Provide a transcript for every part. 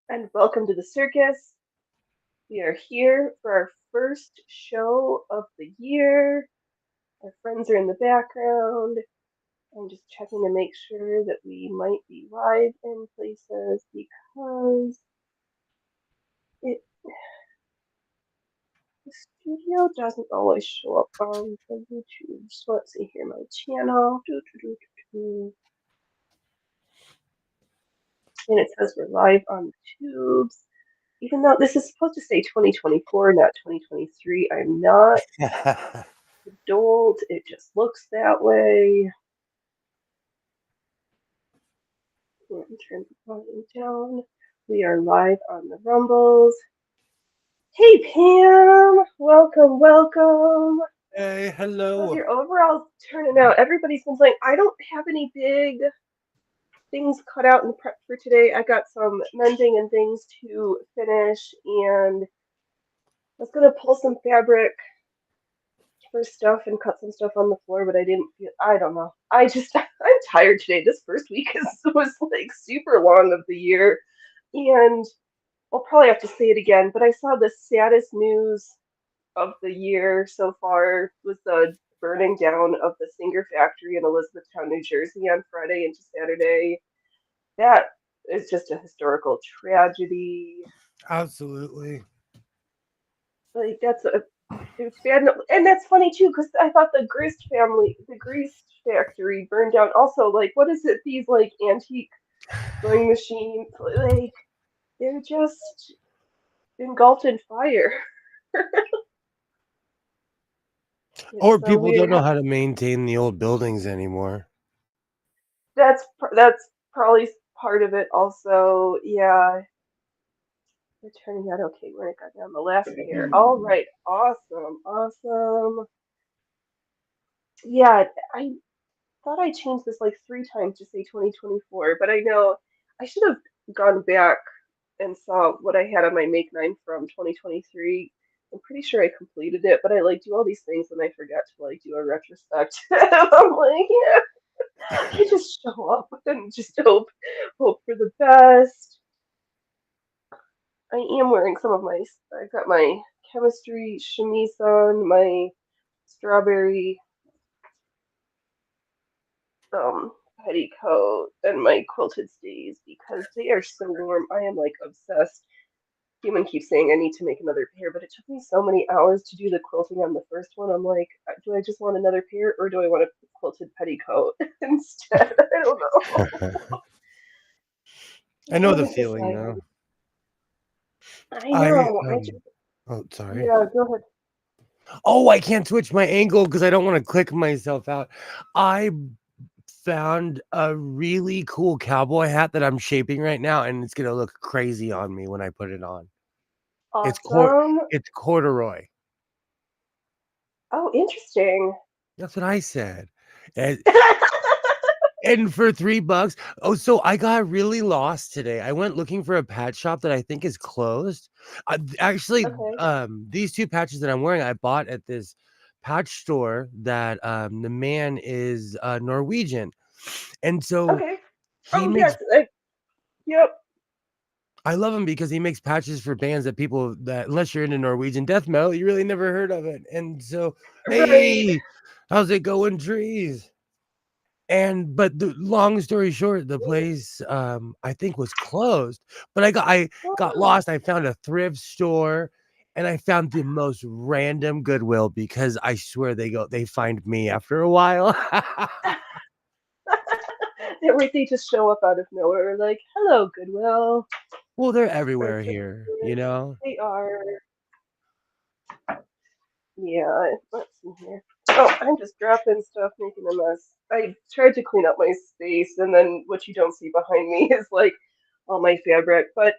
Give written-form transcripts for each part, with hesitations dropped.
and welcome to the circus. We are here for our first show of the year. Our friends are in the background. I'm just checking to make sure that we might be live in places because it the studio doesn't always show up on the YouTube. So let's see here, my channel. And it says we're live on the tubes. Even though this is supposed to say 2024, not 2023, I'm not adult. It just looks that way. Turn the volume down. We are live on the Rumbles. Hey Pam, welcome. Hey, How's hello. your overall turning out? Everybody's been saying I don't have any big things cut out and prep for today. I got some mending and things to finish, and I was gonna pull some fabric for stuff and cut some stuff on the floor, but I didn't feel, I don't know. I'm tired today. This first week was like super long of the year. And I'll probably have to say it again, but I saw the saddest news of the year so far was the burning down of the Singer factory in Elizabethtown, New Jersey on Friday into Saturday. That is just a historical tragedy. Absolutely. Like it's bad, and that's funny too, because I thought the Grist factory burned down. Also, like, what is it? These like antique sewing machines, like they're just engulfed in fire. Or So people don't we know how to maintain the old buildings anymore. that's probably part of it. Also, yeah, we're turning out okay. We're gonna go down the last pair. All right, awesome. Yeah, I thought I changed this like 3 times to say 2024, but I know I should have gone back and saw what I had on my Make 9 from 2023. I'm pretty sure I completed it, but I like do all these things and I forget to like do a retrospect. I'm like, yeah, I just show up and just hope for the best. I am wearing some of my. I've got my chemistry chemise on, my strawberry um petticoat, and my quilted stays because they are so warm. I am like obsessed. Human keeps saying I need to make another pair, but it took me so many hours to do the quilting on the first one. I'm like, do I just want another pair or do I want a quilted petticoat instead? I don't know. I Just know the haven't feeling decided. now. I I know. I just sorry. yeah. Go ahead. Oh, I can't switch my angle because I don't want to click myself out. I found a really cool cowboy hat that I'm shaping right now, and it's gonna look crazy on me when I put it on. It's Awesome. it's corduroy. Oh, interesting. That's what I said. And for $3, so I got really lost today. I went looking for a patch shop that I think is closed. Actually, Okay. these 2 patches that I'm wearing, I bought at this patch store that the man is Norwegian, and so Okay. he Oh yes. makes. Yep. I love him because he makes patches for bands that people that unless you're into Norwegian death metal, you really never heard of it. And so, Right. hey, how's it going, trees? And but the long story short, the place I think was closed, but I got Oh. lost. I found a thrift store and I found the most random Goodwill because I swear they find me after a while. They just show up out of nowhere, like, "Hello, Goodwill." Well, they're Or everywhere here, you know. they are. Yeah. Let's see here. Oh, I'm just dropping stuff, making a mess. I tried to clean up my space, and then what you don't see behind me is like all my fabric. But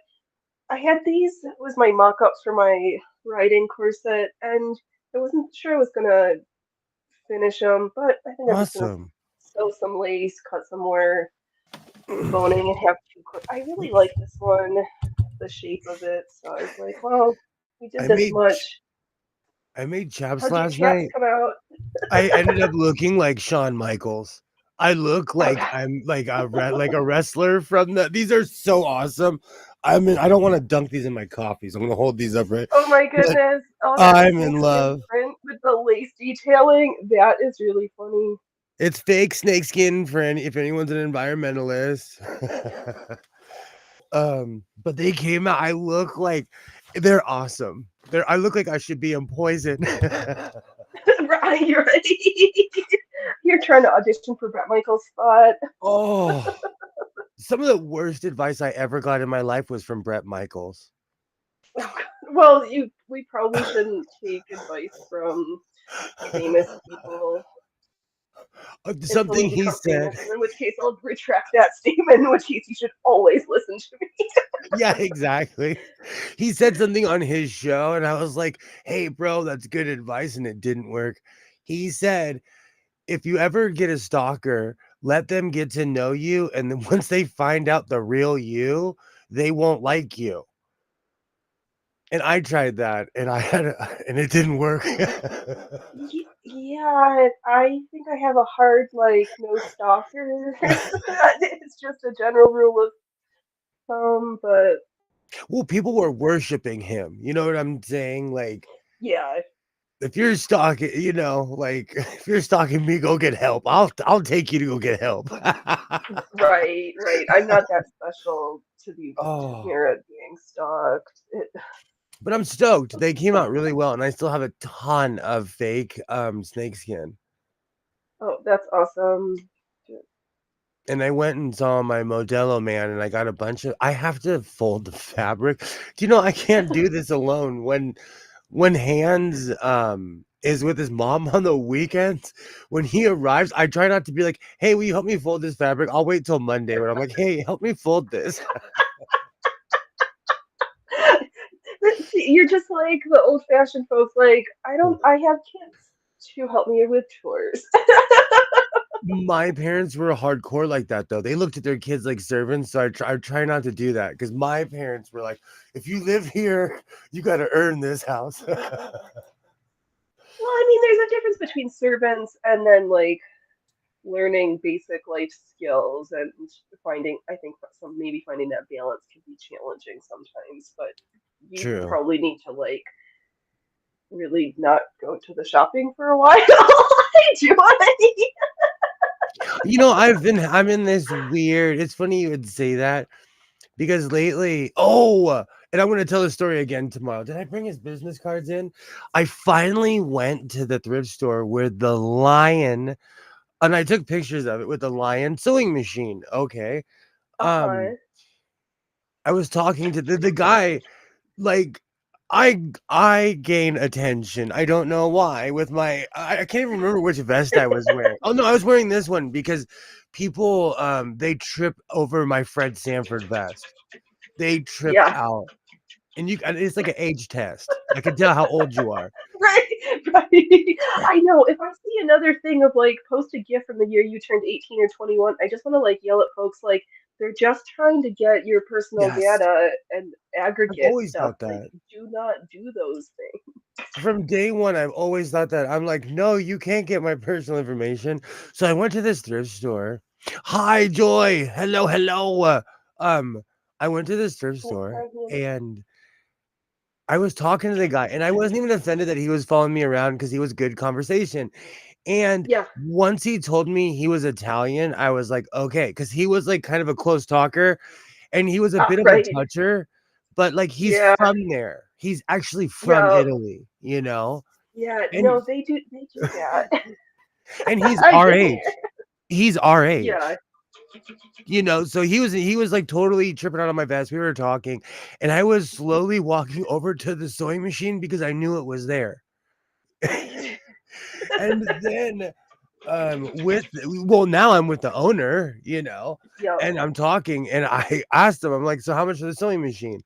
I had these. It was my mock-ups for my riding corset, and I wasn't sure I was gonna finish them, but I think I'm just gonna Awesome. sew some lace, cut some more boning, and have two. I really like this one, the shape of it. So I was like, well, we did I this made much. I made chaps How'd your last chaps night. come out? I ended up looking like Shawn Michaels. I look Oh, like I'm like a wrestler from the. These are so awesome. I mean, I don't want to dunk these in my coffee, so I'm gonna hold these up, right? Oh my But goodness. Oh, that I'm in snakeskin love. print with the lace detailing. That is really funny. It's fake snakeskin for if anyone's an environmentalist. But they came out. I look like they're awesome. I look like I should be in Poison. Right, you're right. You're trying to audition for Brett Michaels' spot. Oh, some of the worst advice I ever got in my life was from Brett Michaels. Well, we probably shouldn't take advice from famous people until Something we he become said. famous, in which case I'll retract that statement, in which case you should always listen to me. Yeah, exactly. He said something on his show, and I was like, hey, bro, that's good advice, and it didn't work. He said, if you ever get a stalker, let them get to know you, and then once they find out the real you, they won't like you. And I tried that, and and it didn't work. Yeah, I think I have a hard, like, no stalkers. It's just a general rule of thumb, but Well, people were worshiping him. You know what I'm saying? Like, yeah, if you're stalking, like if you're stalking me, go get help. I'll take you to go get help. right, right. I'm not that special to Oh, merit being stalked. but I'm stoked. They came out really well, and I still have a ton of fake snakeskin. Oh, that's awesome. And I went and saw my Modelo man, and I got a bunch of. I have to fold the fabric. Do you know I can't do this alone? When Hans is with his mom on the weekends, when he arrives, I try not to be like, "Hey, will you help me fold this fabric?" I'll wait till Monday when I'm like, "Hey, help me fold this." See, you're just like the old-fashioned folks. Like, I have kids to help me with chores. My parents were hardcore like that, though. They looked at their kids like servants, so I try not to do that because my parents were like, "If you live here, you got to earn this house." Well, I mean, there's a difference between servants and then like learning basic life skills and finding. I think maybe finding that balance can be challenging sometimes, but you True. probably need to like really not go to the shopping for a while. I do. I'm in this weird. It's funny you would say that because lately, and I'm going to tell the story again tomorrow. Did I bring his business cards in? I finally went to the thrift store where the lion, and I took pictures of it with the lion sewing machine. Okay. Um, Uh-huh. I was talking to the guy, like, I gain attention. I don't know why with I can't even remember which vest I was wearing. Oh no, I was wearing this one because people they trip over my Fred Sanford vest. They trip Yeah. out. And it's like an age test. I can tell how old you are. Right, right. I know. If I see another thing of like post a gift from the year you turned 18 or 21, I just want to like yell at folks like they're just trying to get your personal Yes. data and I've aggregate always stuff. thought Like, that. do not do those things. From day one, I've always thought that. I'm like, no, you can't get my personal information. So I went to this thrift store. Hi, Joy. Hello, hello. Um, I went to this thrift store and I was talking to the guy, and I wasn't even offended that he was following me around because he was good conversation. And Yeah. once he told me he was Italian, I was like, okay, because he was like kind of a close talker and he was a bit of a Right. toucher, but like he's Yeah. from there. He's actually from Yeah. Italy, Yeah. and No, they do. They do that. and he's I've our been age. there. He's our age. Yeah. So he was like totally tripping out on my vest. We were talking, and I was slowly walking over to the sewing machine because I knew it was there. And then now I'm with the owner, Yep. and I'm talking and I asked him, I'm like, so how much for the sewing machine?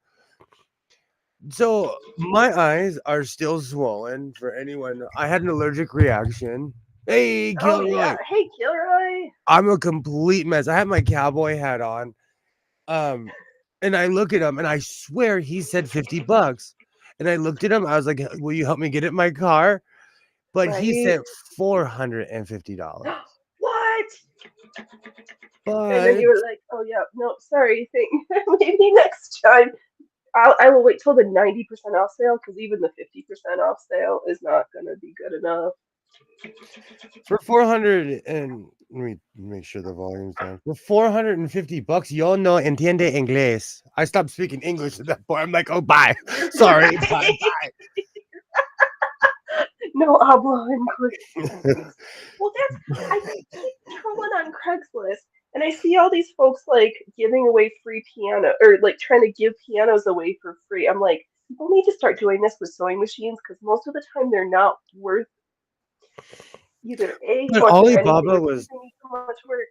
So my eyes are still swollen for anyone. I had an allergic reaction. Hey, Oh yeah. Gilroy. Hey, Kilroy. I'm a complete mess. I have my cowboy hat on. Um, and I look at him and I swear he said $50. And I looked at him, I was like, will you help me get it in my car? But he Right. said $450. What? And then But you were like, oh yeah, no, sorry, maybe next time. I will wait till the 90% off sale because even the 50% off sale is not gonna be good enough. for 400 and let me make sure the volume's down. For $450, y'all no entiende inglés. I stopped speaking English at that point. I'm like, oh bye. Sorry, bye No hablo English. bye. Well, I keep trolling on Craigslist and I see all these folks like giving away free piano or like trying to give pianos away for free. I'm like, people need to start doing this with sewing machines because most of the time they're not worth either A, But much of anything, Alibaba or B, was they need so much work.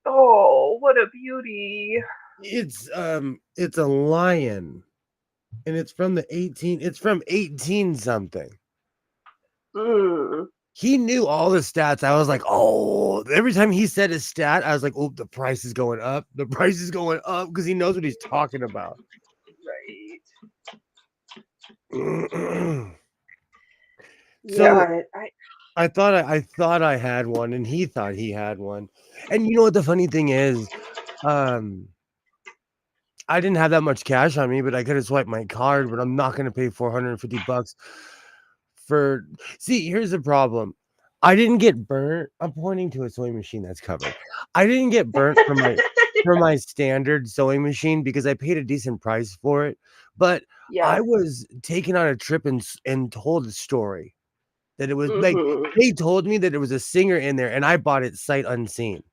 Oh, what a beauty. it's a lion and it's from 18 something. Mm. He knew all the stats. I was like, oh, every time he said his stat, I was like, oh, the price is going up. The price is going up because he knows what he's talking about. Right. So Yeah, I thought I had one, and he thought he had one. And you know what the funny thing is? Um, I didn't have that much cash on me, but I could have swiped my card, but I'm not gonna pay $450 for see, here's the problem. I didn't get burnt. I'm pointing to a sewing machine that's covered. I didn't get burnt for my standard sewing machine because I paid a decent price for it, but I yes. was taken on a trip and told a story that it was like Mm-hmm. they told me that there was a singer in there and I bought it sight unseen.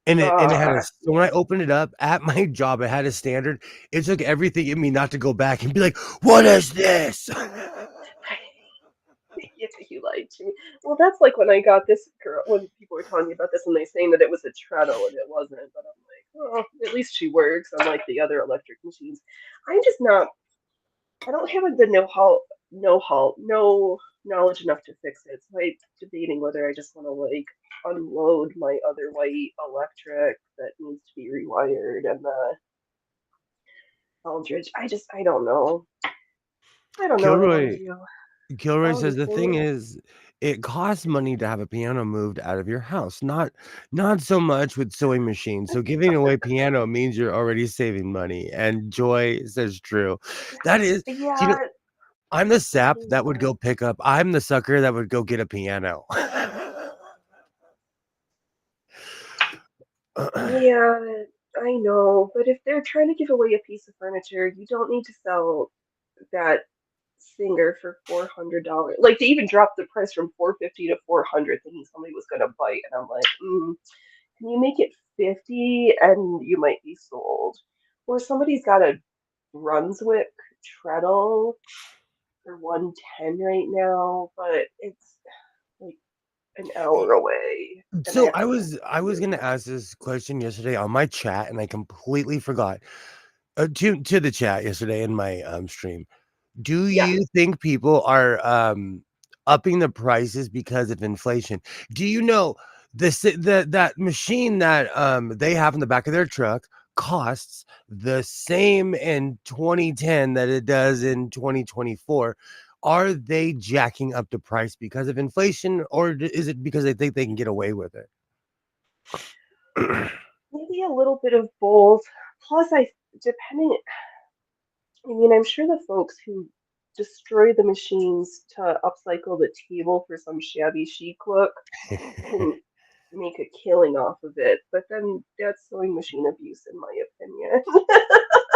And it had a so when I opened it up at my job, it had a standard. It took everything in me not to go back and be like, "What is this?" Yeah, you lied to me. Well, that's like when I got this girl, when people were telling me about this and they saying that it was a treadle and it wasn't. But I'm like, oh, at least she works, unlike the other electric machines. I'm just not, I don't have a good no knowledge enough to fix it. So I'm debating whether I just want to like unload my other white electric that needs to be rewired and the Aldridge. I don't know. I don't know what I want to Kilroy do. Kilroy All says these the thing things. is it costs money to have a piano moved out of your house, not so much with sewing machines. So giving away piano means you're already saving money. And Joy says true. That is, you know, Yeah, I'm the sap there's that would go pick up. I'm the sucker that would go get a piano. yeah, I know, but if they're trying to give away a piece of furniture, you don't need to sell that singer for $400. Like they even dropped the price from 450 to 400, thinking somebody was gonna bite, and I'm like, can you make it 50 and you might be sold? Or somebody's got a Brunswick treadle for 110 right now, but it's like an hour away, and I So have to go I was here. gonna ask this question yesterday on my chat and I completely forgot. To the chat yesterday in my stream. Do Yeah. you think people are upping the prices because of inflation? Do you know that machine that they have in the back of their truck costs the same in 2010 that it does in 2024? Are they jacking up the price because of inflation, or is it because they think they can get away with it? Maybe a little bit of both. Plus, depending, I mean, I'm sure the folks who destroy the machines to upcycle the table for some shabby chic look can make a killing off of it, but then that's sewing machine abuse, in my opinion.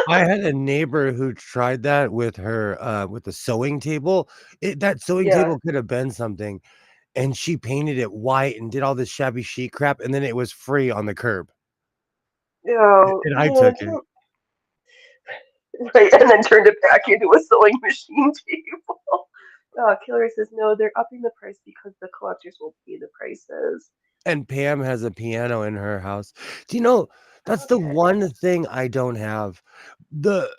I had a neighbor who tried that with the sewing table. That sewing Yeah. table could have been something, and she painted it white and did all this shabby chic crap, and then it was free on the curb, Oh, and I yeah, took it. right, and then turned it back into a sewing machine table. Killer says no, they're upping the price because the collectors will pay the prices. And Pam has a piano in her house. Do you know that's the Okay. one thing I don't have? The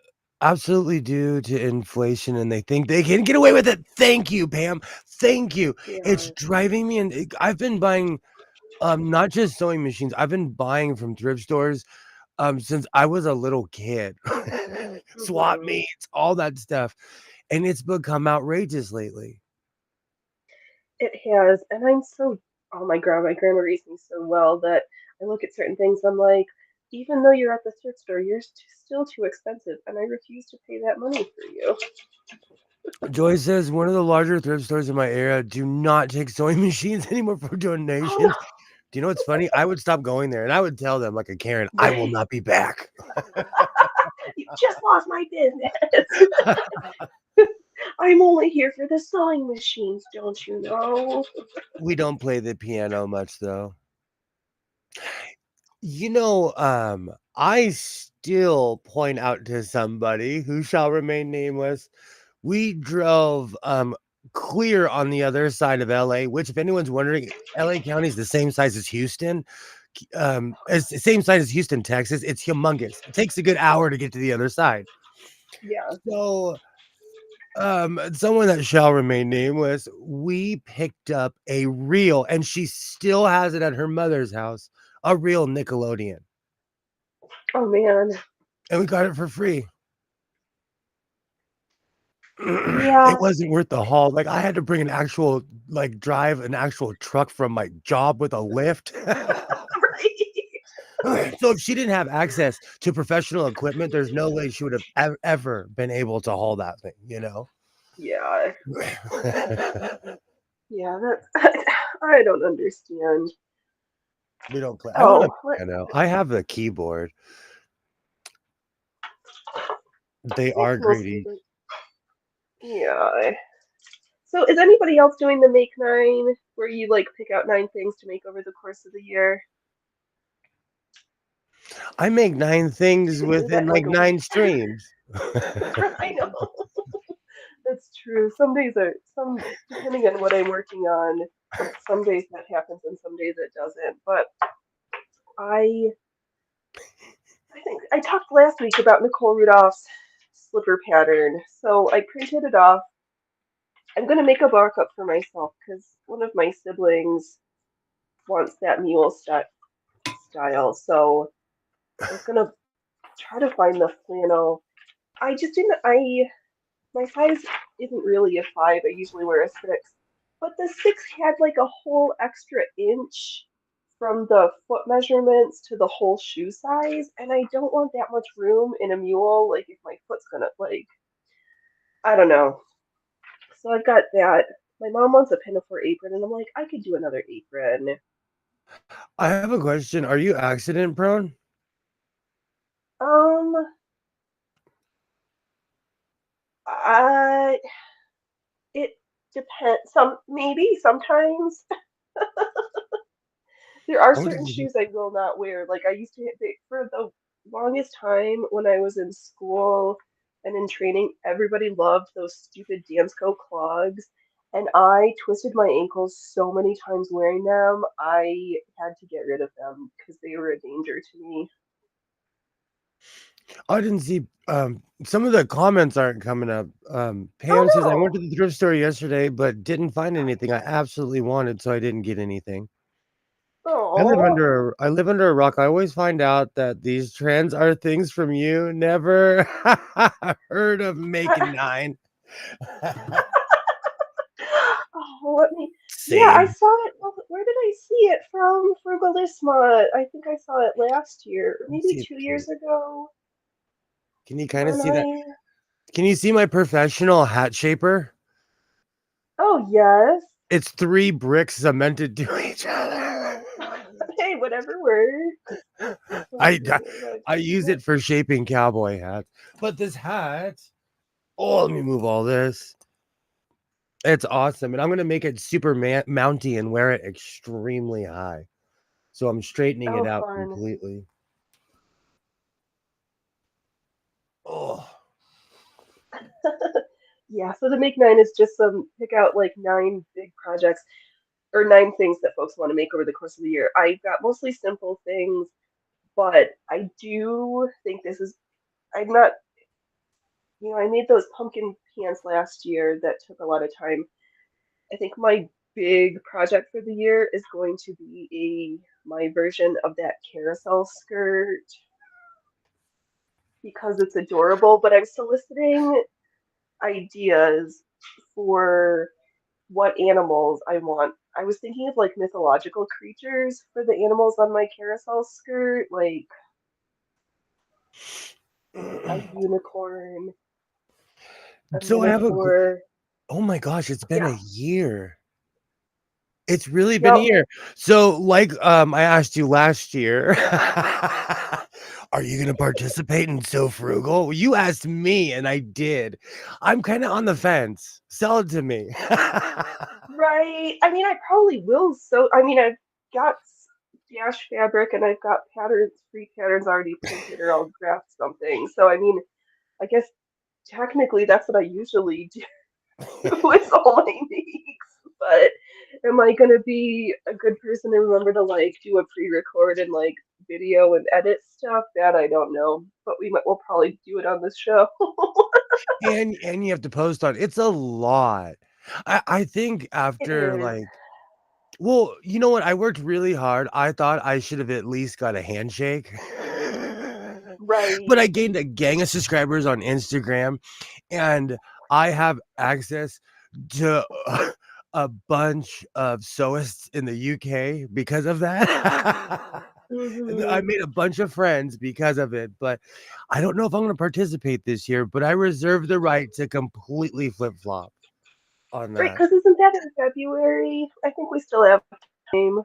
absolutely due to inflation, and they think they can get away with it. Thank you, Pam. Thank you. It's Yeah. driving me, and I've been buying not just sewing machines. I've been buying from thrift stores since I was a little kid. Swap Hmm. meets, all that stuff, and it's become outrageous lately. It has, and I'm so Oh my god, my grandma raised me so well that I look at certain things, I'm like, even though you're at the thrift store, you're still too expensive, and I refuse to pay that money for you. Joy says one of the larger thrift stores in my area do not take sewing machines anymore for donations. Oh Do you know what's funny? I would stop going there and I would tell them, like a Karen, I no, will not be back. you just lost my business. I'm only here for the sewing machines, don't you know? We don't play the piano much though. I still point out to somebody who shall remain nameless. We drove clear on the other side of LA, which if anyone's wondering, LA County is the same size as Houston. It's the same size as Houston, Texas. It's humongous. It takes a good hour to get to the other side. Yeah. So someone that shall remain nameless, we picked up a reel, and she still has it at her mother's house, a real Nickelodeon. Oh man. And we got it for free. Yeah. It wasn't worth the haul. Like I had to bring an actual drive an actual truck from my job with a lift. Right. So if she didn't have access to professional equipment, there's no way she would have ever been able to haul that thing, you know? Yeah. Yeah, that's I don't understand. We don't play. I want a Oh, what piano. I have a keyboard. They that's are mostly greedy. like yeah. So is anybody else doing the make nine where you like pick out 9 things to make over the course of the year? I make 9 You things can do that within in like like a 9 week. streams. I know. That's true. Some days are some depending on what I'm working on, some days that happens and some days it doesn't. But I I think I talked last week about Nicole Rudolph's slipper pattern. So I printed it off. I'm gonna make a mock-up for myself because one of my siblings wants that mule style. So I was gonna try to find the flannel. I just didn't. My size isn't really a 5. I usually wear a 6, but the 6 had like a whole extra inch from the foot measurements to the whole shoe size, and I don't want that much room in a mule. Like if my foot's gonna like, I don't know. So I've got that. My mom wants a pinafore apron, and I'm like, I could do another apron. I have a question. Are you accident prone? Um, I it depends. Some maybe sometimes there are I wonder certain if you shoes I will not wear. Like I used to for the longest time when I was in school and in training, everybody loved those stupid Dansko clogs. And I twisted my ankles so many times wearing them, I had to get rid of them because they were a danger to me. I didn't see some of the comments aren't coming up. Oh Pam says I went no! to the thrift store yesterday but didn't find anything I absolutely wanted, so I didn't get anything. Oh, I live under a rock. I always find out that these trends are things from you. Never heard of making 9. oh, let me. Yeah, I Same. saw it. Well, where did I see it from? Frugalisma. I think I saw it last year, or Let me maybe see a 2 years pic. ago. Can you kind of And see that? I. Can you see my professional hat shaper? Oh yes. It's 3 bricks cemented to each other. Hey, whatever works. Let's I, see I here. What? I use What? it for shaping cowboy hats. But this hat, oh, let me move all this. It's awesome, and I'm gonna make it super mounty and wear it extremely high. So I'm straightening it Oh, out fun. completely. Oh, Yeah. So the make nine is just some pick out like 9 big projects or 9 things that folks want to make over the course of the year. I've got mostly simple things, but I do think this is. I'm not. I made those pumpkin pants last year that took a lot of time. I think my big project for the year is going to be my version of that carousel skirt because it's adorable, but I'm soliciting ideas for what animals I want I was thinking of like mythological creatures for the animals on my carousel skirt, like a unicorn, a So I have a minotaur. oh my gosh, it's been Yeah. a year. It's really been a Yep. year. So, like, I asked you last year, are you gonna participate in So Frugal? Well, you asked me, and I did. I'm kinda on the fence. Sell it to me. Right. I mean, I probably will. So, I mean, I've got dash fabric and I've got patterns, free patterns already printed, or I'll draft something. So, I mean, I guess technically that's what I usually do with all my makes. But am I gonna be a good person to remember to like do a pre-record and like video and edit stuff? That I don't know. But we'll probably do it on this show. And you have to post on it's a lot. I think It after, is. like well, you know what? I worked really hard. I thought I should have at least got a handshake. Right. But I gained a gang of subscribers on Instagram, and I have access to a bunch of sewists in the UK because of that. And I Hmm. made a bunch of friends because of it, but I don't know if I'm gonna participate this year, but I reserve the right to completely flip-flop on Right, that. because isn't that in February? I think we still have time.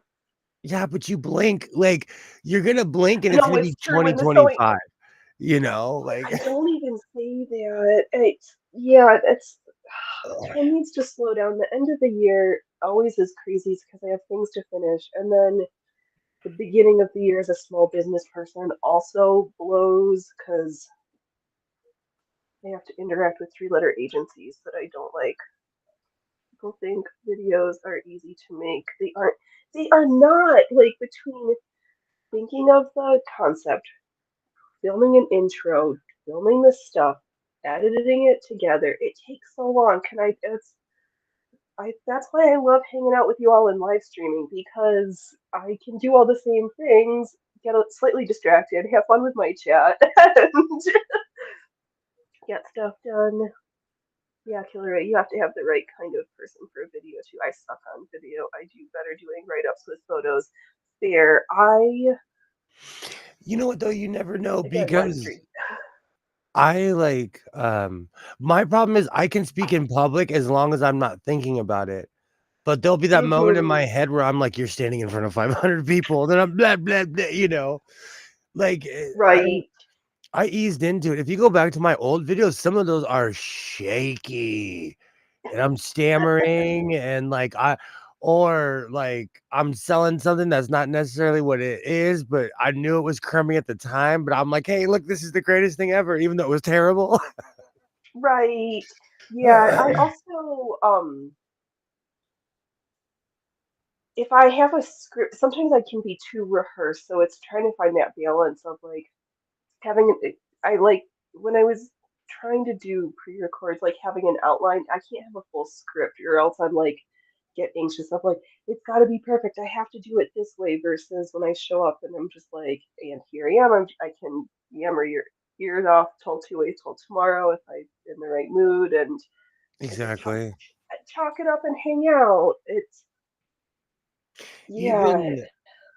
Yeah, but you blink, like, you're gonna blink and it's No, gonna be it's true. When the sewing, 2025, you know? Like, I don't even say that. Yeah, it's time needs to slow down. The end of the year always is crazy because I have things to finish, and then the beginning of the year as a small business person also blows because I have to interact with three-letter agencies that I don't like. People think videos are easy to make. They aren't. They are not. Like between thinking of the concept, filming an intro, filming the stuff, editing it together. It takes so long. That's why I love hanging out with you all in live streaming because I can do all the same things, get slightly distracted, have fun with my chat, and get stuff done. Yeah, Killer Ray, you have to have the right kind of person for a video too. I suck on video. I do better doing write-ups with photos. There, you know what, though? You never know again, live because stream. I, like, my problem is I can speak in public as long as I'm not thinking about it, but there'll be that moment in Hmm. my head where I'm like, "You're standing in front of 500 people," then I'm blah, blah, blah, you know? Like, Right. I eased into it. If you go back to my old videos, some of those are shaky. And I'm stammering and like or like I'm selling something that's not necessarily what it is, but I knew it was crummy at the time. But I'm like, hey, look, this is the greatest thing ever, even though it was terrible. Right. Yeah, I also if I have a script, sometimes I can be too rehearsed, so it's trying to find that balance of like having I like when I was trying to do pre-records, like having an outline, I can't have a full script or else I'm like get anxious of like it's got to be perfect. I have to do it this way versus when I show up and I'm just like, and here I am. I can yammer your ears off till 2 a till tomorrow if I'm in the right mood and I just Exactly. chalk it up and hang out. It's yeah, Even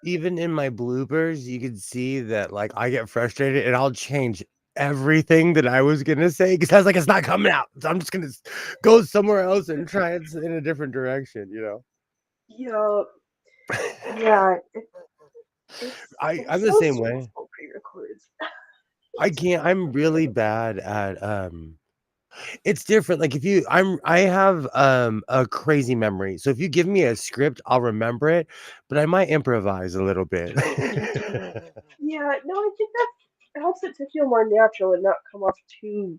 even in my bloopers, you can see that like I get frustrated and I'll change everything that I was gonna say because I was like, it's not coming out. So I'm just gonna go somewhere else and try it in a different direction, you know. yeah, yeah. They're I'm the so same way. stressful pre-records. I'm really bad at it's different. Like if you I have a crazy memory. So if you give me a script, I'll remember it, but I might improvise a little bit. Yeah, no, I think that helps it to feel more natural and not come off too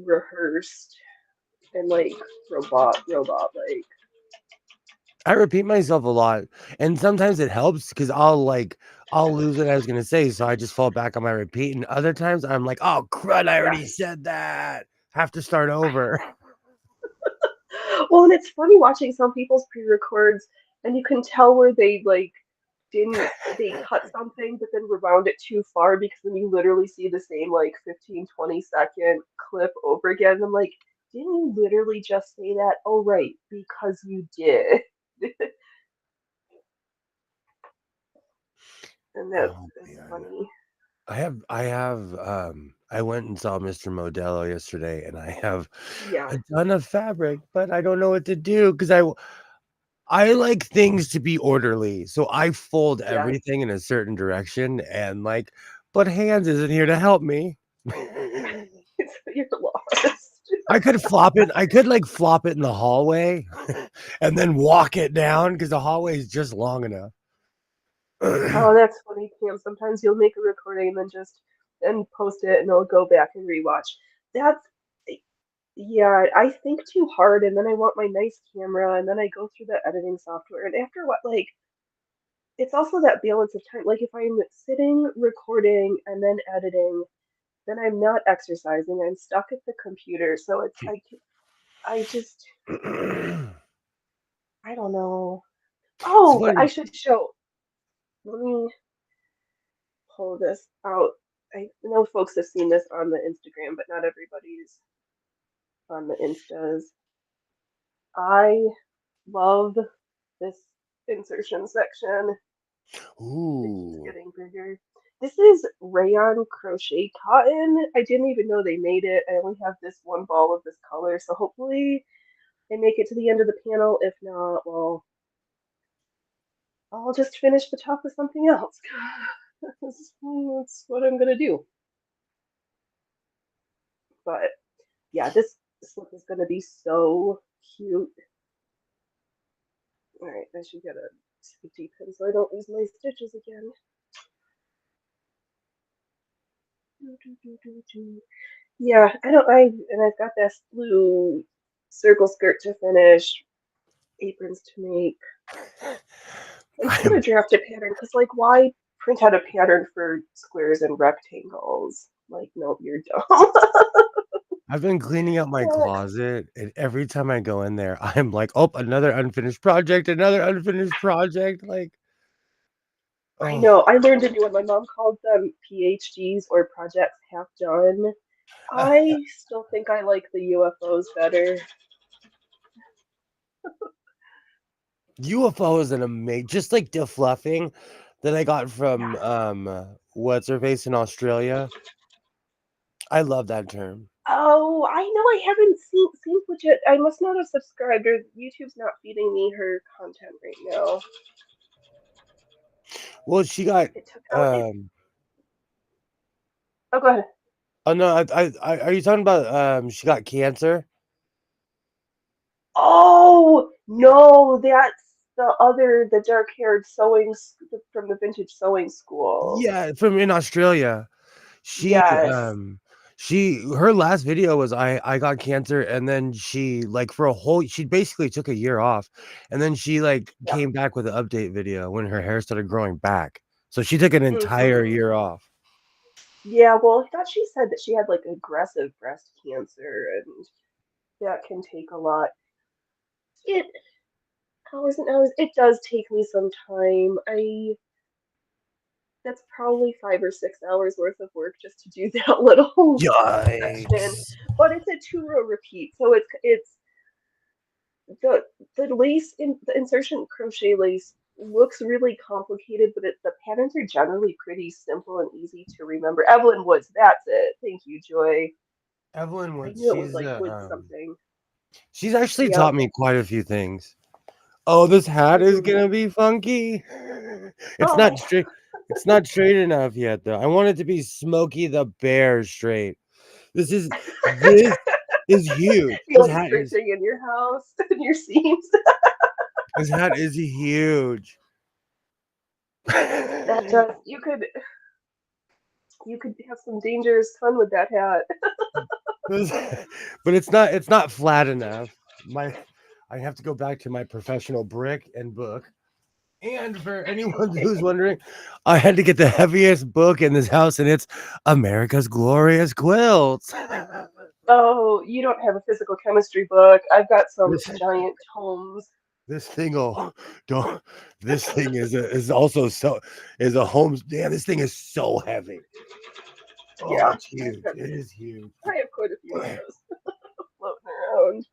rehearsed and like robot like. I repeat myself a lot, and sometimes it helps because I'll lose what I was gonna say, so I just fall back on my repeat. And other times I'm like, oh crud, I already Yes. said that. Have to start over. Well, and it's funny watching some people's pre-records, and you can tell where they like didn't they cut something but then rewound it too far because then you literally see the same like 15-20 second clip over again. I'm like, didn't you literally just say that? Oh, right, because you did. And Oh that's man. funny. I went and saw Mr. Modelo yesterday, and I have Yeah, a ton of fabric, but I don't know what to do because I like things to be orderly. So I fold yeah. everything in a certain direction and like, but hands isn't here to help me. You're lost. I could like flop it in the hallway and then walk it down because the hallway is just long enough. Oh, that's funny, Cam. Sometimes you'll make a recording and then just and post it, and I'll go back and rewatch. That's yeah. I think too hard, and then I want my nice camera, and then I go through the editing software, and after what, like, it's also that balance of time. Like, if I'm sitting recording and then editing, then I'm not exercising. I'm stuck at the computer, so I just I don't know. It's Oh, but I funny. should show. Let me pull this out. I know folks have seen this on the Instagram, but not everybody's on the Instas. I love this insertion section. It keeps Ooh. getting bigger. This is rayon crochet cotton. I didn't even know they made it. I only have this one ball of this color, so hopefully I make it to the end of the panel. If not, well, I'll just finish the top with something else. That's what I'm gonna do. But yeah, this slip is gonna be so cute. All right, I should get a safety pin so I don't lose my stitches again. Yeah, I don't. I've got this blue circle skirt to finish, aprons to make. I'm just gonna I'm draft a pattern because, like, why print out a pattern for squares and rectangles? Like, no, you're dumb. I've been cleaning up my But closet, and every time I go in there, I'm like, "Oh, another unfinished project, another unfinished project." Like, I oh, know I learned a new one. My mom called them PhDs or projects half done. I still think I like the UFOs better. UFO is an amazing, just like defluffing that I got from Yeah. what's her face in Australia. I love that term. Oh, I know I haven't seen legit. I must not have subscribed, or YouTube's not feeding me her content right now. Well, she got It took out it. um. Oh, go ahead. Oh no, are you talking about she got cancer? Oh no, that's the dark-haired from the vintage sewing school. Yeah, from in Australia. She Yes. her last video was I got cancer, and then she like for a whole she basically took a year off, and then she like Yeah. came back with an update video when her hair started growing back. So she took an entire Hmm. year off. Yeah. Well, I thought she said that she had like aggressive breast cancer, and that can take a lot. It hours and hours. It does take me some time. I That's probably 5 or 6 hours worth of work just to do that little section. Yikes. But it's a 2 row repeat, so it's the the lace in the insertion crochet lace looks really complicated, but the patterns are generally pretty simple and easy to remember. Evelyn Woods, that's it. Thank you, Joy. Evelyn I Woods, knew it was like Woods something. she's actually Yep. taught me quite a few things. Oh, this hat is Hmm. gonna be funky. It's not Oh, straight. It's not straight enough yet, though. I want it to be Smokey the Bear straight. This is huge. the only straight thing in your house and your seams. This hat is huge. That you could have some dangerous fun with that hat. But it's not flat enough. I have to go back to my professional brick and book. And for anyone who's wondering, I had to get the heaviest book in this house, and it's America's Glorious Quilts. Oh, you don't have a physical chemistry book. I've got some This giant tomes. this thing will don't this thing is also so is a home damn this thing is so heavy. Oh, Yeah, it's huge. It is huge. I have quite a few of those floating around.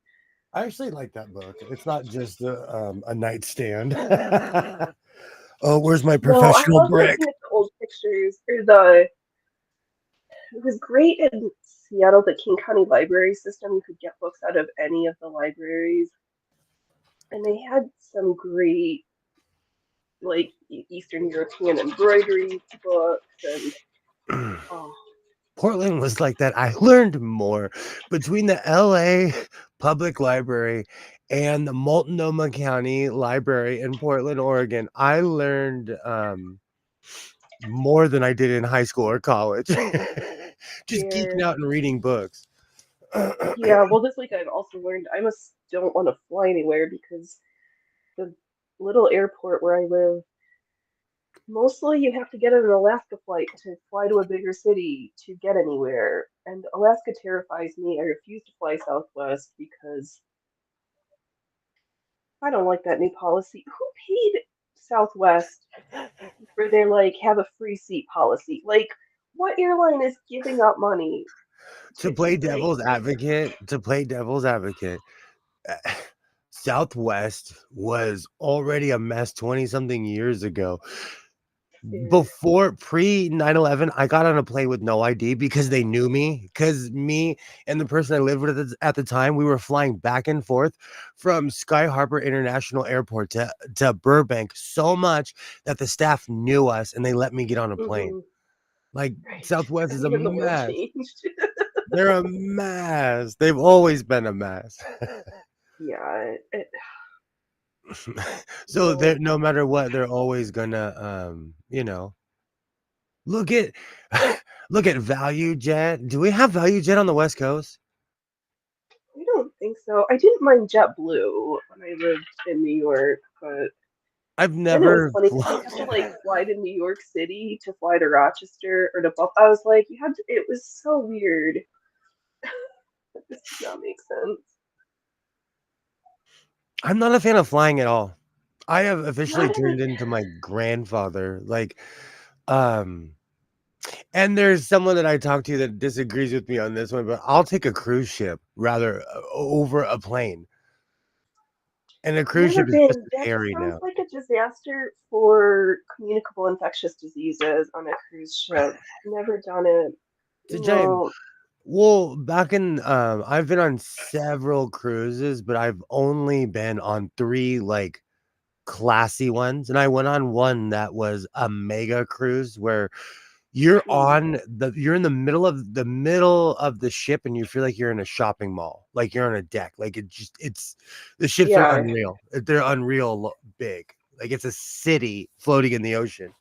I actually like that book. It's not just a nightstand. Oh, where's my No, I professional love brick? looking at the old pictures. Or the It was great in Seattle, the King County Library system. You could get books out of any of the libraries, and they had some great like Eastern European embroidery books and oh Portland was like that. I learned more between the LA Public Library and the Multnomah County Library in Portland, Oregon. I learned more than I did in high school or college. Just geeking here. out and reading books. Yeah, well this week I've also learned I must don't want to fly anywhere because the little airport where I live, mostly you have to get on an Alaska flight to fly to a bigger city to get anywhere. And Alaska terrifies me. I refuse to fly Southwest because I don't like that new policy. Who paid Southwest for their like have a free seat policy? Like, what airline is giving up money To to play like? devil's advocate, Southwest was already a mess 20 something years ago. Before pre 9/11, I got on a plane with no ID because they knew me. Because me and the person I lived with at the time, we were flying back and forth from Sky Harbor International Airport to Burbank so much that the staff knew us and they let me get on a plane. Mm-hmm, Like right. Southwest is And a then the world mess. changed. They're a mess. They've always been a mess. Yeah. So they're no matter what, they're always gonna look at look at Value Jet. Do we have Value Jet on the West Coast? I don't think so. I didn't mind JetBlue when I lived in New York, but I've then it was never funny because you flown have to like fly to New York City to fly to Rochester or to Buffalo. I was like, you had to. It was so weird. This does not make sense. I'm not a fan of flying at all. I have officially Not turned into my grandfather. Um, and there's someone that I talk to that disagrees with me on this one, but I'll take a cruise ship rather over a plane. And a cruise never ship is just been. as That airy sounds now. like a disaster for communicable infectious diseases on a cruise ship. Never done it. It's a giant. No. Well, back in I've been on several cruises, but I've only been on 3 like classy ones, and I went on one that was a mega cruise where Hmm. you're in the middle of the ship and you feel like you're in a shopping mall, like you're on a deck. Like it's the ships are Yeah. unreal. They're unreal big. Like it's a city floating in the ocean.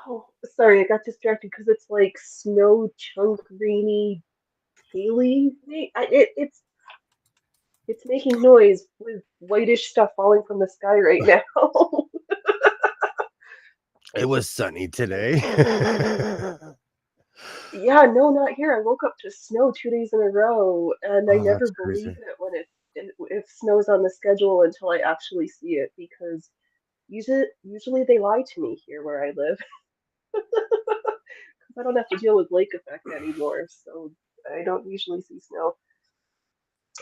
Oh, sorry, I got distracted because it's like snow chunk rainy Haley thing. It's making noise with whitish stuff falling from the sky right now. It was sunny today. Yeah, no, not here. I woke up to snow 2 days in a row, and I Oh, never that's believe crazy. it when if snow's on the schedule until I actually see it because usually they lie to me here where I live because I don't have to deal with lake effect anymore, so I don't usually see snow.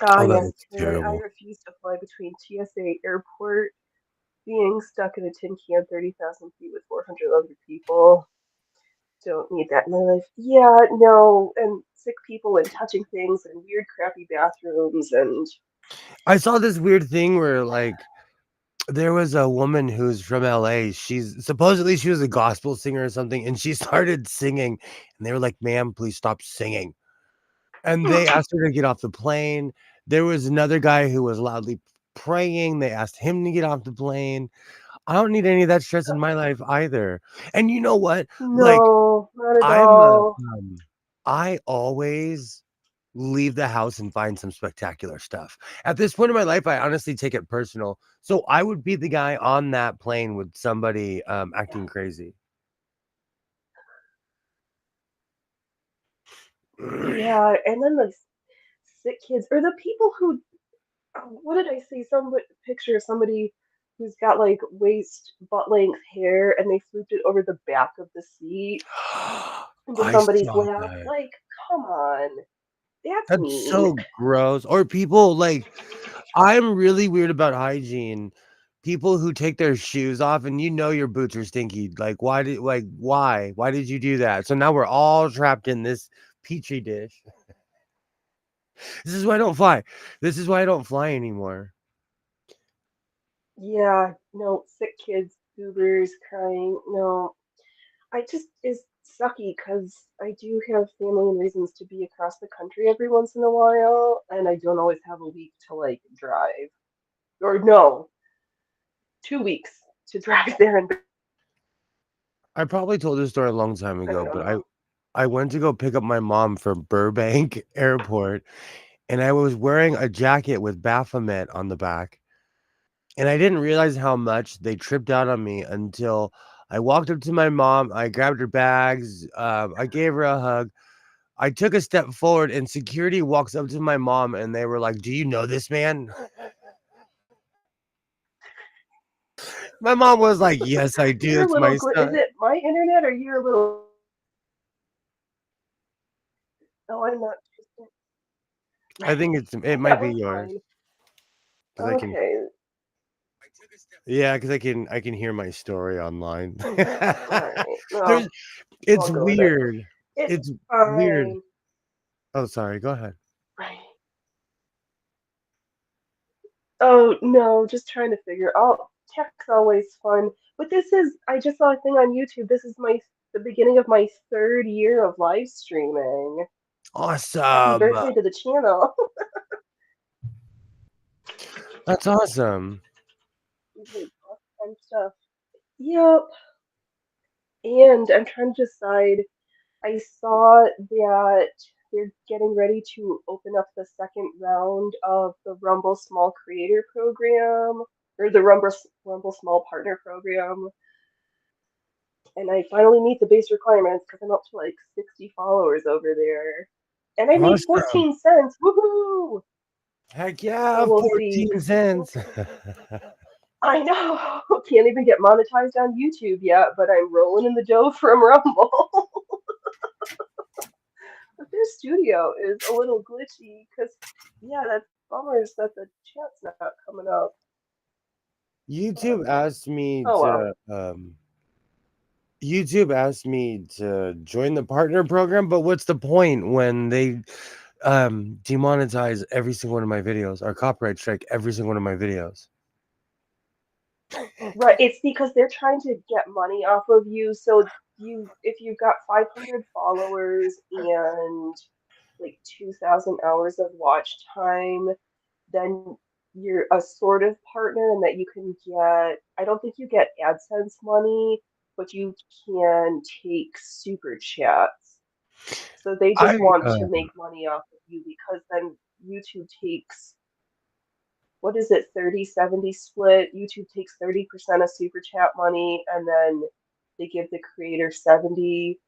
Ah, Oh, that yes, looks Taylor, I terrible. refuse to fly between TSA airport, being stuck in a tin can 30,000 feet with 400 other people. Don't need that in my life. Yeah, no, and sick people and touching things and weird, crappy bathrooms and I saw this weird thing where like there was a woman who's from LA. She was a gospel singer or something, and she started singing, and they were like, "Ma'am, please stop singing." And they asked her to get off the plane. There was another guy who was loudly praying. They asked him to get off the plane. I don't need any of that stress in my life either. And you know what? Like no, not at I'm all. I always leave the house and find some spectacular stuff. At this point in my life, I honestly take it personal. So I would be the guy on that plane with somebody acting crazy. Yeah, and then the sick kids or the people who, what did I see? Some picture of somebody who's got like waist butt length hair and they flipped it over the back of the seat into I somebody's saw lap. that. Like, come on. That's That's mean. so gross. Or people like I'm really weird about hygiene. People who take their shoes off and your boots are stinky. Why did you do that? So now we're all trapped in this petri dish. This is why I don't fly. This is why I don't fly anymore. Yeah, no, sick kids, goobers, crying. No, I just is sucky because I do have family and reasons to be across the country every once in a while, and I don't always have a week to like drive. Or no, 2 weeks to drive there and I probably told this story a long time I ago, don't but know. I went to go pick up my mom from Burbank Airport, and I was wearing a jacket with Baphomet on the back. And I didn't realize how much they tripped out on me until I walked up to my mom. I grabbed her bags. I gave her a hug. I took a step forward, and security walks up to my mom, and they were like, "Do you know this man?" My mom was like, "Yes, I do. You're a It's little my gl Is son." it my internet or you're a little? No, I'm not. I think it might That be was yours fine. because I can. Okay. Yeah, because I can hear my story online. All right. There's No, it's I'll go with it. weird. It's It's weird. fine. Oh, sorry. Go ahead. Right. Oh no, just trying to figure out. Tech's always fun, but this is. I just saw a thing on YouTube. This is the beginning of my third year of live streaming. Happy Awesome. birthday to the channel. That's awesome. Really fun stuff. Yep. And I'm trying to decide. I saw that they're getting ready to open up the second round of the Rumble Small Creator Program, or the Rumble Small Partner Program. And I finally meet the base requirements because I'm up to like 60 followers over there. And I made Awesome. 14 cents. Woohoo! Heck So yeah, we'll see. 14 cents. I know. Can't even get monetized on YouTube yet, but I'm rolling in the dough from Rumble. But their studio is a little glitchy because, yeah, that's bummers that the chat's not coming up. But, YouTube asked me oh well. to YouTube asked me to join the partner program, but what's the point when they demonetize every single one of my videos or copyright strike every single one of my videos? Right, it's because they're trying to get money off of you. So if you've got 500 followers and like 2,000 hours of watch time, then you're a sort of partner and that you can get, I don't think you get AdSense money, but you can take super chats. So they I just want to make money off of you because then YouTube takes, what is it, 30-70 split? YouTube takes 30% of super chat money and then they give the creator 70.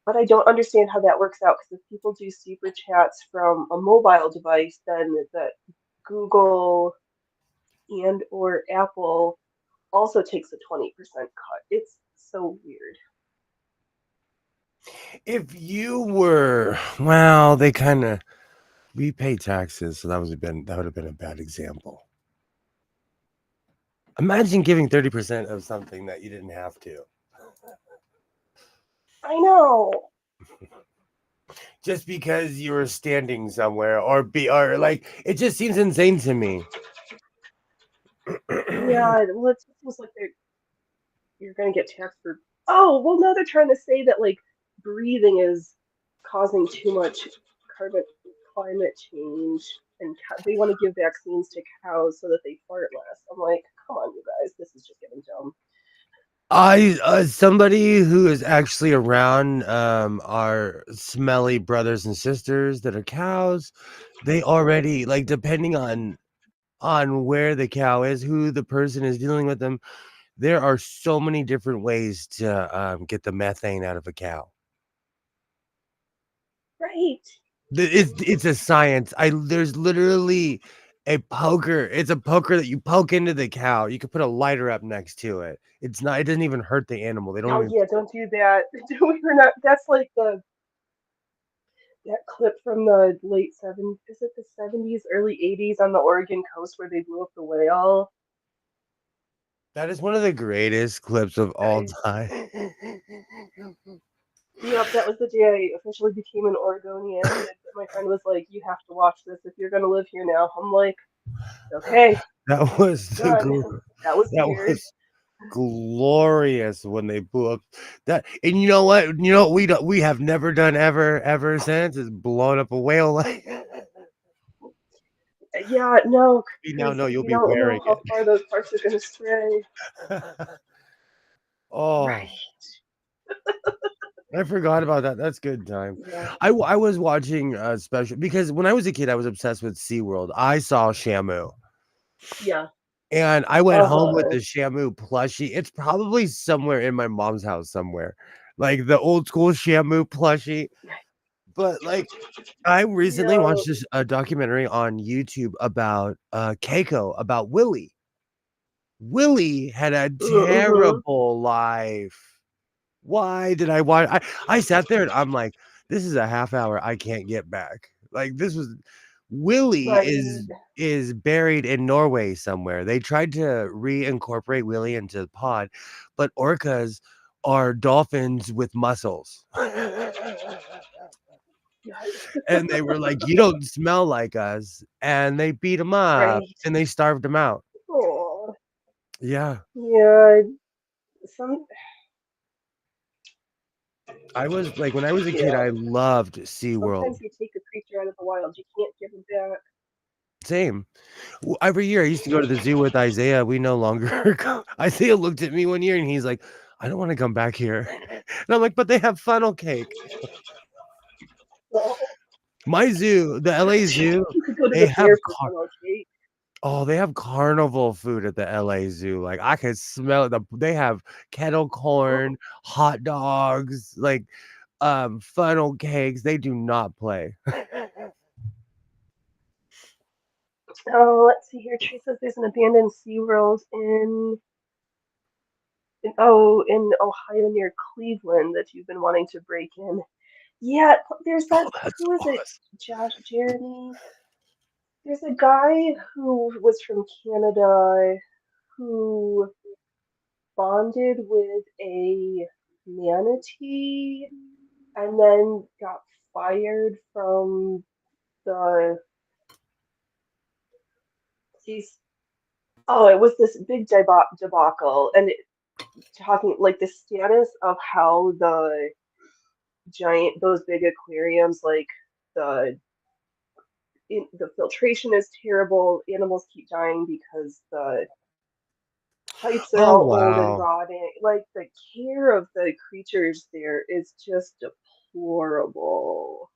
But I don't understand how that works out because if people do super chats from a mobile device, then that Google and or Apple also takes a 20% cut. It's so weird. if you were well, they kind of we pay taxes, so that would have been a bad example. Imagine giving 30% of something that you didn't have to. I know. Just because you were standing somewhere or like it just seems insane to me. Yeah, well, it seems like you're gonna get taxed for. Oh, well, no, they're trying to say that like breathing is causing too much carbon climate change, and they want to give vaccines to cows so that they fart less. I'm like, come on, you guys, this is just getting dumb. I somebody who is actually around our smelly brothers and sisters that are cows, they already like depending on where the cow is, who the person is dealing with them, there are so many different ways to get the methane out of a cow. Right. It's a science. I There's literally a poker. It's a poker that you poke into the cow. You could put a lighter up next to it. It's not. It doesn't even hurt the animal. They don't Oh even. yeah, don't do that. We're not. That's like that clip from the late 70s, is it the 70s, early 80s on the Oregon coast where they blew up the whale? That is one of the greatest clips of all I, time. yep, that was the day I officially became an Oregonian. My friend was like, "You have to watch this if you're gonna live here now." I'm like, "Okay, That was the done." That was that weird. was glorious when they blew up that. And you know what? You know what we have never done ever since is blown up a whale. Like Yeah, no, we now because know you'll you be don't know wearing how far those parts are gonna stray. it. Oh, Right. I forgot about that. That's good time. Yeah. I was watching special because when I was a kid, I was obsessed with SeaWorld. I saw Shamu. Yeah. And I went home with Uh-huh. the Shamu plushie. It's probably somewhere in my mom's house somewhere, like the old school Shamu plushie. But like, I recently Yeah. watched this documentary on YouTube about Keiko, about Willie. Willie had a Mm-hmm. terrible life. Why did I watch? I sat there and I'm like, this is a half hour I can't get back. Like this was Willie Right. is buried in Norway somewhere. They tried to reincorporate Willie into the pod, but orcas are dolphins with muscles. And they were like, you don't smell like us. And they beat him up Right. and they starved him out. Oh. Yeah. Yeah. Some. I was like, when I was a kid, Yeah. I loved SeaWorld. Sometimes you take a creature out of the wild, you can't give them back. Same. Every year I used to go to the zoo with Isaiah. We no longer go. Isaiah looked at me one year and he's like, I don't want to come back here. And I'm like, but they have funnel cake. Well, My zoo, the LA Zoo, you could go to they the have fair for funnel cake. they have carnival food at the LA Zoo. Like I could smell it. They have kettle corn, hot dogs, like funnel cakes. They do not play. Oh, let's see here. Tree says there's an abandoned SeaWorld in Ohio near Cleveland that you've been wanting to break in. Yeah, there's that. Oh, that's Who is it? awesome. Josh, Jeremy. There's a guy who was from Canada who bonded with a manatee and then got fired from the. He's oh, it was this big debacle, and talking like the status of how those big aquariums, like the the filtration is terrible. Animals keep dying because the pipes are Oh all old and wow. rotting. Like the care of the creatures there is just deplorable.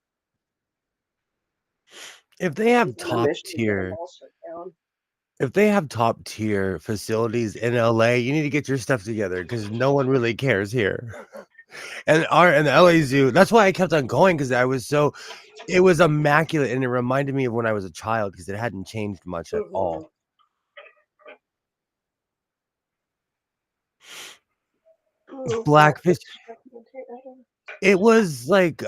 If they have He's on a top mission to get them tier all shut down. if they have top tier facilities in LA, you need to get your stuff together because no one really cares here. And the LA Zoo, that's why I kept on going because it was immaculate and it reminded me of when I was a child because it hadn't changed much at Hmm. all. Blackfish, Blackfish documentary. it was like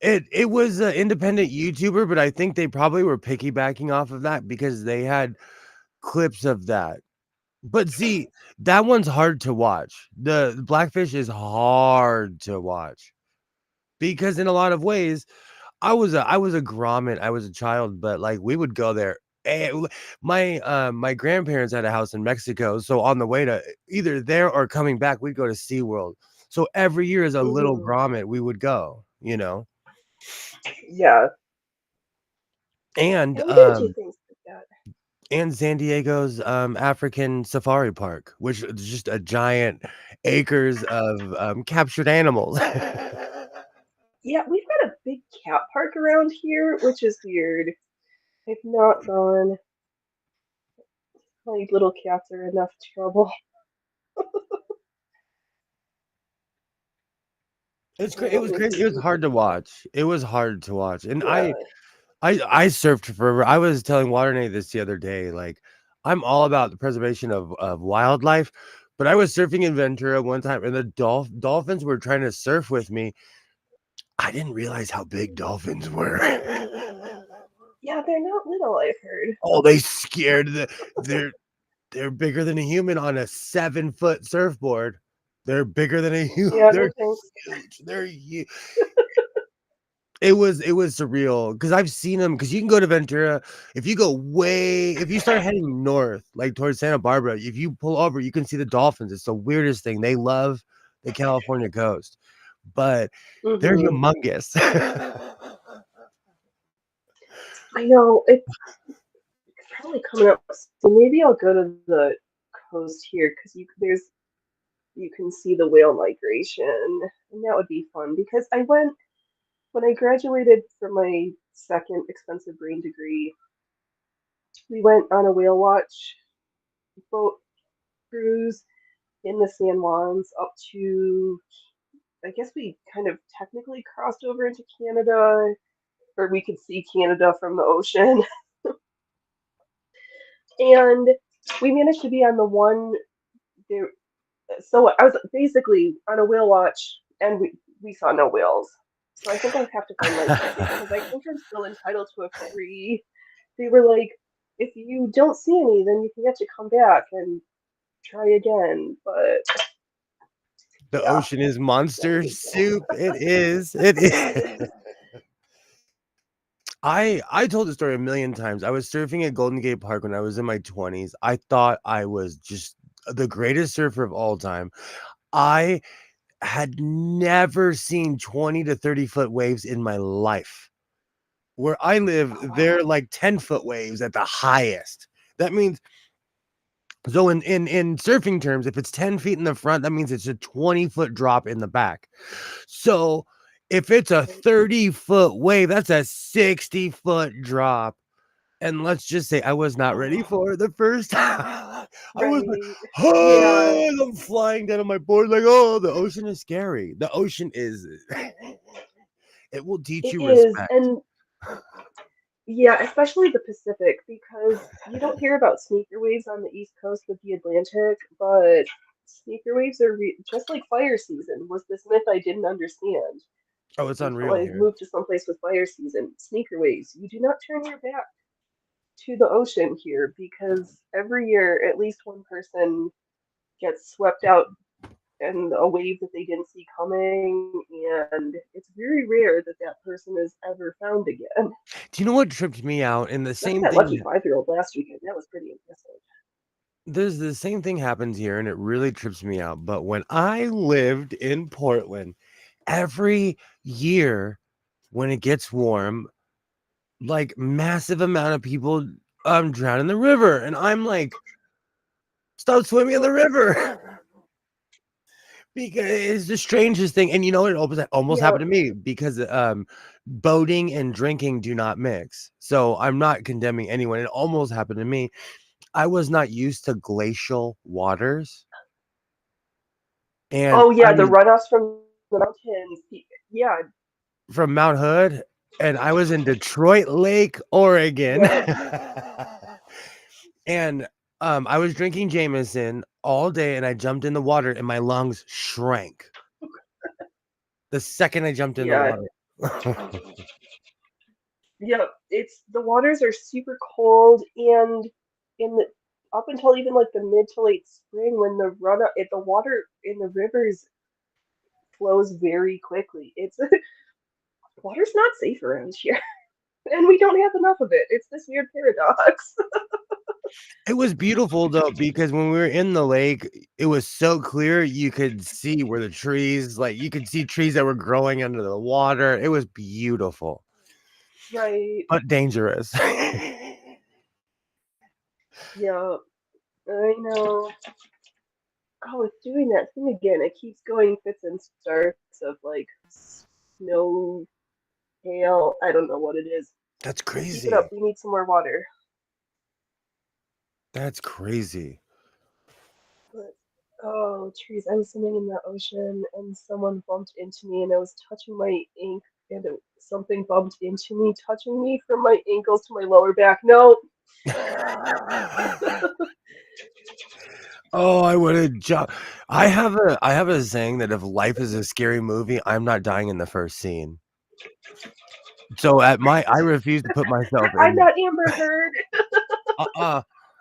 it was an independent YouTuber, but I think they probably were piggybacking off of that because they had clips of that. But see, that one's hard to watch. The Blackfish is hard to watch because in a lot of ways, I was a grommet. I was a child, but like we would go there. My grandparents had a house in Mexico, so on the way to either there or coming back, we'd go to SeaWorld. So every year as a little Hmm. grommet, we would go, you know. Yeah, And and we did do things like that. and San Diego's African Safari Park, which is just a giant acres of captured animals. Yeah, we've got a big cat park around here, which is weird. I've not gone. My little cats are enough trouble. It Let was me crazy. It was see. hard to watch. It was hard to watch. And Yeah. I surfed forever. I was telling Waternay this the other day. Like, I'm all about the preservation of wildlife, but I was surfing in Ventura one time, and the dolphins were trying to surf with me, I didn't realize how big dolphins were. Yeah, they're not little, I've heard. Oh, they scared they're bigger than a human on a 7-foot surfboard. They're bigger than a human. Yeah, no They're thanks. huge. They're huge. It was surreal because I've seen them. Because you can go to Ventura if you start heading north, like towards Santa Barbara. If you pull over, you can see the dolphins. It's the weirdest thing. They love the California coast, but they're Hmm. humongous. I know it's probably coming up. So maybe I'll go to the coast here because you can see the whale migration, and that would be fun. Because I went when I graduated from my second expensive brain degree. We went on a whale watch boat cruise in the San Juans up to, I guess we kind of technically crossed over into Canada, or we could see Canada from the ocean. And we managed to be on the one there. So I was basically on a whale watch, and we saw no whales. So I think I have to find my ticket because I think I'm still entitled to a free. They were like, if you don't see any, then you can get to come back and try again. But The yeah, ocean is that monster was soup. It is. It is. I told the story a million times. I was surfing at Golden Gate Park when I was in my 20s. I thought I was just the greatest surfer of all time. I had never seen 20 to 30-foot waves in my life. Where I live, oh wow, they're like 10-foot waves at the highest. That means so in surfing terms, if it's 10 feet in the front, that means it's a 20-foot drop in the back. So if it's a 30-foot wave, that's a 60-foot drop. And let's just say I was not ready oh for it the first time. I was like, right, yeah, oh, and I'm flying down on my board, like, oh, the ocean is scary. The ocean is, it will teach it you is, respect. and yeah, especially the Pacific because you don't hear about sneaker waves on the East Coast with the Atlantic, but sneaker waves are just like fire season was this myth I didn't understand Oh, it's until unreal I here. moved to someplace with fire season. Sneaker waves, you do not turn your back to the ocean here because every year at least one person gets swept out in a wave that they didn't see coming, and it's very rare that that person is ever found again. Do you know what tripped me out? And the Except same that lucky thing, 5-year-old last weekend. That was pretty impressive. there's the same thing happens here, and it really trips me out. But when I lived in Portland, every year when it gets warm, like massive amount of people drown in the river. And I'm like, stop swimming in the river. Because it's the strangest thing. And you know, it almost Yeah. happened to me because boating and drinking do not mix. So I'm not condemning anyone. It almost happened to me. I was not used to glacial waters. And Oh I yeah, the was runoffs from the mountains. Yeah. from Mount Hood, and I was in Detroit Lake, Oregon. Yep. And I was drinking Jameson all day, and I jumped in the water, and my lungs shrank the second I jumped in the Yeah. water. Yep. It's the waters are super cold, and in the up until even like the mid to late spring, when the the water in the rivers flows very quickly. It's water's not safe around here, and we don't have enough of it. It's this weird paradox. It was beautiful though, because when we were in the lake, it was so clear you could see where the trees, like you could see trees that were growing under the water. It was beautiful, Right. but dangerous. Yeah. I know. Oh, it's doing that thing again. It keeps going fits and starts of like snow, hail. I don't know what it is. That's Keep it up. crazy. We need some more water. That's crazy. But, oh, trees. I was swimming in the ocean and someone bumped into me and I was touching my ink and something bumped into me, touching me from my ankles to my lower back. No. Oh, I would have I have a saying that if life is a scary movie, I'm not dying in the first scene. So I refuse to put myself I'm in not Amber Heard.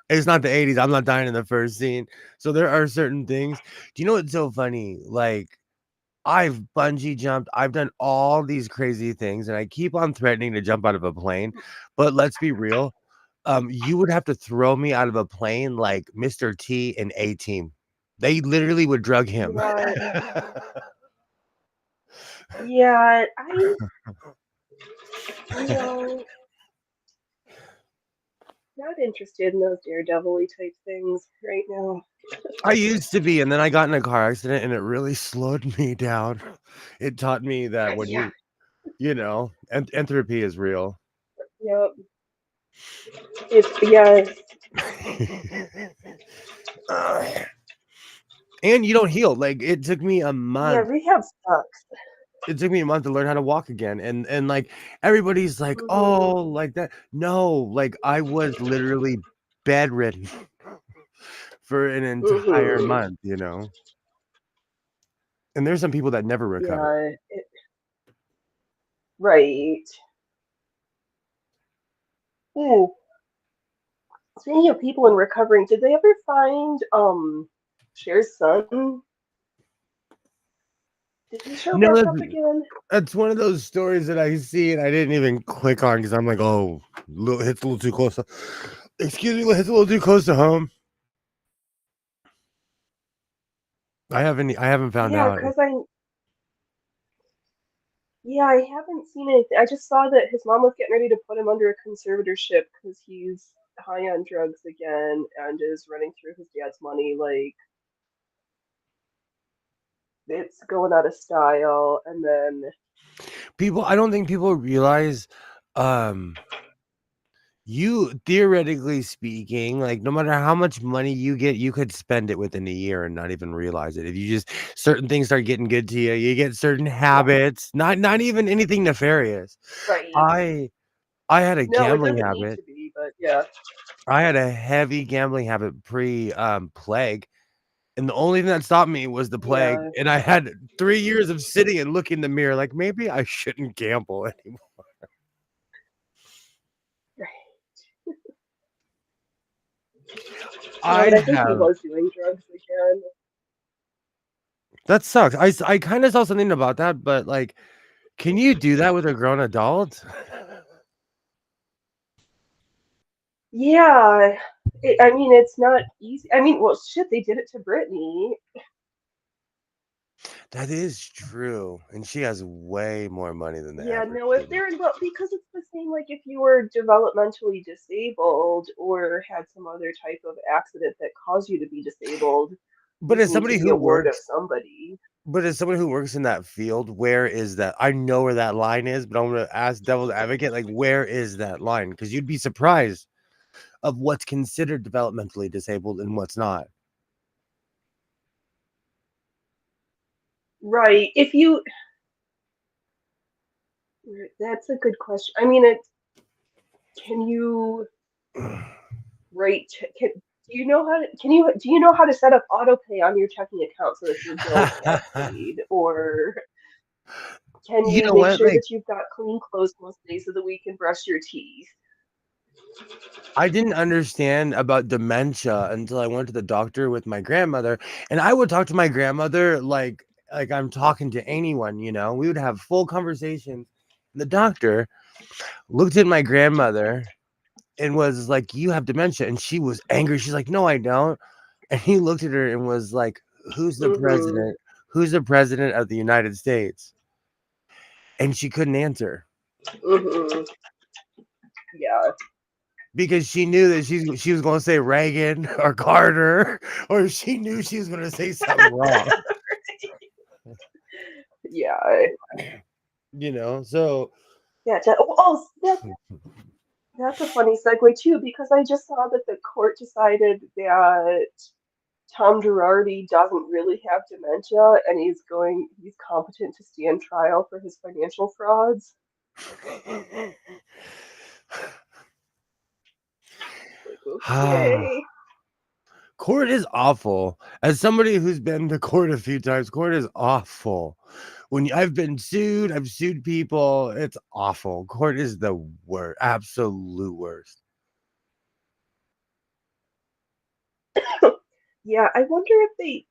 it's not the 80s. I'm not dying in the first scene. So there are certain things. Do you know what's so funny? Like, I've bungee jumped. I've done all these crazy things, and I keep on threatening to jump out of a plane. But let's be real. You would have to throw me out of a plane like Mr. T and A-Team. They literally would drug him. Yeah, I, you know, not interested in those daredevil-y type things right now. I used to be, and then I got in a car accident, and it really slowed me down. It taught me that when Yeah, entropy is real. yep. Yeah, And you don't heal. Like, it took me a yeah, month. rehab sucks. It took me a month to learn how to walk again. And like everybody's like, Mm-hmm. oh, like that. No, like I was literally bedridden for an entire Mm-hmm. month, And there's some people that never recover. Yeah, right. Ooh, speaking of people in recovering, did they ever find Cher's son? Did he show No, back that's, up again? that's one of those stories that I see and I didn't even click on because I'm like, oh, hits a little too close. Excuse me, hits a little too close to home. I haven't found Yeah, out. because I haven't seen anything. I just saw that his mom was getting ready to put him under a conservatorship because he's high on drugs again and is running through his dad's money like it's going out of style. And then, I don't think people realize, um, you theoretically speaking, like no matter how much money you get, you could spend it within a year and not even realize it. If you just certain things start getting good to you, you get certain yeah, habits, not even anything nefarious. right. I had a No, it gambling doesn't need habit. to be, but yeah. I had a heavy gambling habit pre plague. And the only thing that stopped me was the plague. Yeah, And I had 3 years of sitting and looking in the mirror like maybe I shouldn't gamble anymore. right. No, I but I think he have was doing drugs again. that sucks. I kind of saw something about that, but like, can you do that with a grown adult? Yeah, I mean, it's not easy. I mean, well, shit, they did it to Brittany. That is true, and she has way more money than the Yeah, average no, if human. they're involved, because it's the same like if you were developmentally disabled or had some other type of accident that caused you to be disabled, But you'd as need to somebody be who a ward of works, somebody. in that field, where is that? I know where that line is, but I'm gonna ask devil's advocate, like, where is that line? Because you'd be surprised of what's considered developmentally disabled and what's not. Right. If you, that's a good question. I mean, can you write, do you know how to, do you know how to set up auto pay on your checking account so that your bills get paid? Or can You you know make what? sure Like, that you've got clean clothes most days of the week and brush your teeth? I didn't understand about dementia until I went to the doctor with my grandmother, and I would talk to my grandmother like I'm talking to anyone, We would have full conversations. The doctor looked at my grandmother and was like, "You have dementia," and she was angry. She's like, "No, I don't." And he looked at her and was like, "Who's the Mm-hmm. president? Who's the president of the United States?" And she couldn't answer Mm-hmm. Yeah. because she knew that she was going to say Reagan or Carter, or she knew she was going to say something wrong. Yeah. So Yeah. Oh, that's a funny segue too, because I just saw that the court decided that Tom Girardi doesn't really have dementia and he's competent to stand trial for his financial frauds. Like, okay. Court is awful. As somebody who's been to court a few times, court is awful. I've been sued, I've sued people. It's awful. Court is the worst, absolute worst. Yeah, I wonder if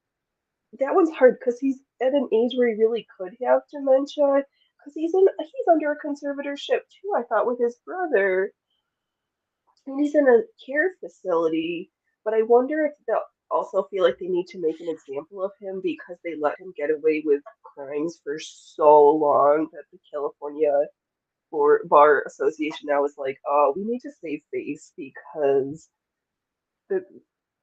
that one's hard because he's at an age where he really could have dementia because he's under a conservatorship too, I thought, with his brother. And he's in a care facility, but I wonder if they'll also feel like they need to make an example of him because they let him get away with crimes for so long that the California Bar Association now is like, oh, we need to save face because the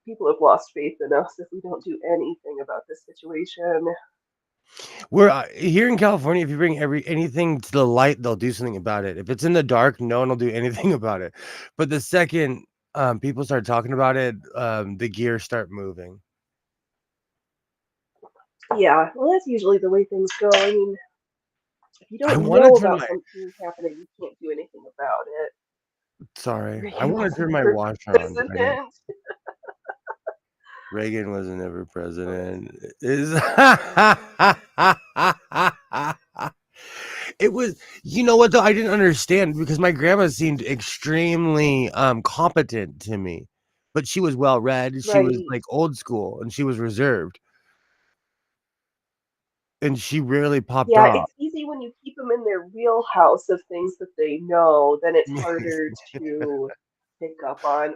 people have lost faith in us if we don't do anything about this situation. We're here in California. If you bring anything to the light, they'll do something about it. If it's in the dark, no one will do anything about it. But the second people start talking about it, the gears start moving. Yeah, well, that's usually the way things go. I mean, if you don't know about something happening, you can't do anything about it. Sorry, I want to turn my wash on. Reagan wasn't ever president. It was, you know what though? I didn't understand because my grandma seemed extremely competent to me, but she was well read. She was like old school and she was reserved. And she rarely popped off. Yeah, it's easy when you keep them in their wheelhouse of things that they know, then it's harder to pick up on,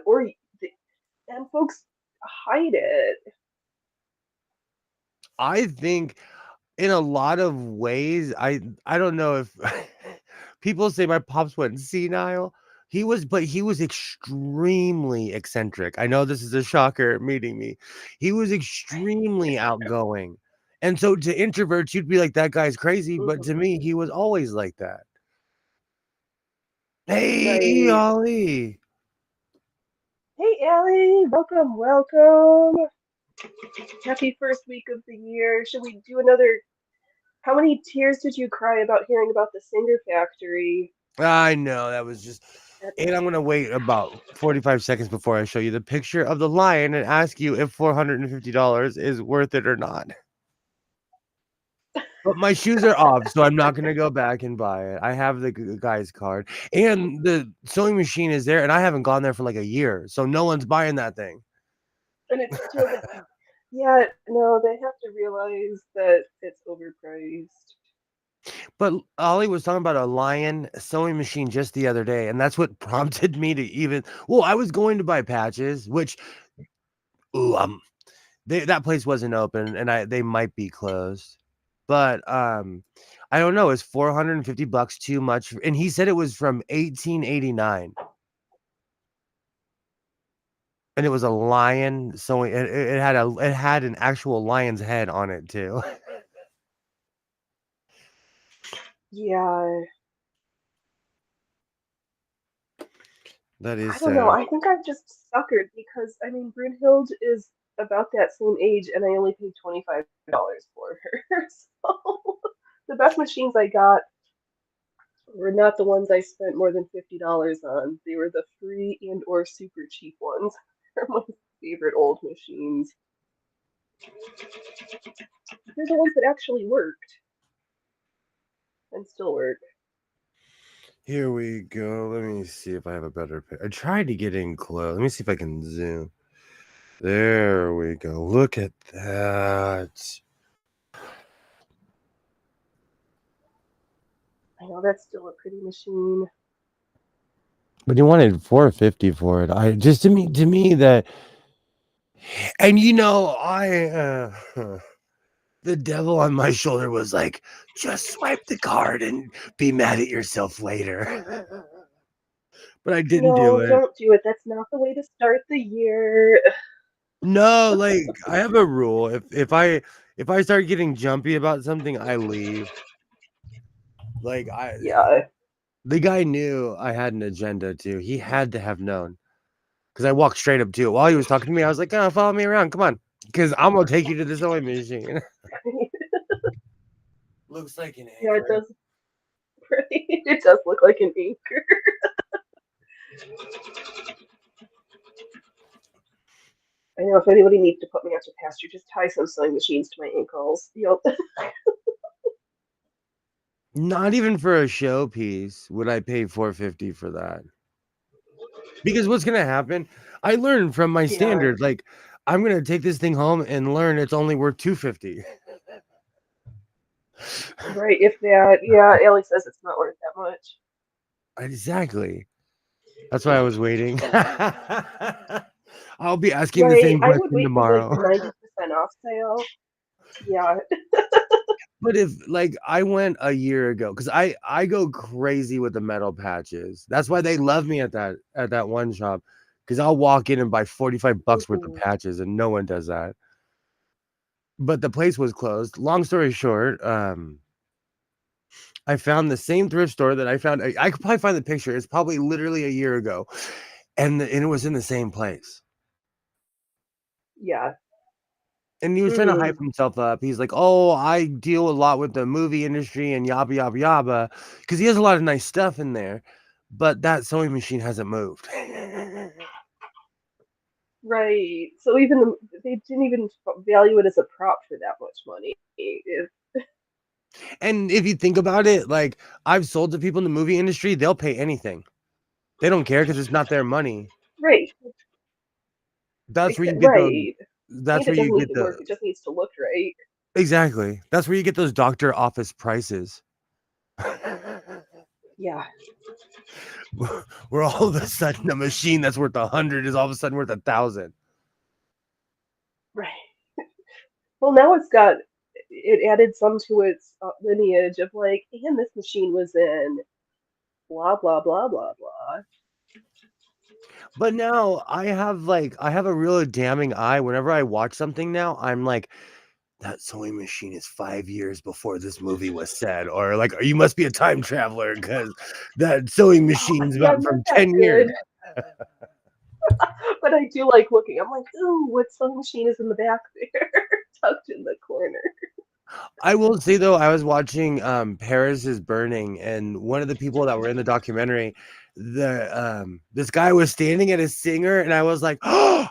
and folks hide it. I think in a lot of ways, I don't know if people say my pops went senile. He was extremely eccentric. I know this is a shocker meeting me. He was extremely outgoing. And so to introverts, you'd be like, that guy's crazy. But to me, he was always like that. Hey, Right. Ollie. Hey, Allie. Welcome. Happy first week of the year. Should we do another? How many tears did you cry about hearing about the Cinder Factory? I know, that was just... And I'm going to wait about 45 seconds before I show you the picture of the lion and ask you if $450 is worth it or not. But my shoes are off, so I'm not going to go back and buy it. I have the guy's card. And the sewing machine is there, and I haven't gone there for like a year. So no one's buying that thing. And it's still yeah, no, they have to realize that it's overpriced. But Ollie was talking about a lion sewing machine just the other day, and that's what prompted me to even... Well, I was going to buy patches, which... that place wasn't open, and they might be closed. But I don't know. Is $450 too much? And he said it was from 1889. And it was a lion sewing. It had an actual lion's head on it too. Yeah. That is I don't know. I think I've just suckered because I mean Brunhild is about that same age and I only paid $25 for her. So the best machines I got were not the ones I spent more than $50 on. They were the free and or super cheap ones. They're my favorite old machines. They're the ones that actually worked and still work. Here we go. Let me see if I have a better picture. I tried to get in close. Let me see if I can zoom. There we go. Look at that. I know that's still a pretty machine. But he wanted $450 for it. To me that... And the devil on my shoulder was like, just swipe the card and be mad at yourself later. But I didn't do it. Don't do it. That's not the way to start the year. No, like I have a rule. If I start getting jumpy about something, I leave. Yeah. The guy knew I had an agenda too. He had to have known. Because I walked straight up to it. While he was talking to me, I was like, oh, follow me around. Come on. Because I'm going to take you to the sewing machine. Looks like an anchor. Yeah, it does. Right? It does look like an anchor. I know if anybody needs to put me out to pasture, just tie some sewing machines to my ankles. Not even for a showpiece would I pay $450 for that. Because what's gonna happen? I learned from my Yeah, standard, like I'm gonna take this thing home and learn it's only worth $250. right. If that, yeah, Ellie says it's not worth that much. Exactly. That's why I was waiting. I'll be asking the Right, same I would question wait for like tomorrow. the 90% off sale. Yeah. But if like I went a year ago, because I go crazy with the metal patches. That's why they love me at that one shop. Because I'll walk in and buy $45 worth of Mhm. patches, and no one does that. But the place was closed. Long story short, I found the same thrift store that I found. I could probably find the picture. It's probably literally a year ago, and it was in the same place. Yeah. And he was trying to hype Mm. himself up. He's like, "Oh, I deal a lot with the movie industry and yabba yabba yabba," because he has a lot of nice stuff in there. But that sewing machine hasn't moved. Right. So even they didn't even value it as a prop for that much money. And if you think about it, like I've sold to people in the movie industry, they'll pay anything. They don't care because it's not their money. Right. That's where you get those. Right. That's And where it you doesn't need get to work. the It just needs to look right. exactly. That's where you get those doctor office prices. Yeah. Where all of a sudden a machine that's worth 100 is all of a sudden worth 1,000. Right. Well, now it added some to its lineage of like, and this machine was in blah blah blah blah blah. But now I have a real damning eye. Whenever I watch something now, I'm like, that sewing machine is 5 years before this movie was said, or like you must be a time traveler because that sewing machine's Yeah, about I'm not from that 10 years. good, but I do like looking. I'm like, ooh, what sewing machine is in the back there, tucked in the corner? I will say though, I was watching Paris is Burning, and one of the people that were in the documentary, this guy was standing at a singer, and I was like, oh,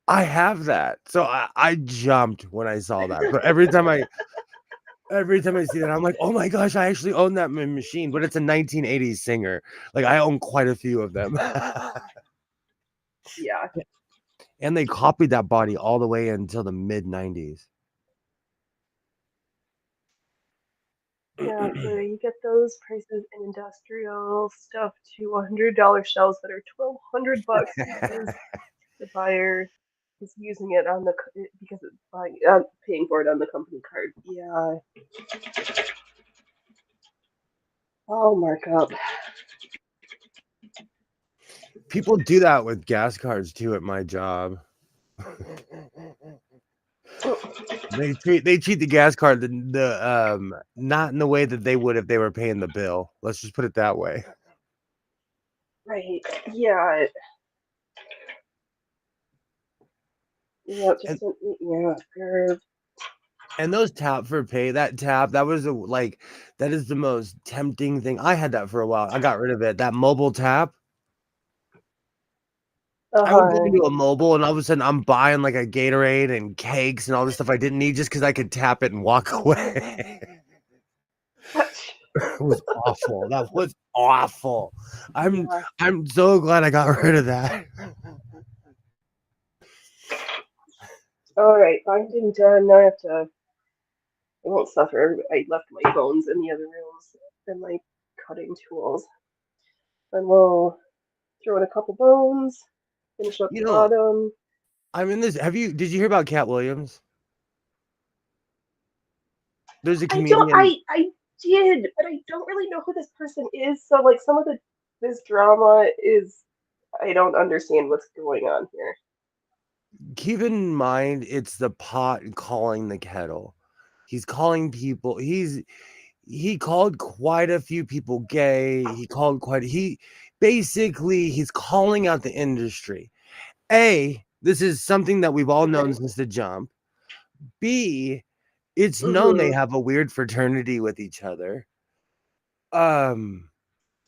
I have that. So I jumped when I saw that. So every time I see that, I'm like, oh my gosh, I actually own that machine, but it's a 1980s singer. Like I own quite a few of them. Yeah, And they copied that body all the way until the mid 90s. yeah. So you get those prices in industrial stuff to $100 shells that are $1,200 because the buyer is using it on because it's buying paying for it on the company card. Yeah. Oh, markup. People do that with gas cards too at my job. They treat the gas card the not in the way that they would if they were paying the bill. Let's just put it that way. Right. Yeah. Yeah. And Yeah. and those tap for pay, that was that is the most tempting thing. I had that for a while. I got rid of it. That mobile tap. I would go Uh into a mobile and all of a sudden I'm buying like a Gatorade and cakes and all this stuff I didn't need just because I could tap it and walk away. huh. It was awful. That was awful. I'm Yeah. I'm so glad I got rid of that. All right. Binding done. Now I have to. I won't suffer. I left my bones in the other rooms and my cutting tools. And we'll throw in a couple bones. Finish up You the know, bottom. I'm in this. Did you hear about Cat Williams? There's a I don't. comedian. I did, but I don't really know who this person is. So like some of this drama is I don't understand what's going on here. Keep in mind, it's the pot calling the kettle. He's calling people. He called quite a few people gay. He's calling out the industry. A, this is something that we've all known Okay. since the jump. B, it's known they Mhm. have a weird fraternity with each other. Um,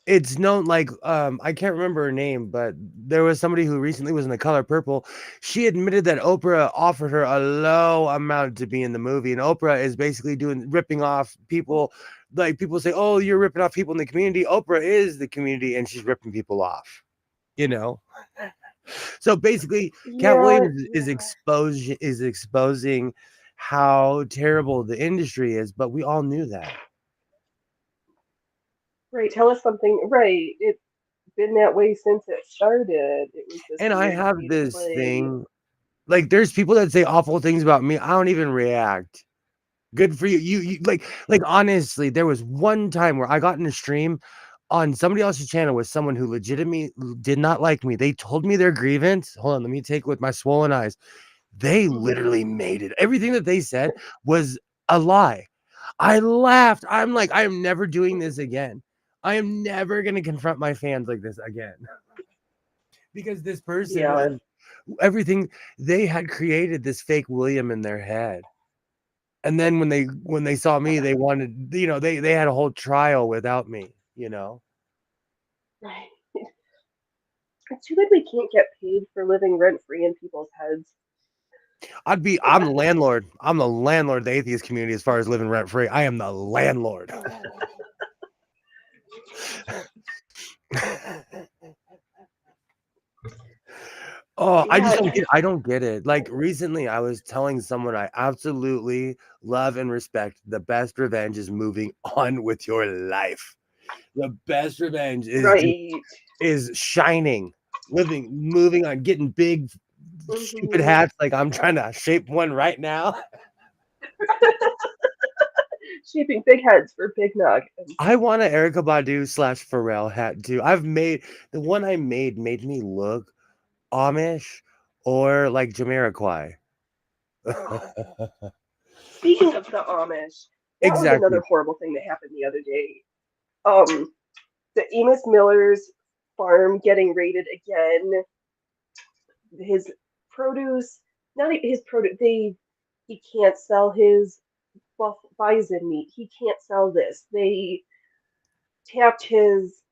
It's known like I can't remember her name, but there was somebody who recently was in The Color Purple. She admitted that Oprah offered her a low amount to be in the movie, and Oprah is basically doing ripping off people. Like people say, "Oh, you're ripping off people in the community." Oprah is the community, and she's ripping people off. You know. So basically, Cat Yeah, Williams yeah. is exposing how terrible the industry is, but we all knew that. Right. Tell us something. Right. It's been that way since it started. It was this And I weird have stage this play. thing like there's people that say awful things about me. I don't even react. Good for you. You like honestly, there was one time where I got in a stream on somebody else's channel with someone who legitimately did not like me. They told me their grievance. Hold on, let me take it with my swollen eyes. They Mhm. literally made it. Everything that they said was a lie. I laughed. I'm like, I am never doing this again. I am never going to confront my fans like this again. Because this person Yeah. was everything they had created this fake William in their head. And then when they saw me, they wanted, they had a whole trial without me, you know. Right. It's too bad we can't get paid for living rent free in people's heads. I'm the landlord. I'm the landlord of the atheist community as far as living rent free. I am the landlord. Oh, I just Yeah. don't get I don't get it. Like recently I was telling someone I absolutely love and respect the best revenge is moving on with your life. The best revenge Right. is shining, living, moving on, getting big stupid Hmm. hats like I'm trying to shape one right now. Shaping big heads for big noggins. I want an Erica Badu slash Pharrell hat too. The one I made me look Amish or like Jamiroquai. Speaking of the Amish, that was another Exactly. horrible thing that happened the other day. The Amos Miller's farm getting raided again. His produce, not even his produce. He can't sell his bison meat. He can't sell this. They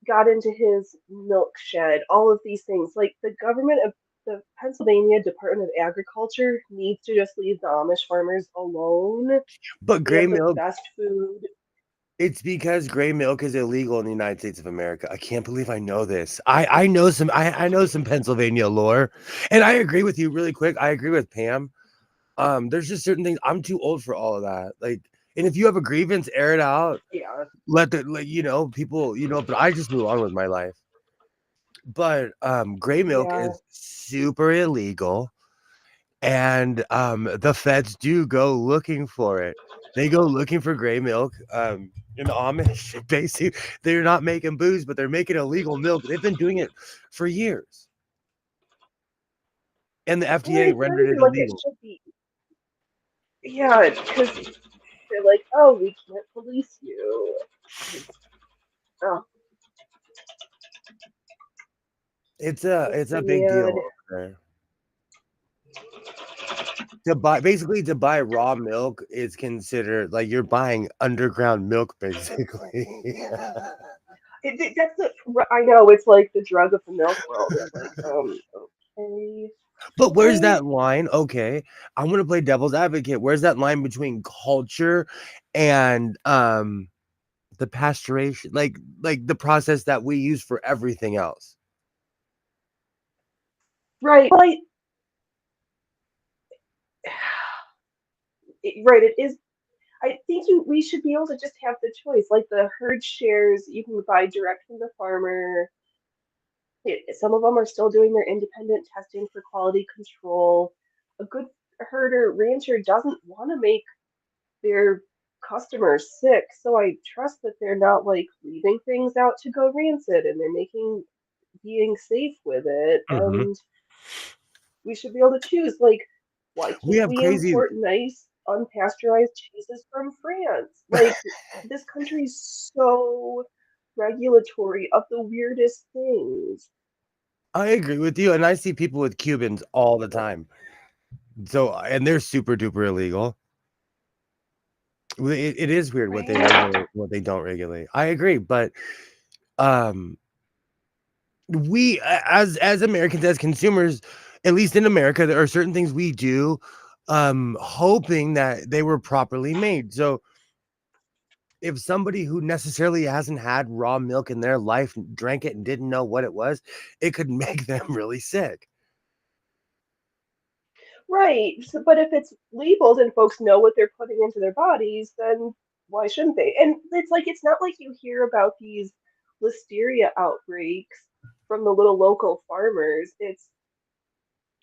got into his milk shed. All of these things, like the government of the Pennsylvania Department of Agriculture needs to just leave the Amish farmers alone. But They gray have the milk, best food. it's because gray milk is illegal in the United States of America. I can't believe I know this. I know I know some Pennsylvania lore. And I agree with you really quick. I agree with Pam. There's just certain things I'm too old for all of that. Like, and if you have a grievance, air it out. Yeah, People, but I just move on with my life. But gray milk yeah. is super illegal. And the feds do go looking for it. They go looking for gray milk. In the Amish, basically, they're not making booze, but they're making illegal milk. They've been doing it for years, and the Well, FDA it's not rendered even it like it illegal. should be. Yeah, because they're like, oh, we can't police you. Oh, makes It's a me big mad. deal over there. To buy raw milk is considered like you're buying underground milk, basically. That's I know it's like the drug of the milk world. It's like, okay, But where's okay. that line? Okay, I'm gonna play devil's advocate. Where's that line between culture and the pasteurization, like the process that we use for everything else? Right. Well, right. It is. I think we should be able to just have the choice. Like the herd shares, you can buy direct from the farmer. Some of them are still doing their independent testing for quality control. A good herder rancher doesn't want to make their customers sick, so I trust that they're not like leaving things out to go rancid and they're making being safe with it. Mhm. And we should be able to choose. Like, why We can't have we crazy. import nice unpasteurized cheeses from France? Like, this country's so regulatory of the weirdest things. I agree with you, and I see people with Cubans all the time. So, and they're super duper illegal. It is weird what they Right. regulate, what they don't regulate. I agree, but um we as Americans, as consumers, at least in America, there are certain things we do hoping that they were properly made. So if somebody who necessarily hasn't had raw milk in their life drank it and didn't know what it was, it could make them really sick. Right. So, but if it's labeled and folks know what they're putting into their bodies, then why shouldn't they? And it's like it's not like you hear about these listeria outbreaks from the little local farmers. It's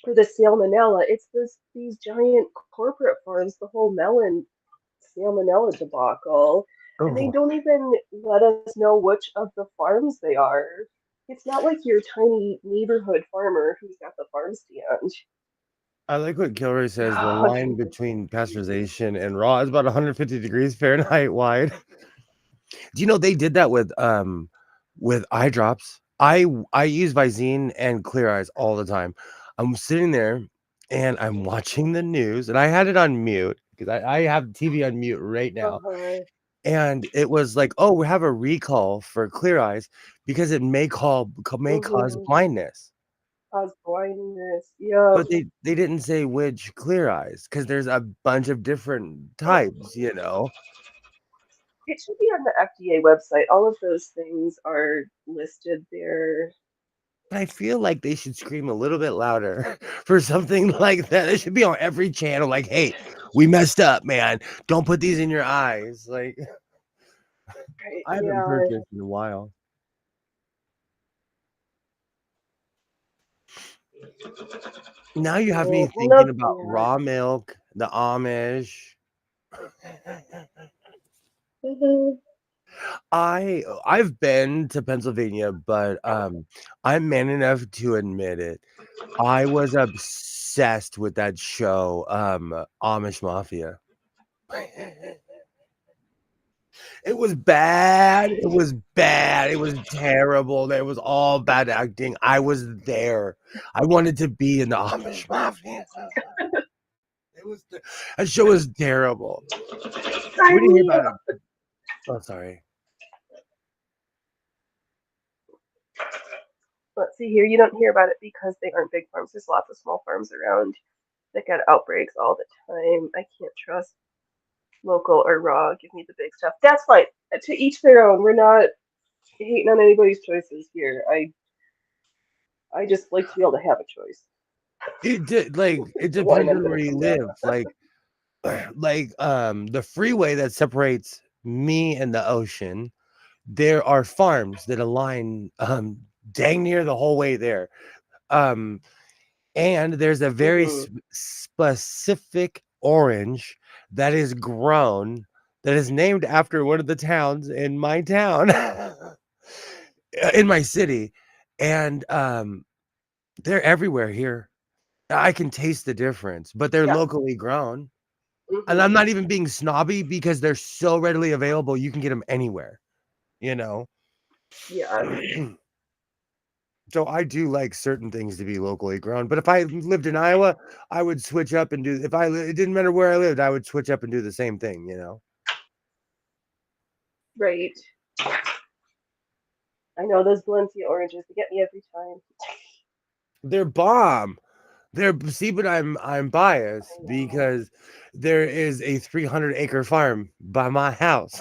for the salmonella. It's these giant corporate farms, the whole melon salmonella debacle, and they Oh, don't even let us know which of the farms they are. It's not like your tiny neighborhood farmer who's got the farm stand. I like what Kilroy says. The God, line between pasteurization and raw is about 150 degrees Fahrenheit wide. Do you know they did that with eye drops? I use Visine and Clear Eyes all the time. I'm sitting there and I'm watching the news, and I had it on mute because I have TV on mute right now. uh-huh. And it was like, oh, we have a recall for Clear Eyes because it may cause Mm-hmm. blindness. Cause blindness. Yep. But they didn't say which Clear Eyes because there's a bunch of different Oh, types, you know. it should be on the FDA website. All of those things are listed there. But I feel like they should scream a little bit louder for something like that. It should be on every channel. Like, hey, we messed up, man. Don't put these in your eyes. Like, Right. I haven't Yeah. purchased in a while. Now you have me No. Well, thinking no. about Yeah. raw milk, the Amish. Mhm. I've been to Pennsylvania, but I'm man enough to admit it. I was obsessed with that show, Amish Mafia. It was bad. It was bad. It was terrible. It was all bad acting. I was there. I wanted to be in the Amish Mafia. It was that show was terrible. We I didn't hear mean, about it. Oh, sorry. let's see here. You don't hear about it because they aren't big farms. There's lots of small farms around that get outbreaks all the time. I can't trust local or raw. Give me the big stuff. That's fine. To each their own. We're not hating on anybody's choices here. I just like to be able to have a choice. It The line depends I'm on gonna where you come down. live. The freeway that separates me and the ocean, there are farms that align dang near the whole way there. Um and there's a very Hmm. specific orange that is grown that is named after one of the towns in my town in my city, and they're everywhere here. I can taste the difference, but they're Yeah. locally grown. And I'm Hmm. not even being snobby because they're so readily available. You can get them anywhere, you know? Yeah. So I do like certain things to be locally grown. But if I lived in Iowa, I would switch up and do, it didn't matter where I lived, I would switch up and do the same thing, you know? Right. I know those Valencia oranges. They get me every time. They're bomb. See, but I'm I biased know. because there is a 300-acre farm by my house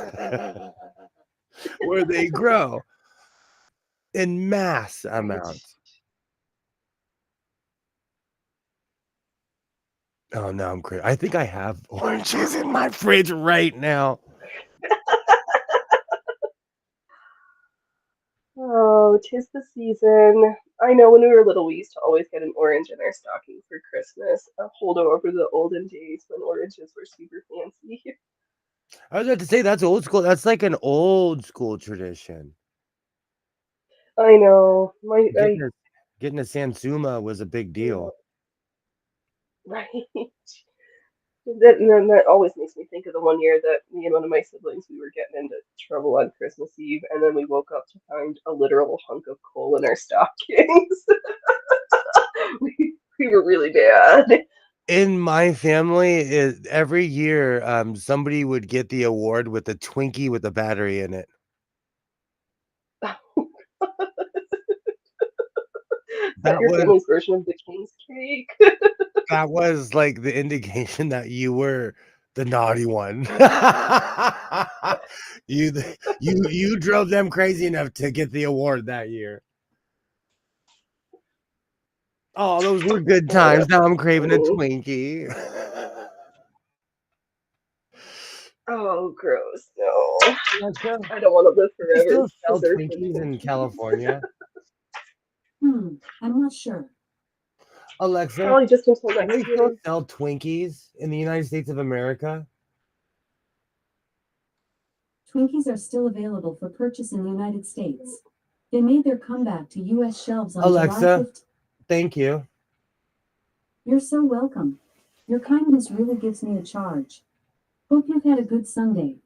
where they grow in mass Right. amounts. Oh no, I'm crazy. I think I have oranges in my fridge right now. Oh, 'tis the season. I know when we were little, we used to always get an orange in our stocking for Christmas. A holdover to the olden days when oranges were super fancy. I was about to say that's old school. That's like an old school tradition. I know. My, Getting a getting a Sansuma was a big yeah, deal. right. That, and then that always makes me think of the one year that me and one of my siblings we were getting into trouble on Christmas Eve, and then we woke up to find a literal hunk of coal in our stockings. We were really bad. In my family, every year, somebody would get the award with a Twinkie with a battery in it. that that your was family's version of the king's cake? that was like the indication that you were the naughty one. You drove them crazy enough to get the award that year. Oh, those were good Oh, times. that's Now I'm craving a funny. Twinkie. Oh, gross. No. Alexa, I don't want to live do they forever still and sell preserve for Twinkies in Twinkies. California? I'm not sure. Alexa, Probably just until do they next still year. sell Twinkies in the United States of America? Twinkies are still available for purchase in the United States. They made their comeback to U.S. shelves on July Alexa, 5th. thank you. You're so welcome. Your kindness really gives me a charge. Hope you've had a good Sunday.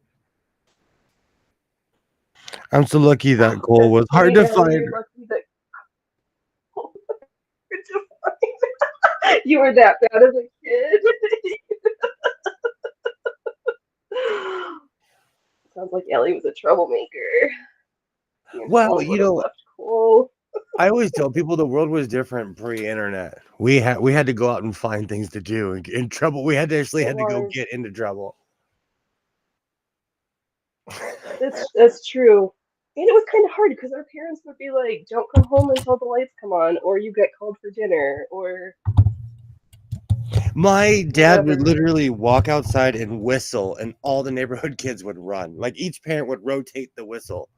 I'm so lucky that goal That's was hard funny, to Ellie. find. You're lucky that you were that bad as a kid. Sounds like Ellie was a troublemaker. The Well, internet would have left cool. I always tell people the world was different pre-internet. We had to go out and find things to do and get in trouble. We had to go Was. get into trouble. That's true. And it was kind of hard because our parents would be like, "Don't come home until the lights come on, or you get called for dinner, or My dad would whatever." literally walk outside and whistle, and all the neighborhood kids would run. Like each parent would rotate the whistle.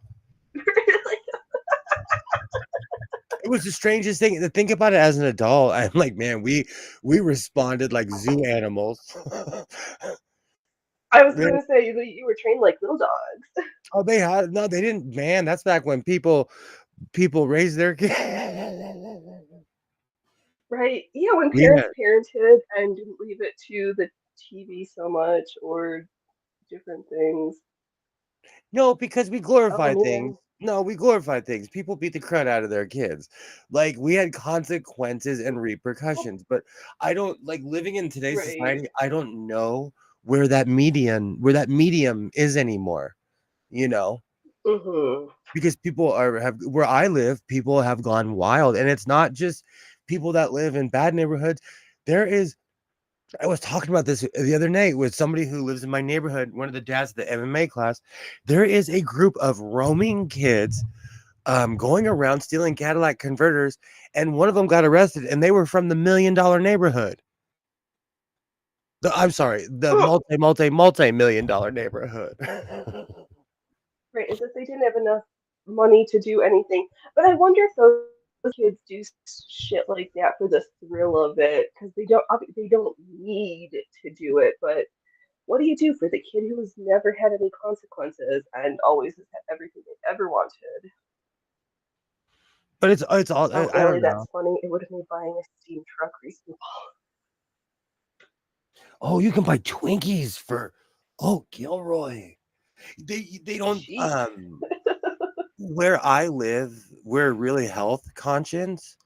It was the strangest thing to think about it as an adult. I'm like, man, we responded like zoo animals. I was Man, going to say that you were trained like little dogs. oh, they didn't. Man, that's back when people raised their kids. Right? Yeah, when We parents had parented and didn't leave it to the TV so much or different things. no, because we Oh glorify things. man. No, we glorify things. People beat the crud out of their kids. Like we had consequences and repercussions. But I don't like living in today's Right. society. I don't know where that medium is anymore. You know, Mhm. because people have where I live, people have gone wild, and it's not just people that live in bad neighborhoods. There is. I was talking about this the other night with somebody who lives in my neighborhood, one of the dads of the MMA class. There is a group of roaming kids going around stealing Cadillac converters, and one of them got arrested, and they were from the $1 million neighborhood. I'm sorry, the Mm. multi-million dollar neighborhood. Right, as if they didn't have enough money to do anything. But I wonder if those kids do shit like that for the thrill of it, because they don't need to do it. But what do you do for the kid who has never had any consequences and always has had everything they ever wanted? But it's all Oh, I Ellie, don't know. that's funny. It would have made buying a steam truck reasonable. Oh, you can buy Twinkies for Gilroy. They don't Sheesh. where I live, we're really health conscious.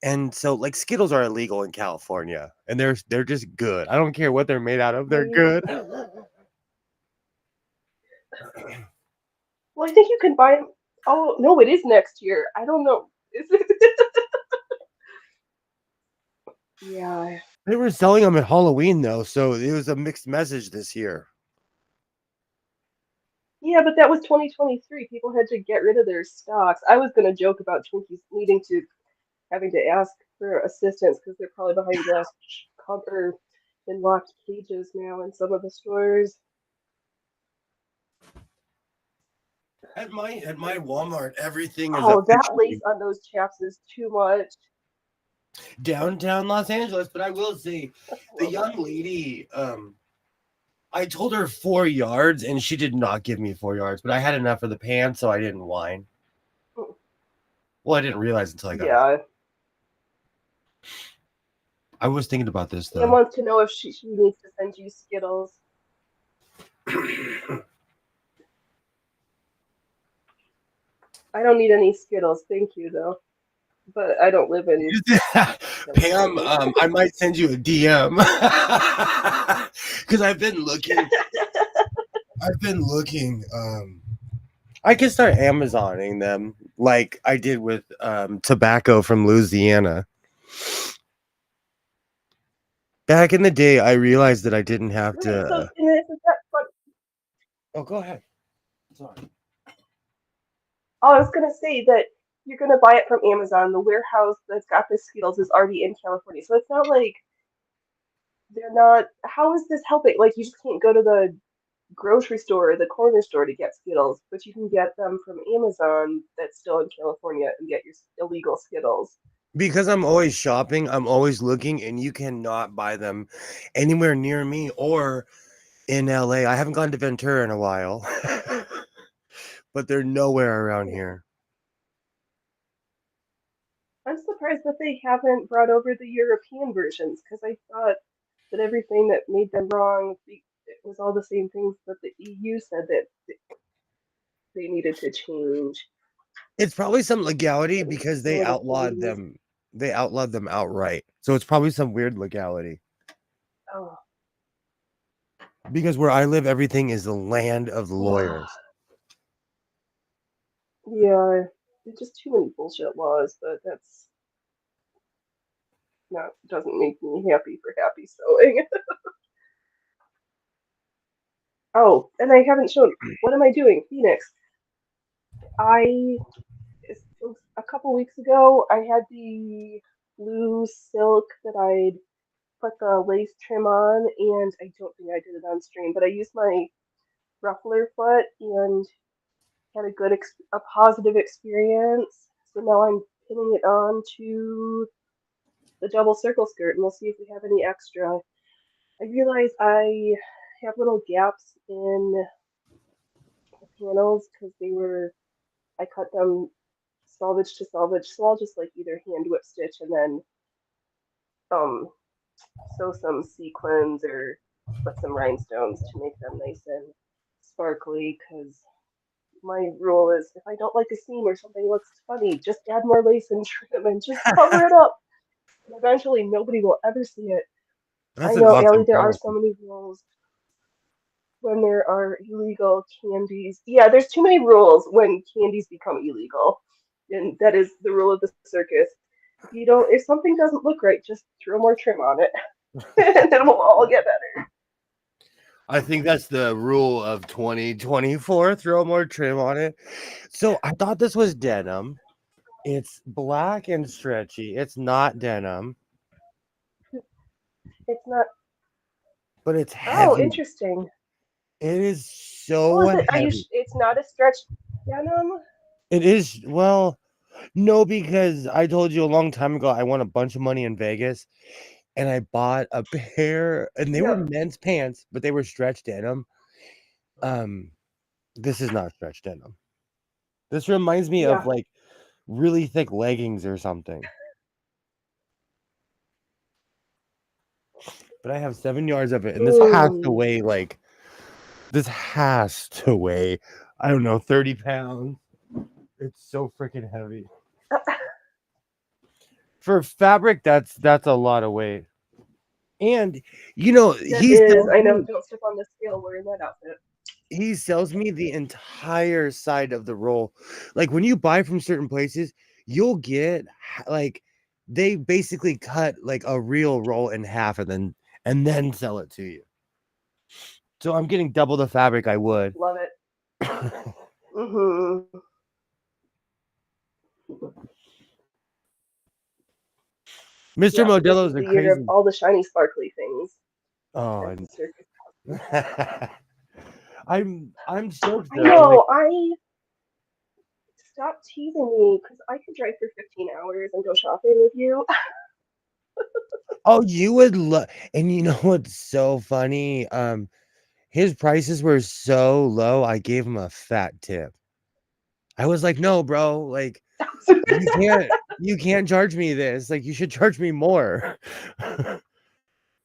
And so like Skittles are illegal in California and they're just good. I don't care what they're made out of, they're Right. good. Well, I think you can buy them. Oh, no, it is next year. I don't know. Is it? Yeah. They were selling them at Halloween though, so it was a mixed message this year. Yeah, but that was 2023. People had to get rid of their stocks. I was going to joke about Twinkies having to ask for assistance because they're probably behind glass cover in locked cages now in some of the stores. At my Walmart, everything is Oh, that officially lace on those chaps is too much. downtown Los Angeles, but I will say I the love young it. lady, I told her 4 yards and she did not give me 4 yards, but I had enough of the pants, so I didn't whine. Mm. Well, I didn't realize until I got it. Yeah. I was thinking about this Sam though. wants to know if she needs to send you Skittles. I don't need any Skittles, thank you though. But I don't live in Pam, California. I might send you a DM because I've been looking. I can start Amazoning them like I did with tobacco from Louisiana. Back in the day, I realized that I didn't have Right. to. So, and this is that fun. Oh, go ahead. Sorry. Oh, I was gonna say that you're gonna buy it from Amazon. The warehouse that's got the Skittles is already in California, so it's not like they're not. How is this helping? Like, you just can't go to the grocery store or the corner store to get Skittles, but you can get them from Amazon that's still in California and get your illegal Skittles. Because I'm always shopping, I'm always looking, and you cannot buy them anywhere near me or in LA. I haven't gone to Ventura in a while, but they're nowhere around here. I'm surprised that they haven't brought over the European versions because I thought that everything that made them wrong it was all the same things that the EU said that they needed to change. It's probably some legality It was because some they of the outlawed candies. them. They outlawed them outright. So it's probably some weird legality. Oh, Because where I live, everything is the land of the lawyers. yeah, it's just too many bullshit laws, but that's not doesn't make me happy for happy sewing. Oh, and I haven't shown. What am I doing, Phoenix? I it was a couple weeks ago. I had the blue silk that I'd put the lace trim on, and I don't think I did it on stream, but I used my ruffler foot and had a positive experience. So now I'm pinning it on to the double circle skirt, and we'll see if we have any extra. I realize I have little gaps in the panels because I cut them selvage to selvage, so I'll just like either hand whip stitch and then um sew some sequins or put some rhinestones to make them nice and sparkly. Because my rule is if I don't like a seam or something looks funny, just add more lace and trim and just cover it up. And eventually nobody will ever see it. I That's an know, Allie, awesome there are policy. so many rules when there are illegal candies. Yeah, there's too many rules when candies become illegal. And that is the rule of the circus. If something doesn't look right, just throw more trim on it. And it will all get better. I think that's the rule of 2024. Throw more trim on it. So I thought this was denim. It's black and stretchy. It's not denim, It's not. but it's Oh, heavy. interesting. It is Well, so is it? Are you? heavy. It's not a stretched denim. It is, well, no, because I told you a long time ago I won a bunch of money in Vegas and I bought a pair and they were Yep. men's pants, but they were stretched denim. This is not stretched denim. This reminds me of Yeah. like really thick leggings or something. But I have 7 yards of it, and this has to Ooh. weigh like I don't know, 30 pounds. It's so freaking heavy. For fabric, that's a lot of weight. And That is. I know. Don't step on the scale wearing that outfit. he sells me the entire side of the roll. Like when you buy from certain places, you'll get like they basically cut like a real roll in half and then sell it to you. So I'm getting double the fabric I would. Love it. Mhm. Mr. Yep. This Modelo is is a the year of crazy. all the shiny, sparkly things. Oh, At the circus. I'm stoked I though. know. Stop teasing me because I could drive for 15 hours and go shopping with you. Oh, you would love, and you know what's so funny? His prices were so low. I gave him a fat tip. I was like, "No, bro, like you can't charge me this. Like you should charge me more."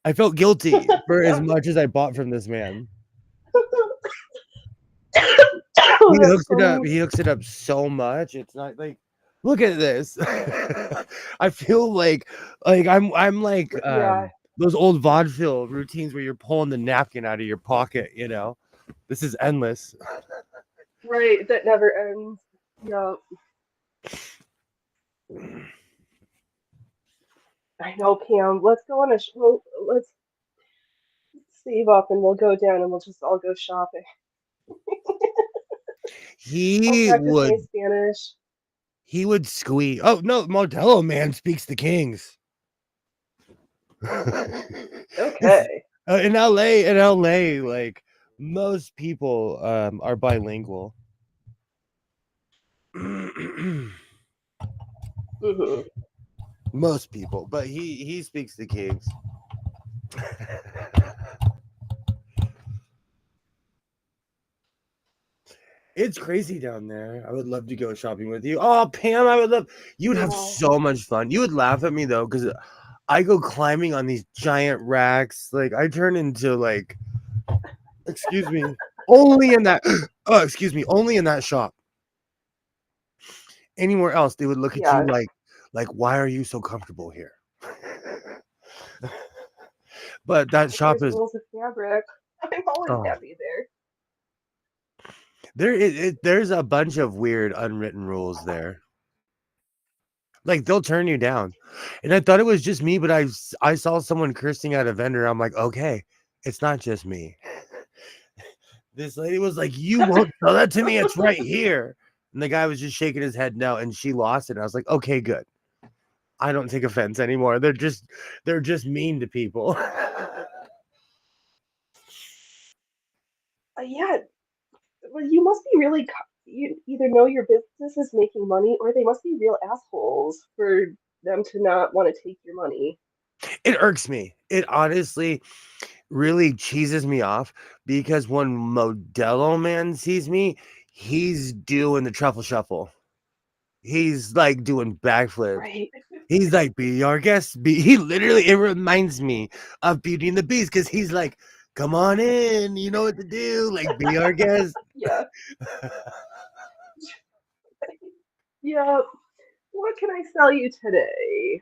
I felt guilty for as much as I bought from this man. He That's hooks it up. funny. He hooks it up so much. It's not like, look at this. I feel like I'm like Yeah. those old vaudeville routines where you're pulling the napkin out of your pocket. This is endless. Right, that never ends. Yeah, I know, Pam. Let's go on a well, let's save up and we'll go down and we'll just all go shopping. I'll He practice my would Spanish. he would squeak. Oh no, Modelo man speaks the kings. It's, Okay. in LA, like most people are bilingual. Hmm. Most people, but he speaks the kings. It's crazy down there. I would love to go shopping with you. Oh, Pam, I would love. You would have Yeah. so much fun. You would laugh at me though, because I go climbing on these giant racks. Like I turn into like, excuse me, only in that. Oh, excuse me, only in that shop. Anywhere else, they would look at you Yeah. like, why are you so comfortable here? But that shop There's is. rolls of fabric. I'm always Oh, happy there. there's a bunch of weird unwritten rules there. Like they'll turn you down, and I thought it was just me, but I saw someone cursing at a vendor. I'm like, okay, it's not just me. This lady was like, "You won't sell that to me. It's right here." And the guy was just shaking his head no, and she lost it. I was like, okay, good. I don't take offense anymore. They're just mean to people. Yeah. Well, you must be really. You either know your business is making money, or they must be real assholes for them to not want to take your money. It irks me. It honestly really cheeses me off because when Modelo man sees me, he's doing the truffle shuffle. He's like doing backflips. Right. He's like, be our guest. He literally, it reminds me of Beauty and the Beast because he's like, come on in. You know what to do. Like, be our guest. Yeah. Yeah. What can I sell you today?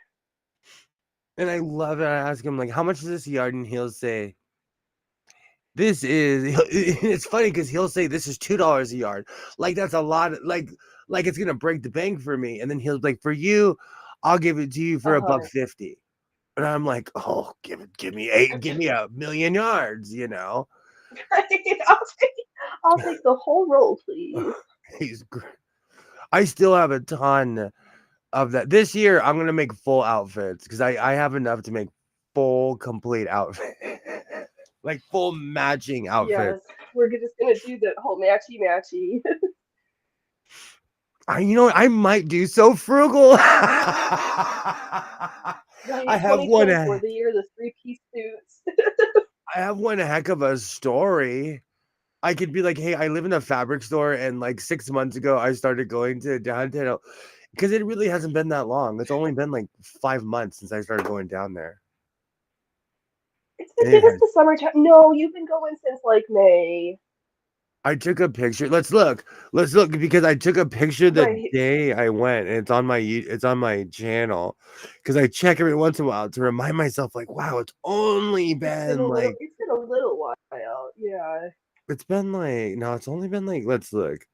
And I love it. I ask him, like, how much is this yard? And he'll say, this is, it's funny because he'll say, this is $2 a yard. Like, that's a lot. Like it's going to break the bank for me. And then he'll be like, for you, I'll give it to you for Uh-huh. $1.50. And I'm like, oh, give me 1,000,000 yards, you know. I'll take the whole roll, please. He's great. I still have a ton of that. This year, I'm gonna make full outfits because I have enough to make full complete outfit, like full matching outfits. Yes, we're just gonna do the whole matchy matchy. You know what? I might do so frugal. I Right, have one. 2024, the year of the three-piece suits. I have one heck of a story. I could be like, hey, I live in a fabric store, and like 6 months ago, I started going to downtown because it really hasn't been that long. It's only been like 5 months since I started going down there. It's And it is the summertime. No, you've been going since like May. I took a picture. Let's look because I took a picture the Right. day I went, and it's on my channel because I check every once in a while to remind myself, like, wow, it's only been like It's been a little while. Yeah. it's been like no, it's only been like let's look.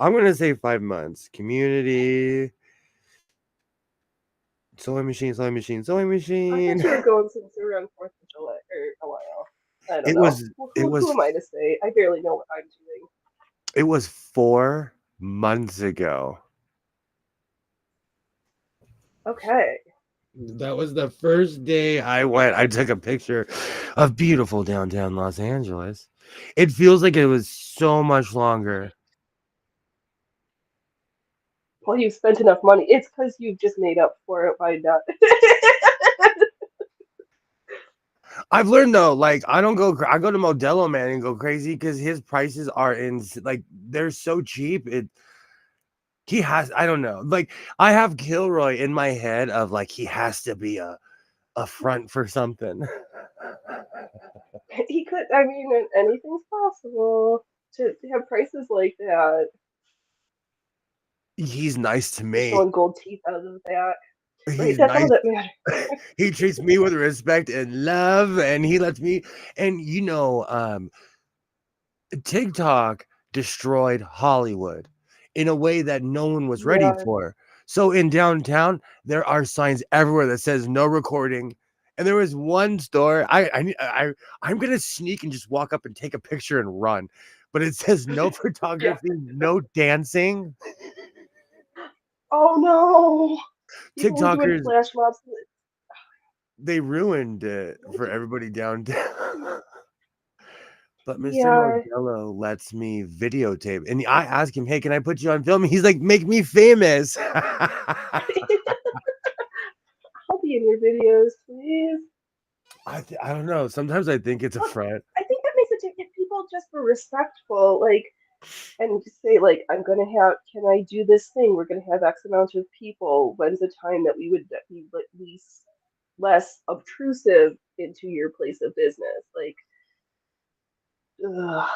I'm gonna say 5 months. Community. Sewing machine. I thought you were going since around 4th of July or a while. I don't It know. was Well, it who was am I to say? I barely know what I'm doing. it was 4 months ago. Okay. That was the first day I went. I took a picture of beautiful downtown Los Angeles. It feels like it was so much longer. Well, you've spent enough money. It's because you've just made up for it by not. I've learned though, like I go to Modelo man and go crazy because his prices are like they're so cheap. I don't know. Like I have Kilroy in my head of like he has to be a front for something. He could. I mean, anything's possible to have prices like that. He's nice to You're me. showing gold teeth out of the back. Right, He's that's nice. all that matters. He treats me with respect and love, and he lets me. And you know, TikTok destroyed Hollywood in a way that no one was ready Yeah. for. So in downtown, there are signs everywhere that says no recording. And there was one store. I'm gonna sneak and just walk up and take a picture and run, but it says no Yeah. photography, no dancing. Oh no! People were doing TikTokers, flash mobs. they ruined it for everybody downtown. But Mr. Yeah. Modelo lets me videotape. And I ask him, hey, can I put you on film? He's like, make me famous. I'll be in your videos, please. I don't know. Sometimes I think it's a Look, front. I think that makes it if people just were respectful, like, and just say, like, can I do this thing? We're gonna have X amount of people. When's the time that we would be at least less obtrusive into your place of business? Like, ugh.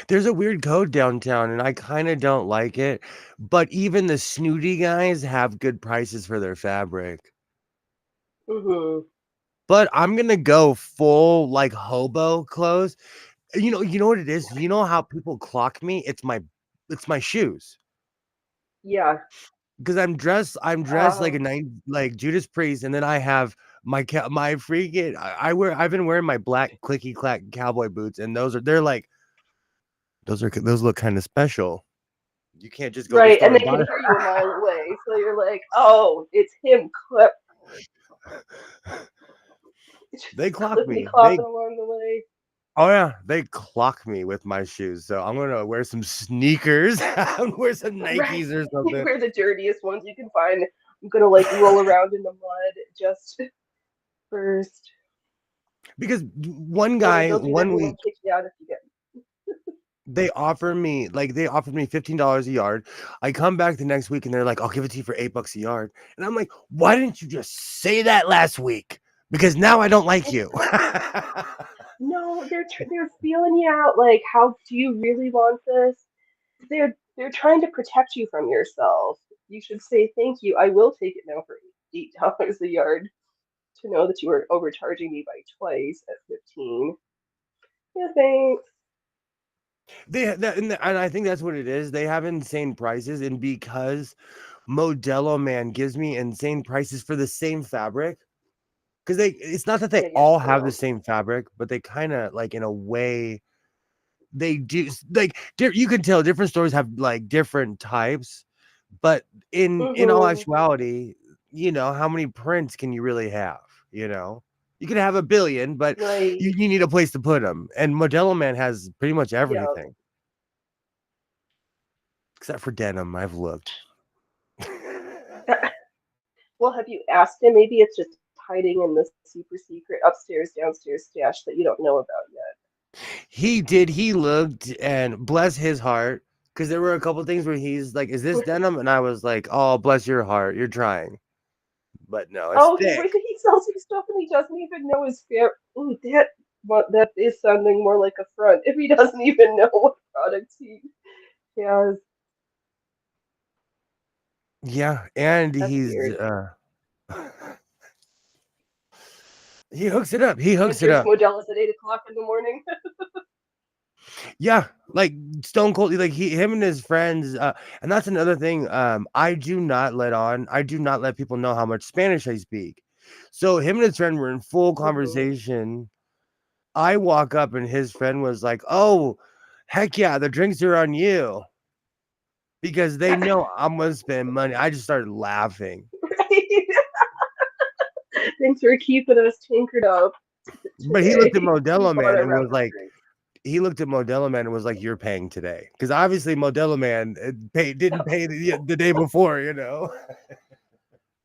There's a weird code downtown, and I kind of don't like it. But even the snooty guys have good prices for their fabric. Mm-hmm. But I'm gonna go full like hobo clothes. You know what it is? You know how people clock me? It's my shoes. Yeah. Because I'm dressed like like Judas Priest, and then I have my freaking I've been wearing my black clicky clack cowboy boots, and those look kind of special. You can't just go to the Right, store and they and buy can hear you a mile away, so you're like, "Oh, it's him, clip." They clock Clippity me. clopping along the way. Oh yeah, they clock me with my shoes. So I'm gonna wear some sneakers, wear some Right. Nikes or You something. wear the dirtiest ones you can find. I'm gonna like roll around in the mud just first. Because one Don't worry, guy, they'll do that. 1 They week, won't kick you out if you get. they offered me $15 a yard. I come back the next week and they're like, I'll give it to you for $8 a yard. And I'm like, why didn't you just say that last week? Because now I don't like you. No, they're feeling you out. Like, how do you really want this? They're trying to protect you from yourself. You should say thank you. I will take it now for $8 a yard to know that you were overcharging me by twice at 15. Yeah, thanks. And I think that's what it is. They have insane prices, and because Modelo Man gives me insane prices for the same fabric, because it's not that they Yeah, yeah, all I have the know. same fabric, but they kind of like in a way they do like you can tell different stores have like different types, but in all Mhm. actuality, how many prints can you really have? You can have a billion, but Right. you need a place to put them, and Modelo Man has pretty much Yeah. everything except for denim. I've looked. Well, have you asked him? Maybe it's just hiding in the super secret upstairs, downstairs stash that you don't know about yet. He did. He looked, and bless his heart, because there were a couple things where he's like, "Is this denim?" And I was like, "Oh, bless your heart, you're trying." But no, it's Oh, thick. he sells you stuff and he doesn't even know his fair. Ooh, that is sounding more like a front. If he doesn't even know what products he has, Yeah, and that's he's weird. he hooks it up. He hooks it Enters up. Modelo's at 8 o'clock in the morning. Yeah, like Stone Cold, like him and his friends. And that's another thing. I do not let people know how much Spanish I speak. So him and his friend were in full Mhm. conversation. I walk up and his friend was like, "Oh, heck yeah, the drinks are on you." Because they know I'm gonna spend money. I just started laughing. Right? Thanks for keeping us tinkered up But he looked at today. You Modelo bought Man a and round was of like, drinks. "You're paying today." Because obviously Modelo Man didn't pay the day before,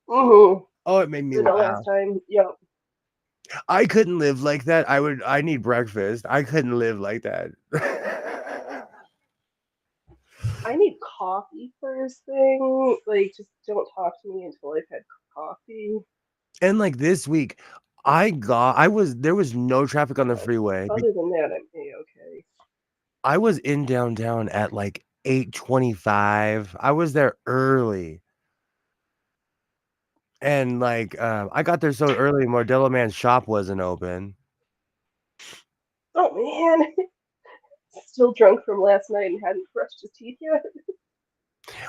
Mhm. Oh, it made me For the laugh. last time. Yep. I couldn't live like that. I need breakfast. I couldn't live like that. I need coffee first thing. Like, just don't talk to me until I've had coffee. And like this week, there was no traffic on the freeway. Other than that, I'm okay. I was in downtown at like 8:25. I was there early. And like I got there so early, Modelo Man's shop wasn't open. Oh man, still drunk from last night and hadn't brushed his teeth yet.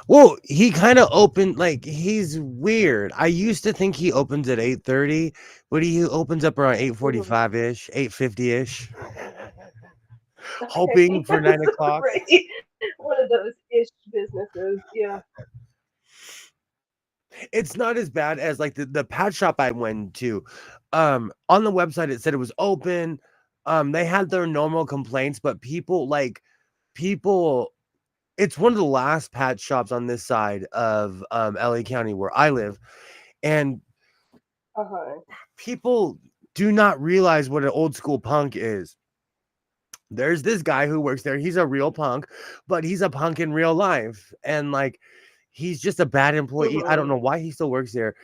Well, he kind of opened, like, he's weird. I used to think he opens at 8:30, but he opens up around 8:45-ish, 8:50-ish, hoping Okay, for 9 o'clock. right. One of those ish businesses. Yeah. It's not as bad as like the pet shop I went to. On the website it said it was open. They had their normal complaints, but people it's one of the last pet shops on this side of LA County where I live, and Uh-huh. people do not realize what an old school punk is. There's this guy who works there. He's a real punk, but he's a punk in real life, and like he's just a bad employee. I don't know why he still works there.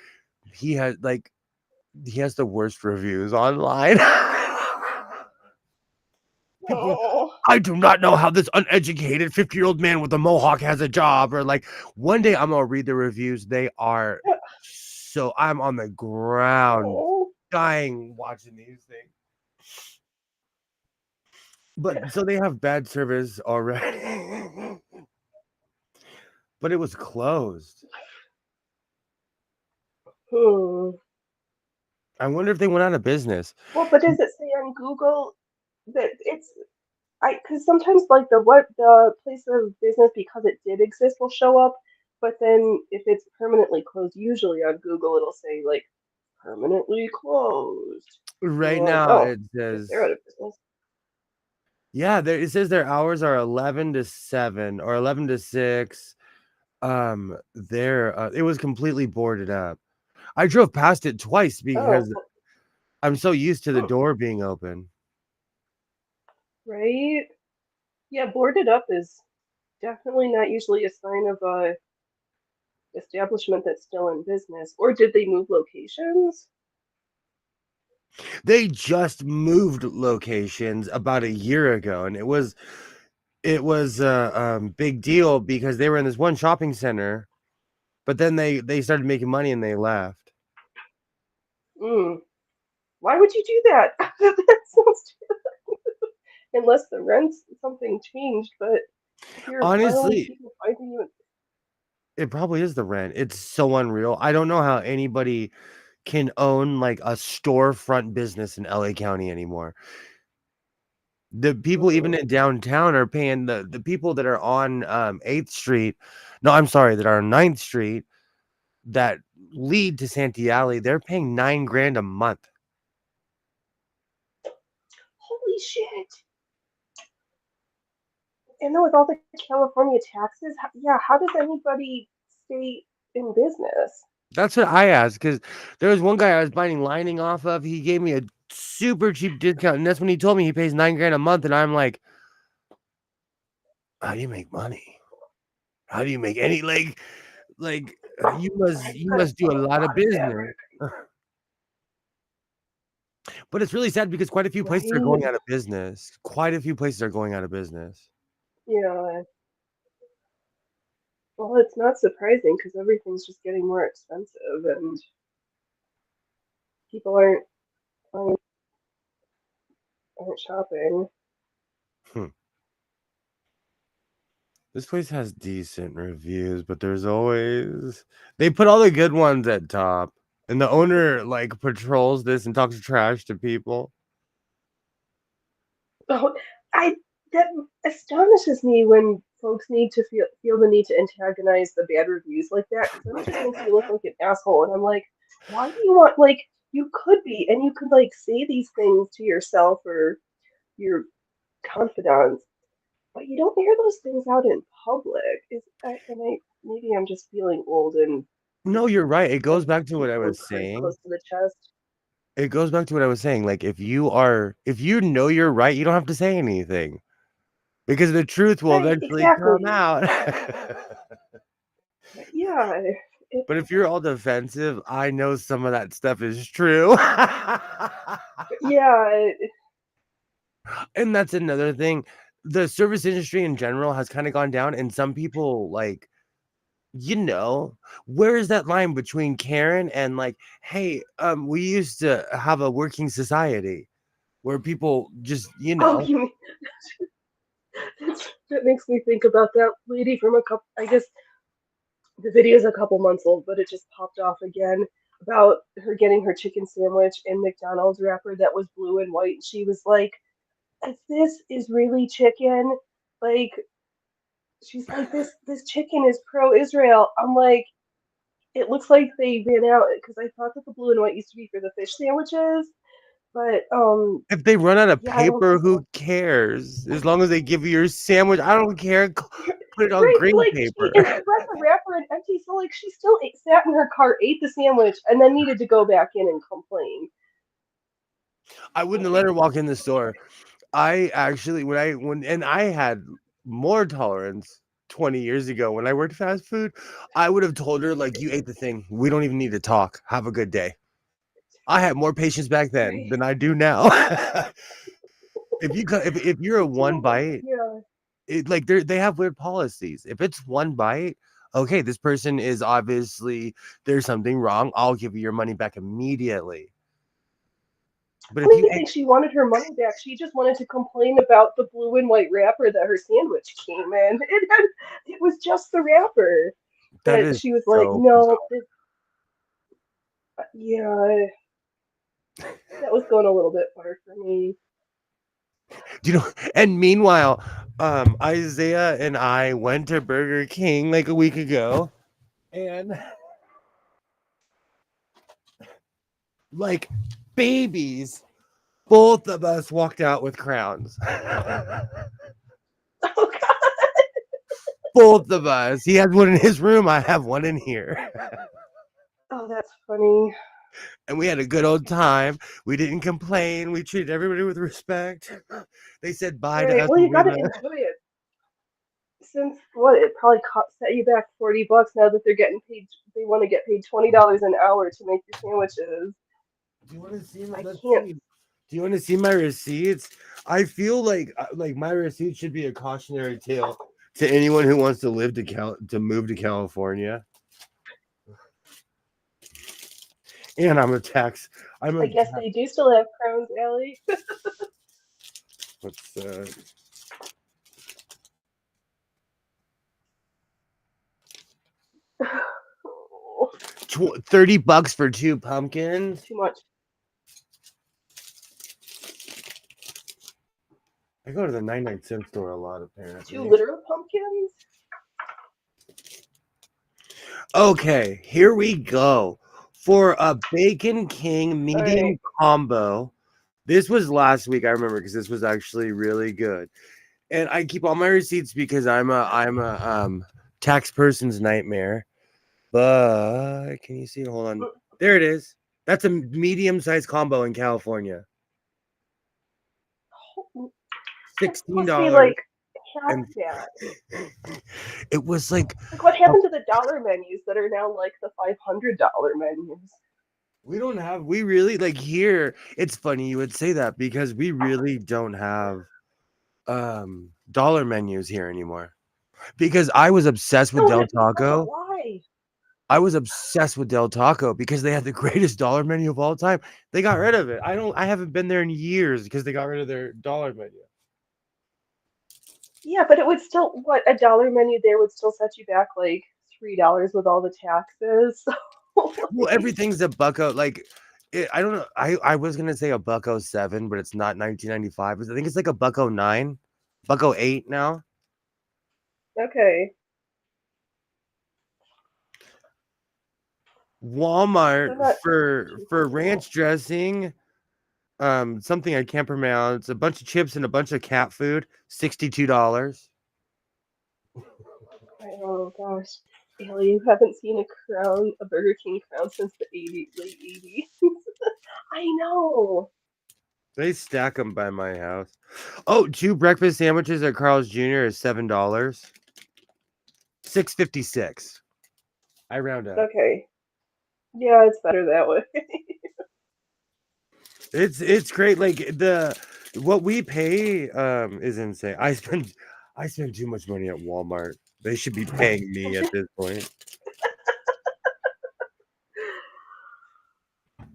He has the worst reviews online. People, Oh. I do not know how this uneducated 50-year-old man with a mohawk has a job. Or like one day I'm gonna read the reviews. They are so I'm on the ground dying watching these things. But so they have bad service already. But it was closed. I wonder if they went out of business. Well, but does it say on Google that it's because sometimes like the place of business, because it did exist, will show up, but then if it's permanently closed, usually on Google it'll say like permanently closed. Right Like, now it says they're out of business. Yeah, it says their hours are 11 to 7 or 11 to 6. It was completely boarded up. I drove past it twice because I'm so used to the door being open. Right? Yeah, boarded up is definitely not usually a sign of a establishment that's still in business. Or did they move locations? They just moved locations about a year ago, and it was a big deal because they were in this one shopping center, but then they started making money and they left. Why would you do that? That sounds unless the rent's something changed, but if you're Honestly, people finding you, it probably is the rent. It's so unreal. I don't know how anybody can own like a storefront business in LA County anymore. The people even in downtown are paying the people that are on 8th Street. No, I'm sorry, that are on 9th Street that lead to Santee Alley. They're paying $9,000 a month. holy shit! And then with all the California taxes, how does anybody stay in business? That's what I asked, because there was one guy I was buying lining off of. He gave me a super cheap discount, and that's when he told me he pays $9,000 a month, and I'm like, how do you make money? How do you make any like you must do a lot of business. But it's really sad because quite a few places are going out of business. Quite a few places are going out of business. Yeah. Well, it's not surprising because everything's just getting more expensive, and people aren't shopping. This place has decent reviews, but there's always they put all the good ones at top, and the owner like patrols this and talks trash to people. Oh, that astonishes me when folks need to feel the need to antagonize the bad reviews like that, because then it just makes you look like an asshole. And I'm like, why do you want like you could be, and you could like say these things to yourself or your confidants, but you don't air those things out in public. Maybe I'm just feeling old and. No, you're right. It goes back to what I was saying. Close to the chest. It goes back to what I was saying. Like if you know you're right, you don't have to say anything. Because the truth will eventually come out. Yeah. But if you're all defensive, I know some of that stuff is true. Yeah. And that's another thing. The service industry in general has kind of gone down, and some people like, where is that line between Karen and like, hey, we used to have a working society where people just, Oh, you mean That makes me think about that lady from a couple. I guess the video's a couple months old, but it just popped off again about her getting her chicken sandwich in McDonald's wrapper that was blue and white. And she was like, "If this is really chicken, like," she's like, "This chicken is pro-Israel." I'm like, it looks like they ran out because I thought that the blue and white used to be for the fish sandwiches, but If they run out of yeah, I don't paper, think who cares? As long as they give you your sandwich, I don't care. Put it on right, but green like paper. and she left the wrapper and empty, so like she still sat in her car, ate the sandwich, and then needed to go back in and complain. I wouldn't have let her walk in the store. I actually, and I had more tolerance 20 years ago when I worked fast food, I would have told her, like, you ate the thing. We don't even need to talk. Have a good day. I had more patience back then Right? than I do now. If you're a one bite, Yeah. like they have weird policies. If it's one bite, okay, this person is obviously there's something wrong. I'll give you your money back immediately. But I if don't you even think she wanted her money back. She just wanted to complain about the blue and white wrapper that her sandwich came in. It was just the wrapper. that But is she was like, so bizarre. no, yeah, that was going a little bit far for me. You know, and meanwhile, Isaiah and I went to Burger King like a week ago, and like babies, both of us walked out with crowns. Oh, God. Both of us. He has one in his room. I have one in here. Oh, that's funny. And we had a good old time. We didn't complain. We treated everybody with respect. They said bye to Right. us Well, when you we got to left. enjoy it. Since what it probably set you back $40 now that they're getting paid. They want to get paid $20 an hour to make your sandwiches. Do you want to see? I Let's can't. see. Do you want to see my receipts? I feel like my receipt should be a cautionary tale to anyone who wants to live to move to California. And I'm a tax. I'm I a. guess they do still have crowns, Allie. What's 30 bucks for 2 pumpkins? Too much. I go to the 99-cent store a lot, 2 apparently. literal pumpkins. Okay, here we go. For a Bacon King All medium right. combo. This was last week, I remember, because this was actually really good. And I keep all my receipts because I'm a tax person's nightmare. But can you see it? Hold on. There it is. That's a medium-sized combo in California. That must be $16. like half And that. it was like Like what happened to the dollar menus that are now like the $500 menus? we really like here. It's funny you would say that because we really don't have dollar menus here anymore. Because I was obsessed with No, Del that'd be such a Taco. lie. I was obsessed with Del Taco because they had the greatest dollar menu of all time. They got rid of it. I haven't been there in years because they got rid of their dollar menu. Yeah, but it would still what a dollar menu there would still set you back like $3 with all the taxes. Well, everything's a bucko. Like, I don't know. I was gonna say a $1.07, but it's not 1995. I think it's like a $1.09, $1.08 now. Okay. Walmart for ranch dressing, something I can't pronounce, a bunch of chips and a bunch of cat food, $62. Oh gosh. Haley, you haven't seen a Burger King crown since the late 80s. I know. They stack them by my house. Oh, 2 breakfast sandwiches at Carl's Jr. is $7. $6.56. I round up. Okay. Yeah, it's better that way. It's great. Like what we pay is insane. I spend too much money at Walmart. They should be paying me at this point.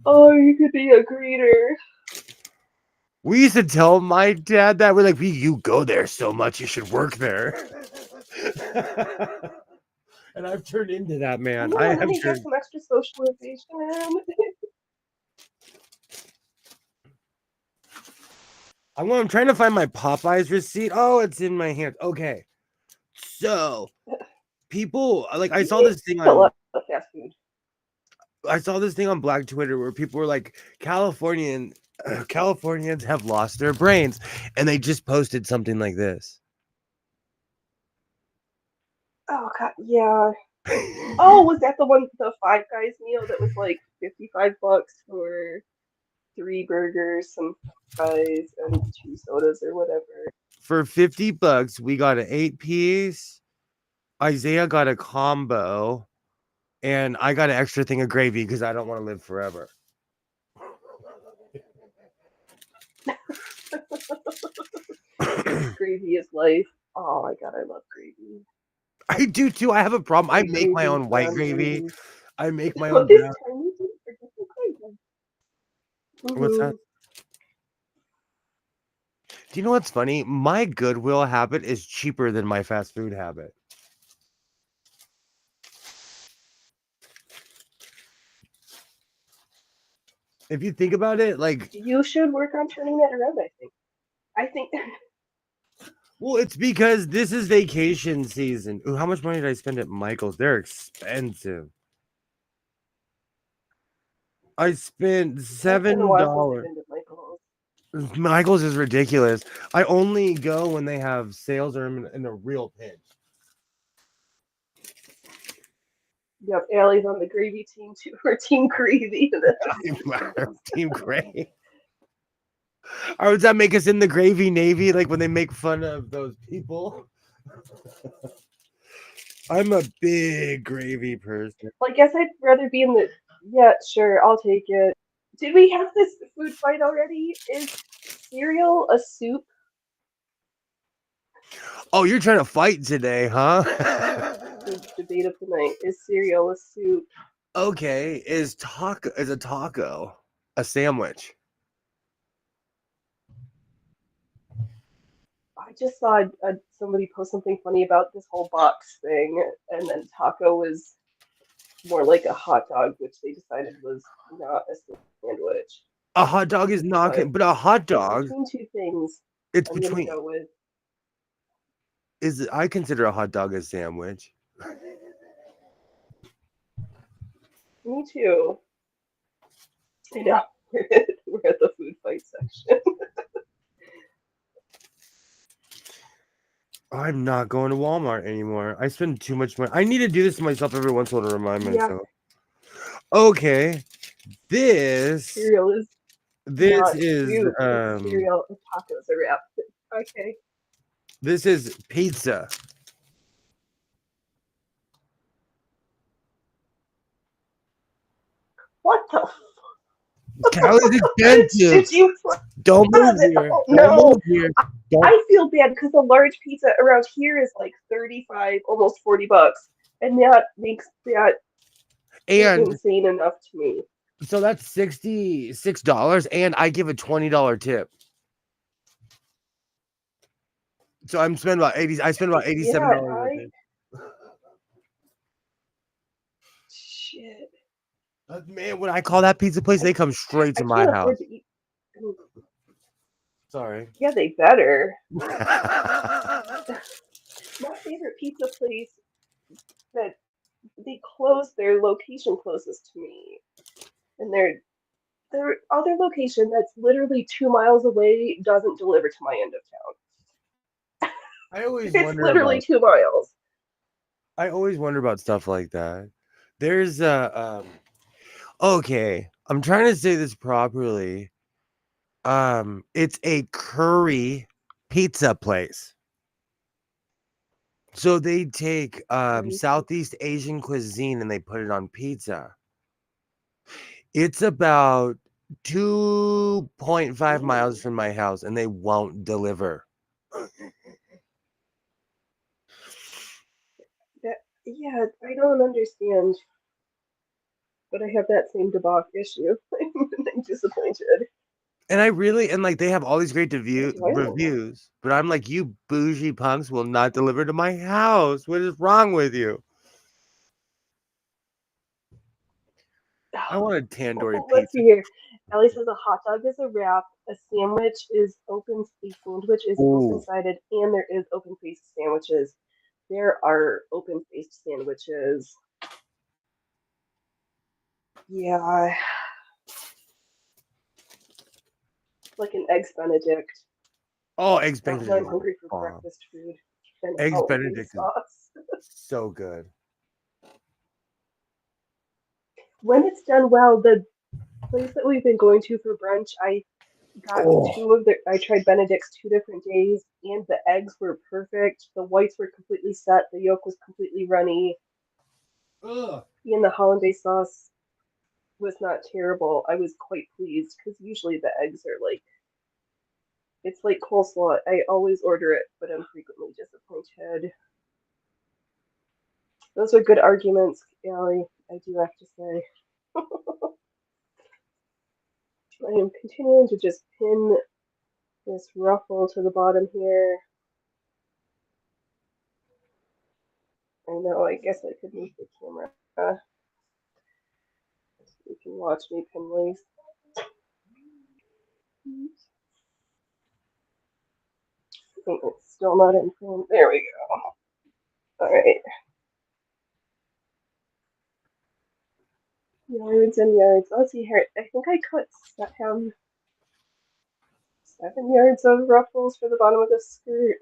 Oh, you could be a greeter. We used to tell my dad that we're like, you go there so much, you should work there. And I've turned into that, man. No, I and then have you get turned. some extra socialization. I'm trying to find my Popeyes receipt. Oh, it's in my hand. Okay. So people like I You saw eat this thing a on lot of fast food. Black Twitter where people were like, Californians have lost their brains, and they just posted something like this. Oh god, yeah. Oh, was that the Five Guys meal that was like $55 for 3 burgers, some fries, and 2 sodas or whatever? For $50, we got an 8-piece. Isaiah got a combo, and I got an extra thing of gravy because I don't want to live forever. Gravy is life. Oh my god, I love gravy. I do too. I have a problem. I And make my gravy, own white brown gravy. gravy. I make my Well, own this brown. time we do for different kinds of. What's that? Do you know what's funny? My Goodwill habit is cheaper than my fast food habit. If you think about it, like, You should work on turning that around, I think. I think well, it's because this is vacation season. Ooh, how much money did I spend at Michael's? They're expensive. I spent it's been a $7. while since I've been to Michael's. Michael's is ridiculous. I only go when they have sales or I'm in a real pinch. Yep, Allie's on the gravy team too, or Team Gravy. Team Gray. Or would that make us in the gravy navy? Like when they make fun of those people? I'm a big gravy person. Well, I guess I'd rather be in the. Yeah, sure, I'll take it. Did we have this food fight already? Is cereal a soup? Oh, you're trying to fight today, huh? The debate of the night. Is cereal a soup? Okay, is a taco a sandwich? I just saw somebody post something funny about this whole box thing, and then taco was more like a hot dog, which they decided was not a sandwich. A hot dog is not, but a hot dog. Between two things, It's I'm between. gonna go with. I consider a hot dog a sandwich. Me too. I know. We're at the food fight section. I'm not going to Walmart anymore. I spend too much money. I need to do this to myself every once in a while to remind myself. Okay, Cereal is this not is soup. Cereal and tacos are wrapped. Okay. This is pizza. What the? Cow is expensive. Did you? Don't move here. Oh, Don't no. move here. I feel bad because a large pizza around here is like 35, almost $40, and that makes that insane enough to me. So that's $66, and I give a $20 tip. So I'm spending about 80. I spend about $87. Shit. Man, when I call that pizza place, they come straight to my house. To eat. Sorry. Yeah, they better. My favorite pizza place that they closed their location closest to me, and their other location that's literally 2 miles away doesn't deliver to my end of town. I always it's wonder literally about, 2 miles. I always wonder about stuff like that. There's okay, I'm trying to say this properly. It's a curry pizza place. So they take Southeast Asian cuisine and they put it on pizza. It's about 2.5 miles from my house, and they won't deliver. Yeah, I don't understand. But I have that same debacle issue. I'm disappointed. And I really and like they have all these great Enjoyable. reviews, but I'm like, you bougie punks will not deliver to my house. What is wrong with you? I want a tandoori Let's pizza. see here. Ellie says a hot dog is a wrap. A sandwich is open. A sandwich is Ooh. open-sided, and there is open-faced sandwiches. There are open-faced sandwiches. Yeah, like an eggs Benedict. Oh, eggs Oh, now Benedict I'm is hungry for bomb. breakfast food and Eggs hollandaise Benedict is sauce. so good. When it's done well, the place that we've been going to for brunch, I got Oh, I tried Benedict's 2 different days, and the eggs were perfect. The whites were completely set. The yolk was completely runny, ugh. and the hollandaise sauce was not terrible. I was quite pleased because usually the eggs are like it's like coleslaw. I always order it, but I'm frequently disappointed. Those are good arguments, Allie. I do have to say. I am continuing to just pin this ruffle to the bottom here. I know, I guess I could move the camera so you can watch me pin lace. Oh, it's still not in frame. There we go. Alright. Yards and yards. Let's see here. I think I cut 7 yards of ruffles for the bottom of the skirt.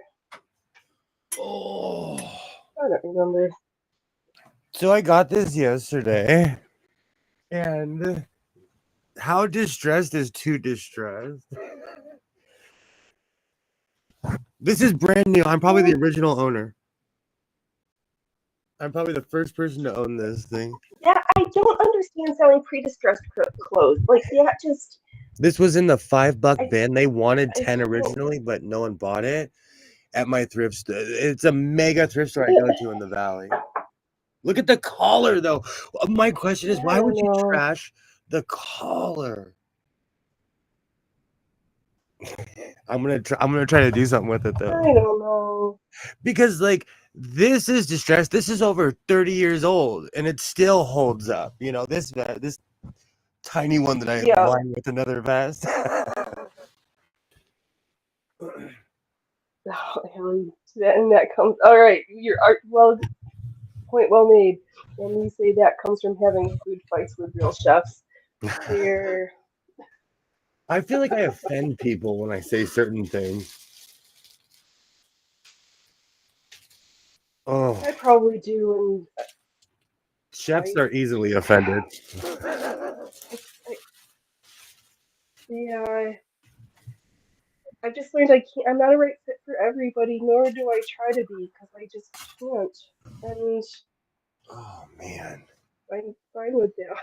Oh. I don't remember. So I got this yesterday, and how distressed is too distressed? This is brand new. I'm probably the original owner. I'm probably the first person to own this thing. Yeah, I don't understand selling pre-distressed clothes. Like that just This was in the $5 I bin. They wanted I 10 don't. originally, but no one bought it at my thrift store. It's a mega thrift store I go to in the valley. Look at the collar, though. My question is, I why would don't you know. trash the collar? I'm gonna try to do something with it though, I don't know. because like this is distressed. This is over 30 years old, and it still holds up. You know this tiny one that I Yeah. line with another vest. Oh, and that comes. All right, your art. Well, point well made. And you say that comes from having food fights with real chefs. They're. I feel like I offend people when I say certain things. Oh, I probably do, and chefs I. are easily offended. I yeah. I've just learned I can't. I'm not a right fit for everybody, nor do I try to be, because I just can't. And Oh man. I'm fine with that.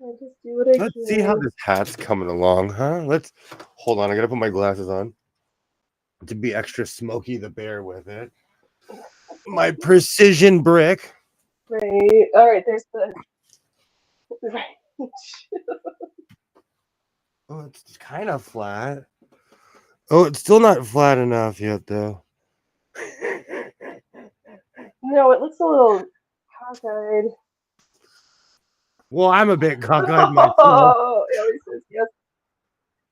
I just do what I Let's see how can. this hat's coming along, huh? Let's hold on. I gotta put my glasses on to be extra smoky the bear with it. My precision brick. Right. All right. There's the. Right. Oh, it's kind of flat. Oh, it's still not flat enough yet, though. No, it looks a little cockeyed. Well, I'm a bit cockeyed myself. Oh, Ellie says yes.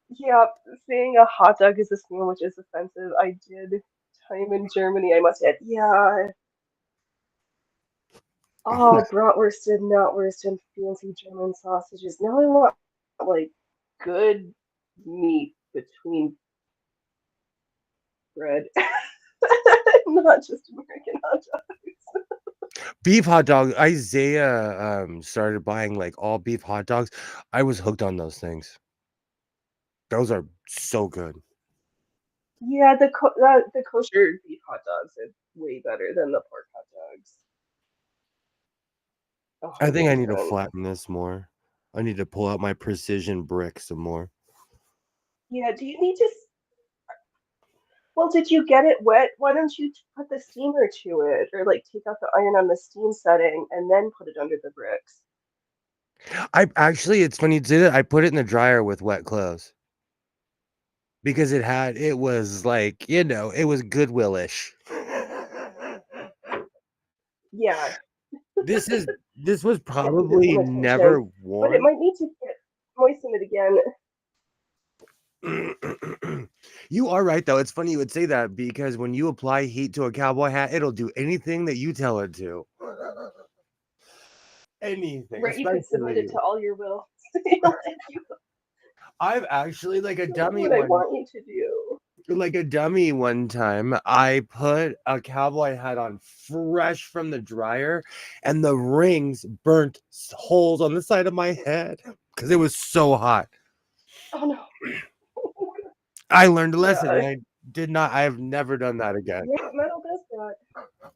Yeah, saying a hot dog is a sandwich is offensive. I did time in Germany, I must add. Yeah. Oh, bratwursted, not and fancy German sausages. Now I want like good meat between bread, not just American hot dogs. Beef hot dog. Isaiah started buying like all beef hot dogs. I was hooked on those things. Those are so good. Yeah, the kosher beef hot dogs are way better than the pork hot dogs. I think I need to 100%. flatten this more. I need to pull out my precision brick some more. Yeah, do you need to? Well, did you get it wet? Why don't you put the steamer to it, or like take out the iron on the steam setting and then put it under the bricks? It's funny you say that. I put it in the dryer with wet clothes because it was like, it was Goodwill-ish. Yeah, This was can't need it probably some attention. never But it worn. might need to get moisten it again. You are right, though. It's funny you would say that because when you apply heat to a cowboy hat, it'll do anything that you tell it to. Anything, Right, you could submit it especially. to all your will. Like, I've actually like a do dummy what I one. want you to do. Like a dummy one time, I put a cowboy hat on fresh from the dryer, and the rings burnt holes on the side of my head because it was so hot. Oh no. I learned a lesson, Yeah, and I have never done that again. yeah, metal does that.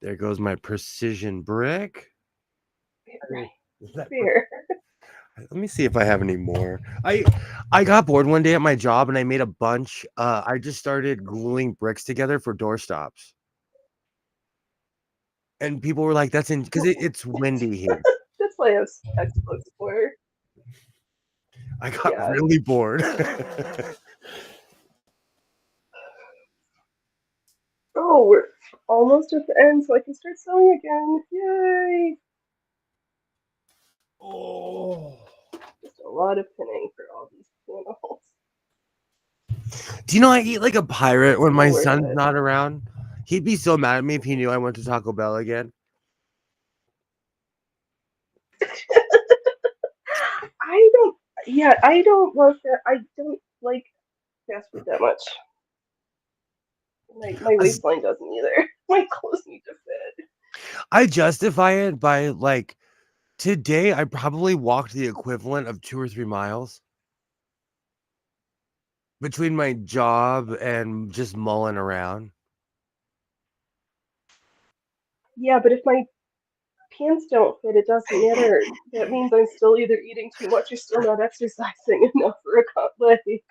There goes my precision brick. Right, Is that- fair. Let me see if I have any more. I got bored one day at my job and I made a bunch. I just started gluing bricks together for doorstops. And people were like, that's in because it's windy here. That's why I have textbooks for. I got Yeah. really bored. Oh, we're almost at the end, so I can start sewing again. Yay! Oh. Just a lot of pinning for all these panels. Do you know I eat like a pirate when my Worth son's it. not around? He'd be so mad at me if he knew I went to Taco Bell again. I don't love that. I don't like fast food that much. My waistline doesn't either. My clothes need to fit. I justify it by like today I probably walked the equivalent of 2 or 3 miles between my job and just mulling around. Yeah, but if my pants don't fit, it doesn't matter. That means I'm still either eating too much or still not exercising enough for a like.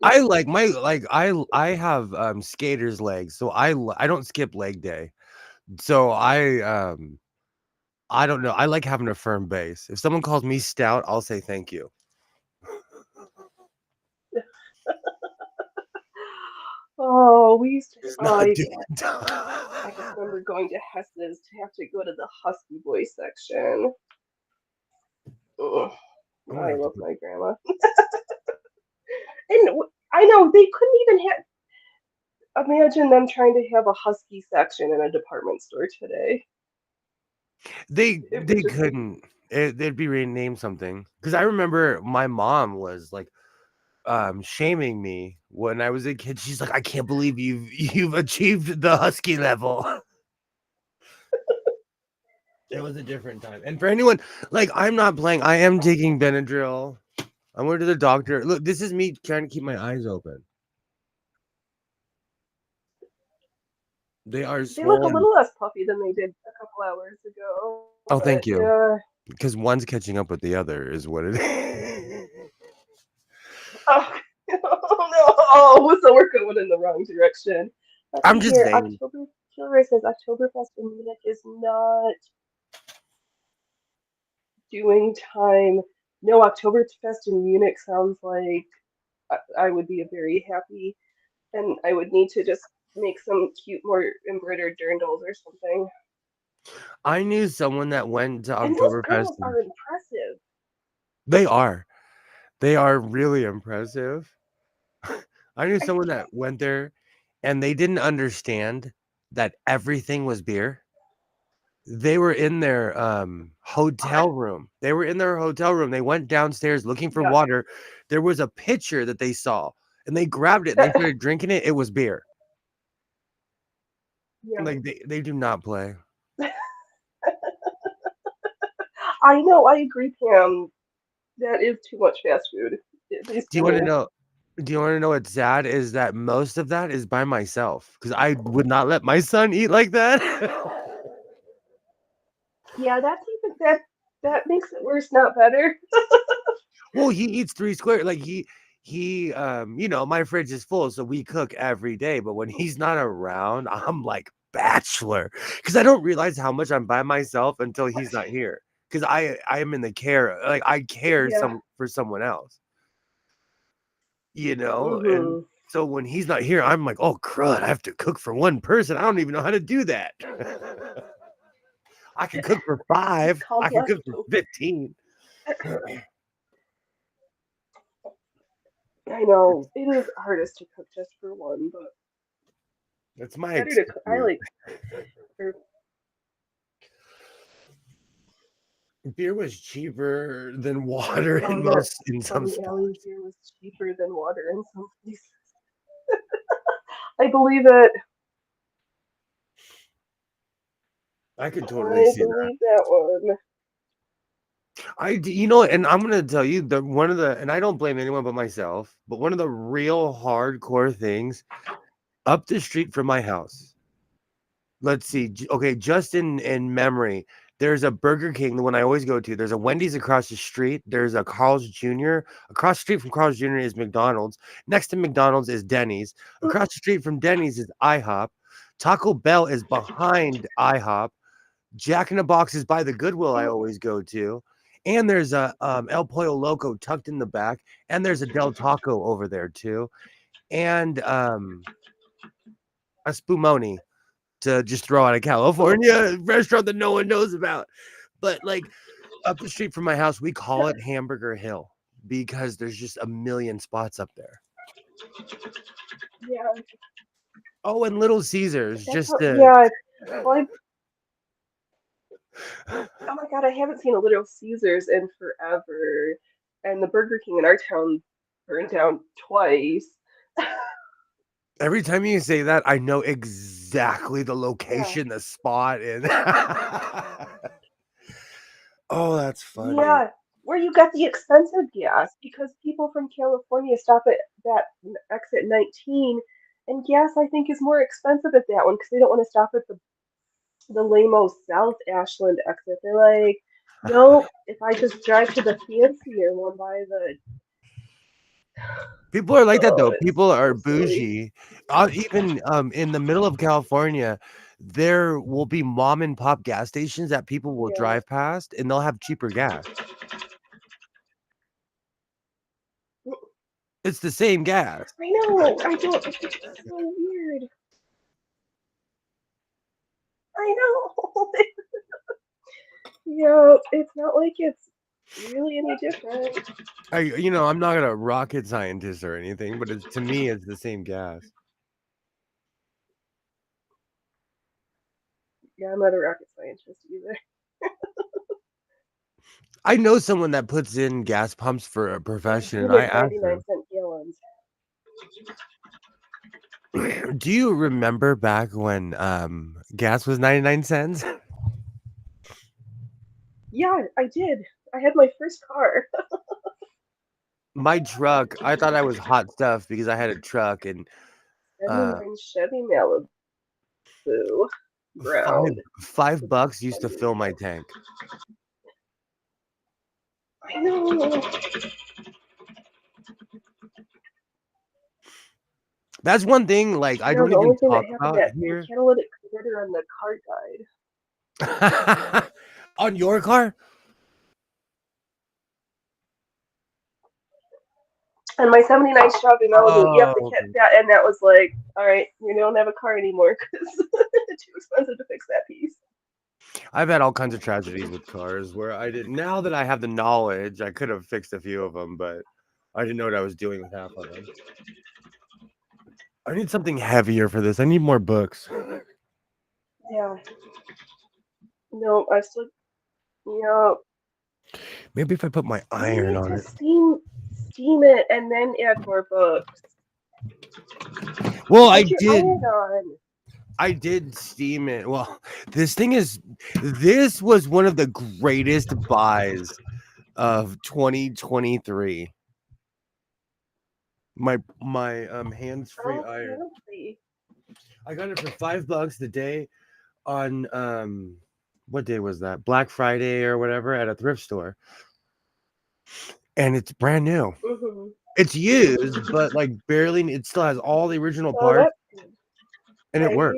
I like my like I have skater's legs, so I don't skip leg day. So I don't know. I like having a firm base. If someone calls me stout, I'll say thank you. Oh, we used to. It's Oh, not I doing just remember going to Hess's to have to go to the Husky Boy section. Ugh. I'm gonna I have to love put my grandma. And I know they couldn't even imagine them trying to have a Husky section in a department store today. they It would just be. couldn't. They'd be renamed something. Because I remember my mom was like shaming me when I was a kid. She's like, I can't believe you've achieved the husky level. It was a different time. And for anyone, like, I'm not playing. I am taking Benadryl. I went to the doctor. Look, this is me trying to keep my eyes open. They are They look a swollen. little less puffy than they did a couple hours ago. Oh, But thank you. yeah. Because one's catching up with the other is what it is. Oh, oh no! Oh, so we're going in the wrong direction. I'm just Here, vain. October. Killer says Oktoberfest in Munich is not doing time. No, Oktoberfest in Munich sounds like I would be a very happy, and I would need to just make some cute, more embroidered dirndls or something. I knew someone that went to And those Oktoberfest. girls are impressive. They are. They are really impressive. I knew I someone can't. that went there and they didn't understand that everything was beer. They were in their hotel room. They were in their hotel room. They went downstairs looking for Yeah. water. There was a pitcher that they saw and they grabbed it and they started drinking it. It was beer. Yeah. Like they do not play. I know. I agree, Pam. That is too much fast food. At least Do for you want to me. know? Do you want to know what's sad is that most of that is by myself because I would not let my son eat like that. Yeah, that's even that makes it worse, not better. Well, he eats 3 square. Like my fridge is full, so we cook every day. But when he's not around, I'm like bachelor because I don't realize how much I'm by myself until he's not here. Because I am in the care, like I care Yeah. for someone else, and Mhm. so when he's not here, I'm like, oh crud, I have to cook for one person. I don't even know how to do that. I can cook for 5. Called I can cook for leftovers. 15. I know it is hardest to cook just for one, but That's my better to cook. I excuse. like. Or, Beer was cheaper than water in that some funny alley spots. here was cheaper than water in some places. I believe it. I could totally I see that. believe that one. And I'm gonna tell you and I don't blame anyone but myself, but one of the real hardcore things up the street from my house. Let's see. Okay, just in memory, there's a Burger King, the one I always go to. There's a Wendy's across the street. There's a Carl's Jr. Across the street from Carl's Jr. is McDonald's. Next to McDonald's is Denny's. Across the street from Denny's is IHOP. Taco Bell is behind IHOP. Jack in the Box is by the Goodwill I always go to. And there's a El Pollo Loco tucked in the back. And there's a Del Taco over there too. And a Spumoni, to just throw out a California restaurant that no one knows about. But like up the street from my house, we call it Hamburger Hill because there's just a million spots up there. Yeah. Oh, and Little Caesars, Yeah. Well, oh my god, I haven't seen a Little Caesars in forever, and the Burger King in our town burned down twice. Every time you say that, I know exactly the location, the spot, and oh, that's funny. Yeah, where you got the expensive gas because people from California stop at that exit 19, and gas I think is more expensive at that one because they don't want to stop at the lame-o South Ashland exit. They're like, no, if I just drive to the fancier one by the. People are like that though. It's People are so silly. bougie. Even in the middle of California, there will be mom and pop gas stations that people will Yeah. drive past, and they'll have cheaper gas. It's the same gas. I know. I don't. It's so weird. I know. Yeah, it's not like it's really any different. I'm not a rocket scientist or anything, but to me, it's the same gas. Yeah, I'm not a rocket scientist either. I know someone that puts in gas pumps for a profession, and You I make asked 99-cent gallons. her, do you remember back when gas was 99 cents? Yeah, I did. I had my first car. My truck, I thought I was hot stuff because I had a truck, and 79 Chevy Malibu brown. $5 used to fill my tank. I know. That's one thing, like, I don't the even only thing talk that about happened here. the catalytic converter on the car died. On your car? And my 79 Chevy Malibu, yep, the cat that, and that was like, all right, you don't have a car anymore because it's too expensive to fix that piece. I've had all kinds of tragedies with cars where I didn't. Now that I have the knowledge, I could have fixed a few of them, but I didn't know what I was doing with half of them. I need something heavier for this. I need more books. Yeah. No, I still. Yeah. Maybe if I put my iron on it. Steam it and then add more books. Well, I did steam it. Well, this was one of the greatest buys of 2023. My hands-free iron. I got it for $5 the day on what day was that? Black Friday or whatever at a thrift store. And it's brand new. Mm-hmm. It's used, but like barely. It still has all the original parts, and it works.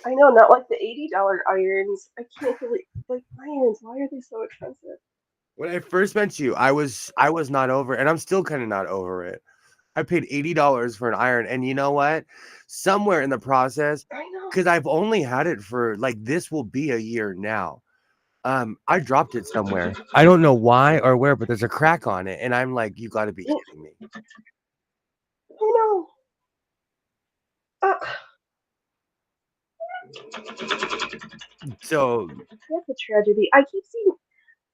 I know, not like the $80 irons. I can't believe like irons. Why are they so expensive? When I first met you, I was not over it, and I'm still kind of not over it. I paid $80 for an iron, and you know what? Somewhere in the process, I know. because I've only had it for like this will be a year now. I dropped it somewhere. I don't know why or where, but there's a crack on it, and I'm like, you got to be I kidding me. know. Uh, So that's a tragedy. I keep seeing.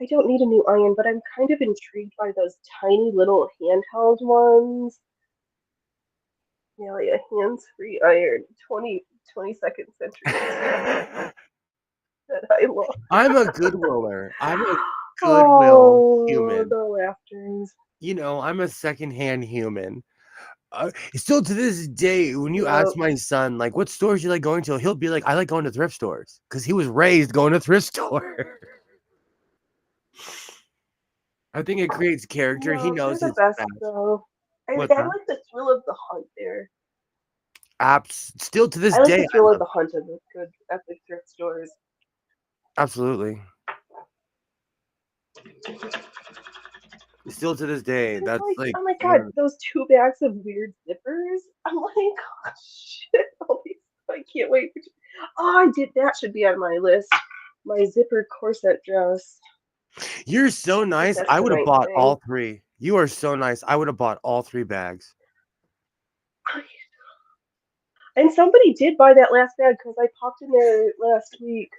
I don't need a new iron, but I'm kind of intrigued by those tiny little handheld ones. Yeah, like a hands-free iron, 20 centuries that I love. I'm a goodwiller. I'm a goodwill Oh, human. the laughters. You know, I'm a secondhand human. Still to this day, when you Yep. ask my son, like, what stores you like going to, he'll be like, I like going to thrift stores because he was raised going to thrift store. I think it creates character. He No, they're knows the his best fast. though. I What's that? like the thrill of the hunt there. Apps. Still to this I like day, the thrill of the hunt of the good epic thrift stores. absolutely. Still to this day, It's that's like, like oh my god, those 2 bags of weird zippers. I'm like, oh, shit, I can't wait. Oh, I did. That should be on my list. My zipper corset dress. You're so nice. That's I the would have night bought thing. all three. You are so nice. I would have bought all 3 bags. And somebody did buy that last bag because I popped in there last week,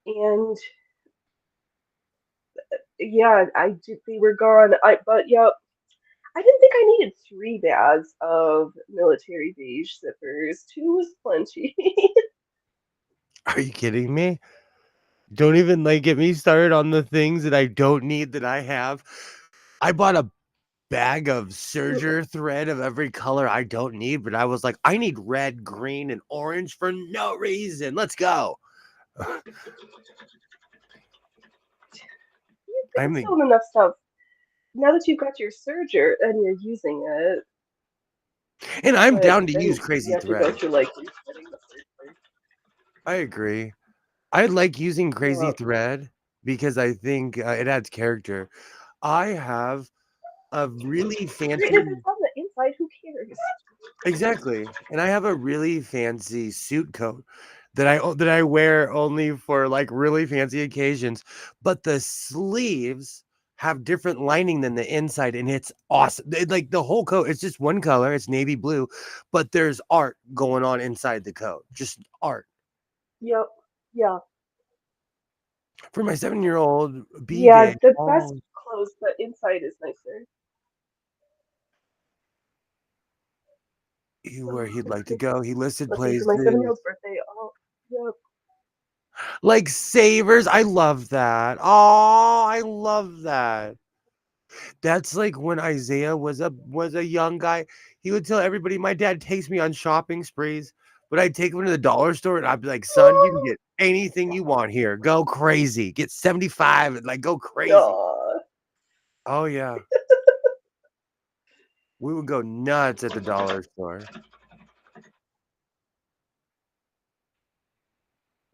and yeah, I did. They were gone. But yeah, I didn't think I needed 3 bags of military beige zippers. 2 was plenty. Are you kidding me? Don't even like get me started on the things that I don't need that I have. I bought a bag of serger thread of every color I don't need, but I was like, I need red, green, and orange for no reason. Let's go. I'm It's the, still enough stuff. Now that you've got your serger and you're using it, and I'm but down to use then you crazy have to go thread. through like resetting the serger. I agree. I like using crazy Yeah. thread because I think it adds character. I have a really And fancy, if it's on the inside, who cares? exactly, and I have a really fancy suit coat that I wear only for like really fancy occasions, but the sleeves have different lining than the inside, and it's awesome. Like the whole coat, it's just one color, it's navy blue, but there's art going on inside the coat, just art. Yep. Yeah. For my 7-year-old B Yeah, day, the best oh, clothes, the inside is nicer. where he'd like to go. He listed Let's see, for places my 7-year-old's birthday. Oh, yep. like Savers. I love that. Oh, I love that. That's like when Isaiah was a young guy. He would tell everybody, "My dad takes me on shopping sprees." But I'd take him to the dollar store and I'd be like, son, you can get anything you want here. Go crazy. Get 75 and like go crazy. Aw. Oh yeah. We would go nuts at the dollar store.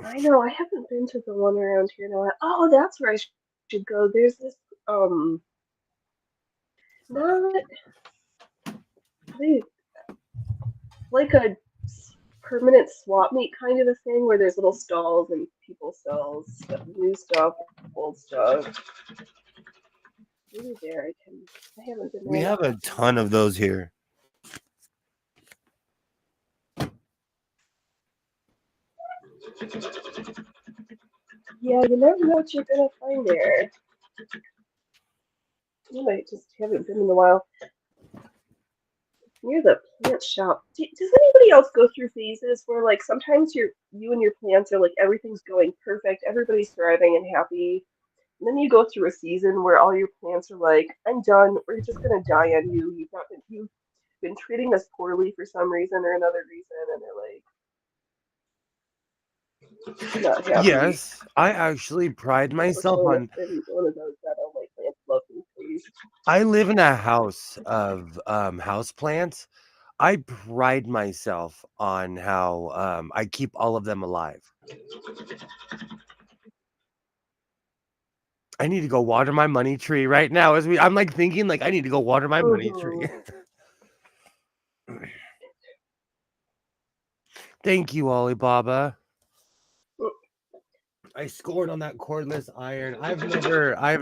I know, I haven't been to the one around here in a while. Oh, that's where I should go. There's this, not they- like a permanent swap meet kind of a thing where there's little stalls and people sell stuff, new stuff, old stuff. Maybe there I can. I haven't been there We in a have a hot ton of those here. Yeah, you never know what you're gonna find there. You might just haven't been in a while. Near the plant shop. Does anybody else go through phases where like sometimes you and your plants are like everything's going perfect, everybody's thriving and happy, and then you go through a season where all your plants are like, I'm done. We're just gonna die on you. You've been treating us poorly for some reason or another reason, and they're like not happy. Yes, I actually pride myself Unfortunately, on. I've been one of those that all my plants love me, please. I live in a house of house plants. I pride myself on how I keep all of them alive. I need to go water my money tree right now. I'm like thinking, like I need to go water my money tree. Thank you, Alibaba. I scored on that cordless iron. I've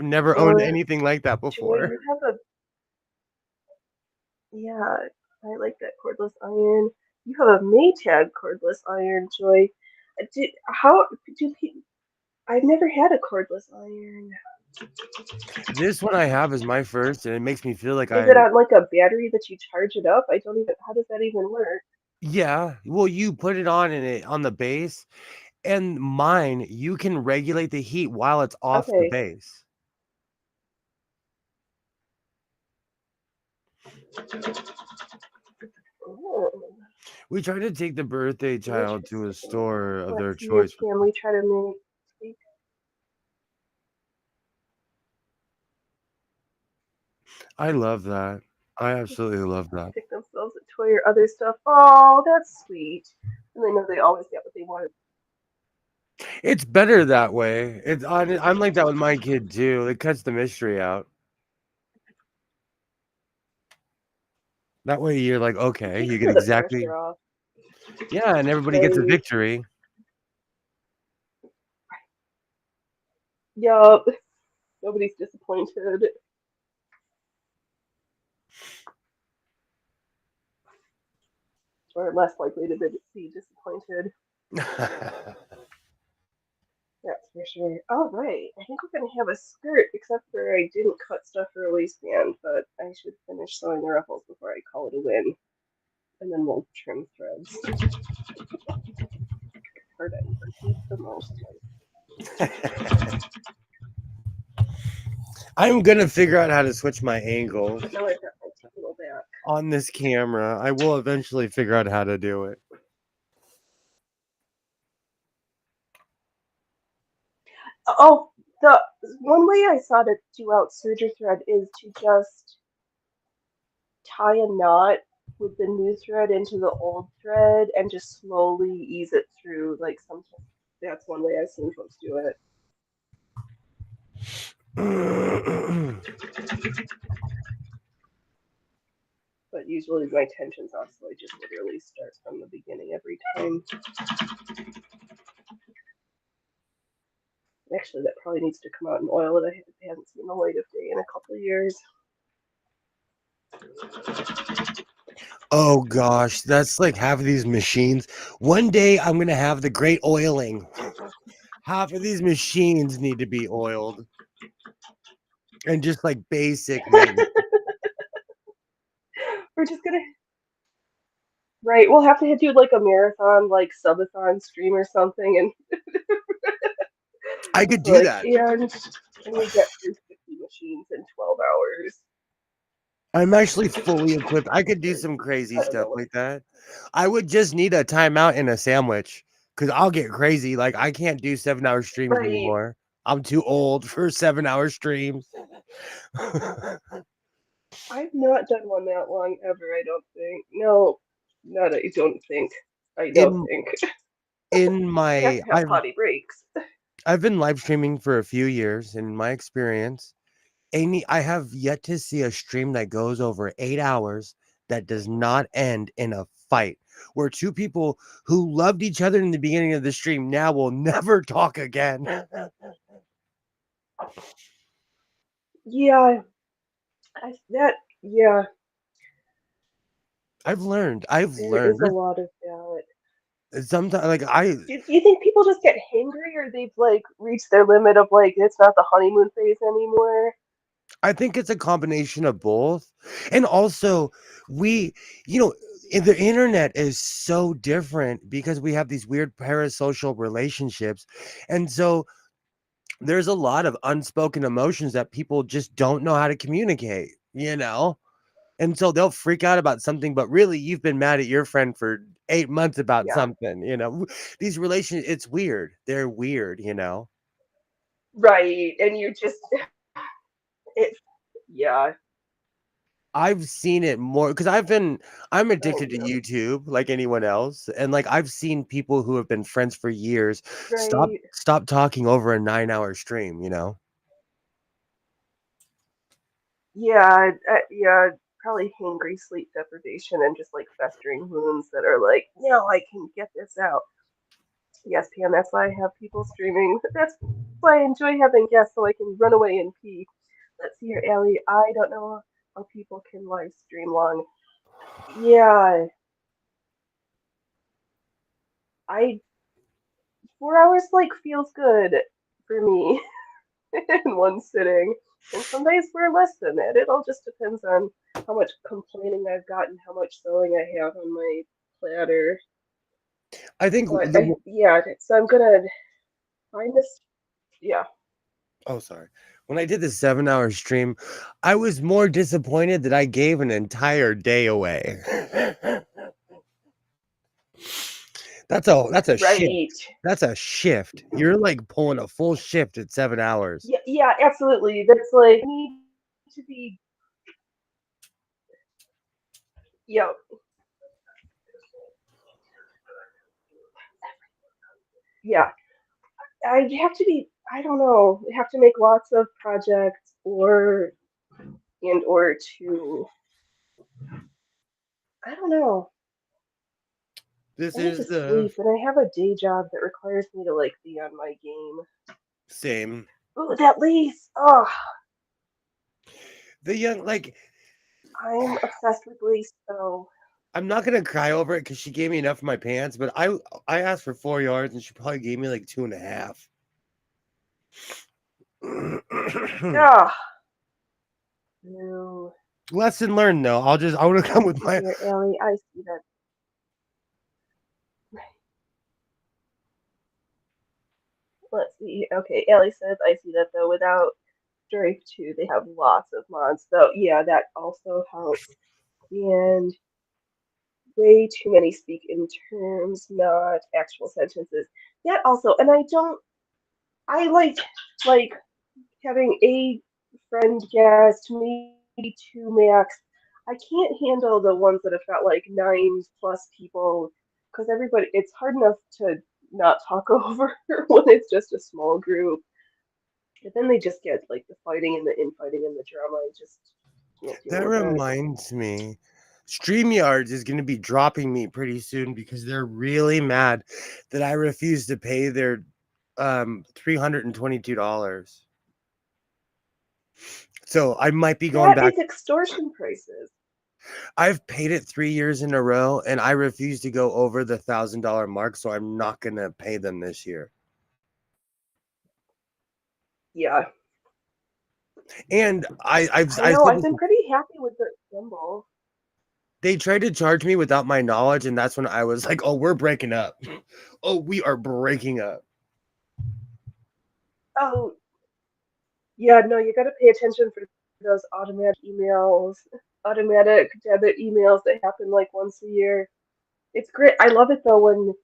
never owned anything like that Joy, before. you have a yeah. I like that cordless iron. You have a Maytag cordless iron, Joy. How do people? I've never had a cordless iron. This one I have is my first, and it makes me feel like Is it on like a battery that you charge it up? I don't even. How does that even work? yeah. Well, you put it on on the base, and mine you can regulate the heat while it's off the Okay. base. Oh, We tried to take the birthday child to a store of their let's see. choice. Can we try to make? I love that. I absolutely love that. Pick themselves a toy or other stuff. Oh, that's sweet. And they know they always get what they want. It's better that way. I'm like that with my kid too. It cuts the mystery out. That way you're like, okay, you get The exactly. pressure off. Yeah, and everybody gets a victory. Yup. Nobody's disappointed. Or less likely to be disappointed. That's for sure. All right. I think we're going to have a skirt, except for I didn't cut stuff for a waistband, but I should finish sewing the ruffles before I call it a win. And then we'll trim threads. Part I hate the most. I'm gonna figure out how to switch my angle Now I've got my table back. on this camera. I will eventually figure out how to do it. Oh, the one way I saw to do out serger thread is to just tie a knot with the new thread into the old thread and just slowly ease it through. Like sometimes that's one way I've seen folks do it. But usually my tension's off, so I just literally start from the beginning every time. Actually, that probably needs to come out in oil that I haven't seen the light of day in a couple of years. Oh gosh, that's like half of these machines. One day I'm gonna have the great oiling. Half of these machines need to be oiled. And just like basic maintenance. We're just gonna right. We'll have to do like a marathon, like subathon stream or something, and I could do that. And we get through 50 machines in 12 hours. I'm actually fully equipped. I could do some crazy stuff like that. I would just need a timeout and a sandwich because I'll get crazy. Like I can't do 7-hour streams anymore. I'm too old for 7-hour streams. I've not done one that long ever, I don't think. No, not I don't think. I don't think. In my have potty breaks. I've been live streaming for a few years. In my experience, Amy, I have yet to see a stream that goes over 8 hours that does not end in a fight, where two people who loved each other in the beginning of the stream now will never talk again. Yeah, yeah. I've learned. There is a lot of that. Sometimes, like do you think people just get hangry, or they've like reached their limit of like it's not the honeymoon phase anymore? I think it's a combination of both. And also, the internet is so different because we have these weird parasocial relationships. And so there's a lot of unspoken emotions that people just don't know how to communicate, And so they'll freak out about something, but really you've been mad at your friend for 8 months about something, These relations, it's weird. They're weird, Right. And you're just, yeah. I've seen it more because I'm addicted to yeah. YouTube like anyone else. And like I've seen people who have been friends for years Right. stop talking over a 9-hour stream, you know? Yeah, yeah, probably hangry, sleep deprivation, and just like festering wounds that are like, no, I can get this out. Yes, Pam, that's why I have people streaming. That's why I enjoy having guests so I can run away and pee. Let's see here, Allie. I don't know how people can live stream long. Yeah, I 4 hours like feels good for me in one sitting, and some days we're less than that. It all just depends on how much complaining I've got and how much sewing I have on my platter. I think But yeah, so I'm gonna find this. Yeah. oh sorry. When I did the 7-hour stream, I was more disappointed that I gave an entire day away. That's a shift. Right. That's a shift. You're like pulling a full shift at 7 hours. Yeah, yeah, absolutely. That's like need to be. Yeah, yeah. I have to be. I don't know. I have to make lots of projects, or in order to. I don't know. This I need to is the sleep, and I have a day job that requires me to like be on my game. same. Ooh, that lace. Oh, The young like I'm obsessed with lace. So I'm not gonna cry over it because she gave me enough for my pants, but I asked for 4 yards and she probably gave me like 2.5. yeah. No. Lesson learned though. I want to come with my Here, Ellie, I see that. Let's see. Okay, Ellie says, I see that though. Without Drake 2, they have lots of mods. So, yeah, that also helps. And way too many speak in terms, not actual sentences. That also, and I like having a friend guest, maybe two max. I can't handle the ones that have got like 9+ people because everybody, it's hard enough to not talk over when it's just a small group. But then they just get like the fighting and the infighting and the drama. I just can't deal that with it. reminds me. StreamYards is gonna be dropping me pretty soon because they're really mad that I refuse to pay their $322. So I might be going That back. is extortion prices. I've paid it 3 years in a row and I refuse to go over the $1,000 mark, so I'm not gonna pay them this year. Yeah, And I I know. said I've this, been pretty happy with the symbol. they tried to charge me without my knowledge, and that's when I was like, "Oh, we're breaking up. Oh, we are breaking up." Oh, yeah, no, you got to pay attention for those automatic debit emails that happen like once a year. It's great. I love it though when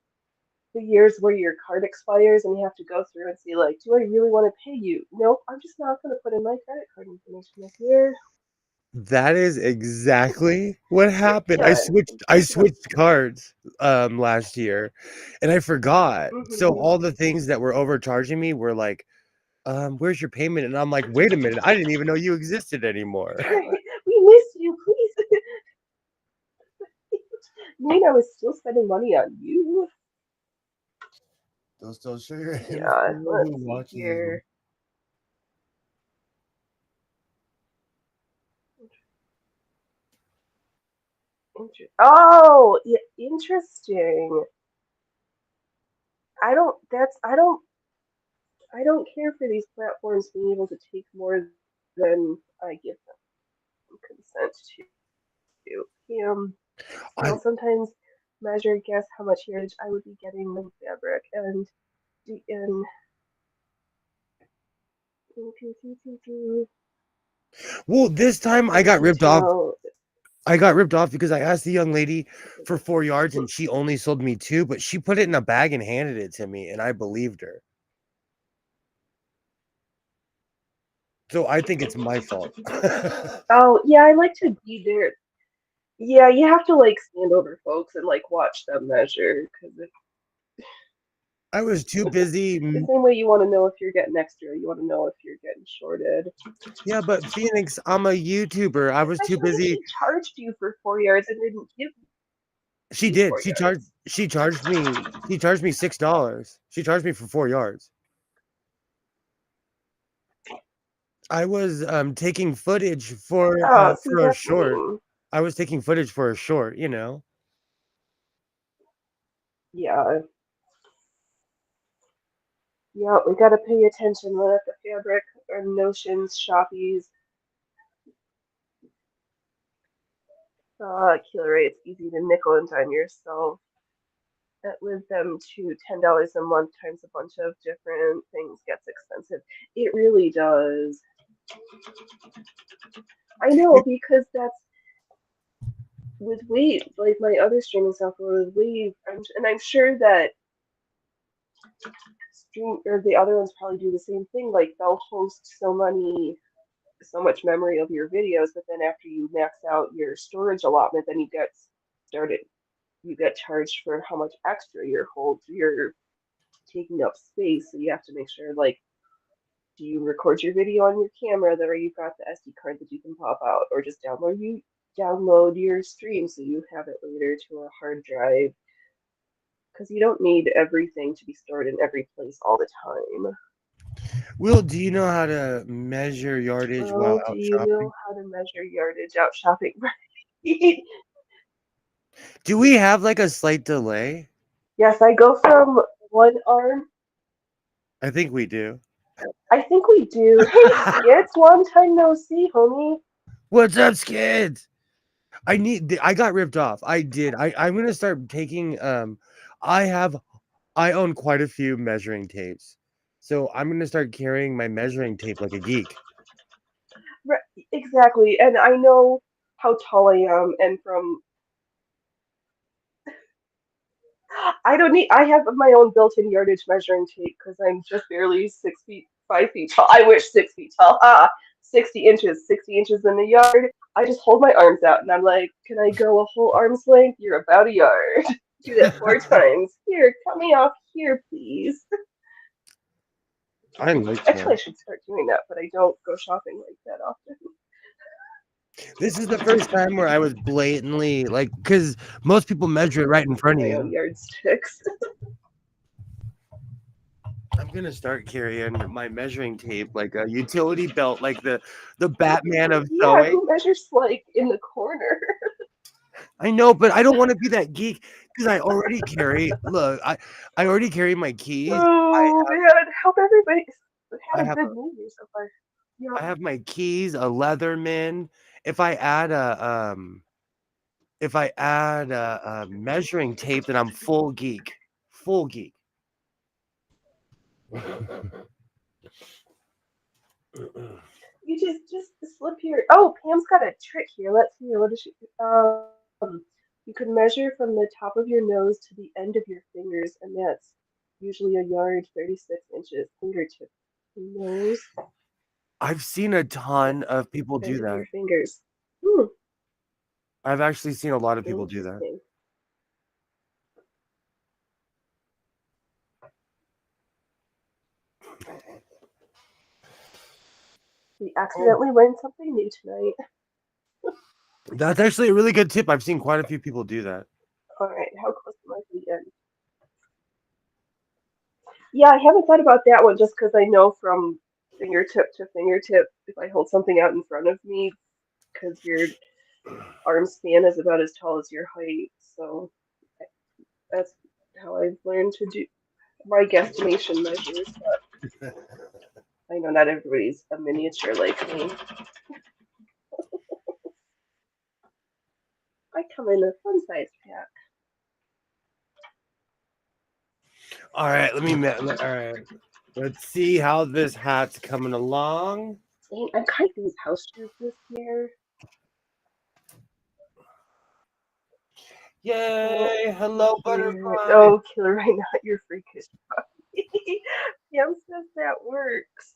the years where your card expires and you have to go through and see like, do I really want to pay you? Nope, I'm just not going to put in my credit card information this year. That is exactly what happened. Yeah, I switched cards last year and I forgot. So hmm all the things that were overcharging me were like, where's your payment? And I'm like, wait a minute, I didn't even know you existed anymore. we miss you, please. Mean I was still spending money on you. They'll still show your info Yeah, let's who see watches you. here. Oh, yeah, interesting. I don't. That's. I don't. I don't care for these platforms being able to take more than I give them consent to. I I'll sometimes measure, guess how much yardage I would be getting in fabric, and and well, this time I I just got need ripped to off. know. I got ripped off because I asked the young lady for 4 yards and she only sold me 2, but she put it in a bag and handed it to me, and I believed her. So I think it's my fault. Oh, yeah, I like to be there. Yeah, you have to like stand over folks and like watch them measure because I was too busy. the same way you want to know if you're getting extra, you want to know if you're getting shorted. Yeah, but Phoenix, I'm a YouTuber. I was too Especially if busy. she charged you for 4 yards and didn't give She you did. 4 yards. She charged me. She charged me $6. She charged me for 4 yards. I was taking footage Oh, see, for a that's short. mean. I was taking footage for a short. You know. Yeah, yeah, we gotta pay attention when at the fabric or notions shoppies. Killer Ray, it's easy to nickel and dime yourself. With them to $10 a month times a bunch of different things gets expensive. It really does. I know because that's with Wave, like my other streaming software with Wave, and I'm sure that stream or the other ones probably do the same thing. Like they'll host so much memory of your videos, but then after you max out your storage allotment, then started you get charged for how much extra you're taking up space. So you have to make sure like do you record your video on your camera that or you've got the SD card that you can pop out or just download your stream so you have it later to a hard drive because you don't need everything to be stored in every place all the time. Will, do you know how to measure yardage while Well, do out you shopping? know how to measure yardage out shopping? Right. Do we have like a slight delay? Yes, I go from one arm. I think we do. I think we do. Hey, Skits, long time no see, homie. What's up, Skids? I got ripped off. I did. I'm gonna start taking I own quite a few measuring tapes. So I'm gonna start carrying my measuring tape like a geek. Right, exactly, and I know how tall I am, and from I don't need. I have my own built-in yardage measuring tape because I'm just barely 6 feet, 5 feet tall. I wish 6 feet tall. 60 inches, 60 inches in the yard. I just hold my arms out and I'm like, can I go a whole arm's length? You're about a yard. Do that 4 times. Here, cut me off here, please. I like Actually, I that. should start doing that, but I don't go shopping like that often. This is the first time where I was blatantly like, because most people measure it right in front of My own you. yardsticks. I'm gonna start carrying my measuring tape like a utility belt, like the Batman of Yeah, sewing. who measures like in the corner? I know, but I don't want to be that geek because I already carry. Look, I already carry my keys. Oh man, hope everybody I had a have good New Year so far. I Yep. have my keys, a Leatherman. If I add a measuring tape, then I'm full geek. Full geek. You just slip your. Oh, Pam's got a trick here. Let's see. What is she? You can measure from the top of your nose to the end of your fingers, and that's usually a yard, 36 inches. Fingertip, nose, I've seen a ton of people do end of that. your fingers. Hmm, I've actually seen a lot of people do that. interesting. We accidentally learned something new tonight. That's actually a really good tip. I've seen quite a few people do that. All right, how close am I to the end? Yeah, I haven't thought about that one just because I know from fingertip to fingertip, if I hold something out in front of me, because your arm span is about as tall as your height. So that's how I've learned to do my guesstimation measures. But I know not everybody's a miniature like me. I come in a fun size pack. All right, all right. Let's see how this hat's coming along. Dang, I'm kind of these house shoes this year. Yay! Hello, butterfly. Oh, killer right now, you're freakish. Yum says that works.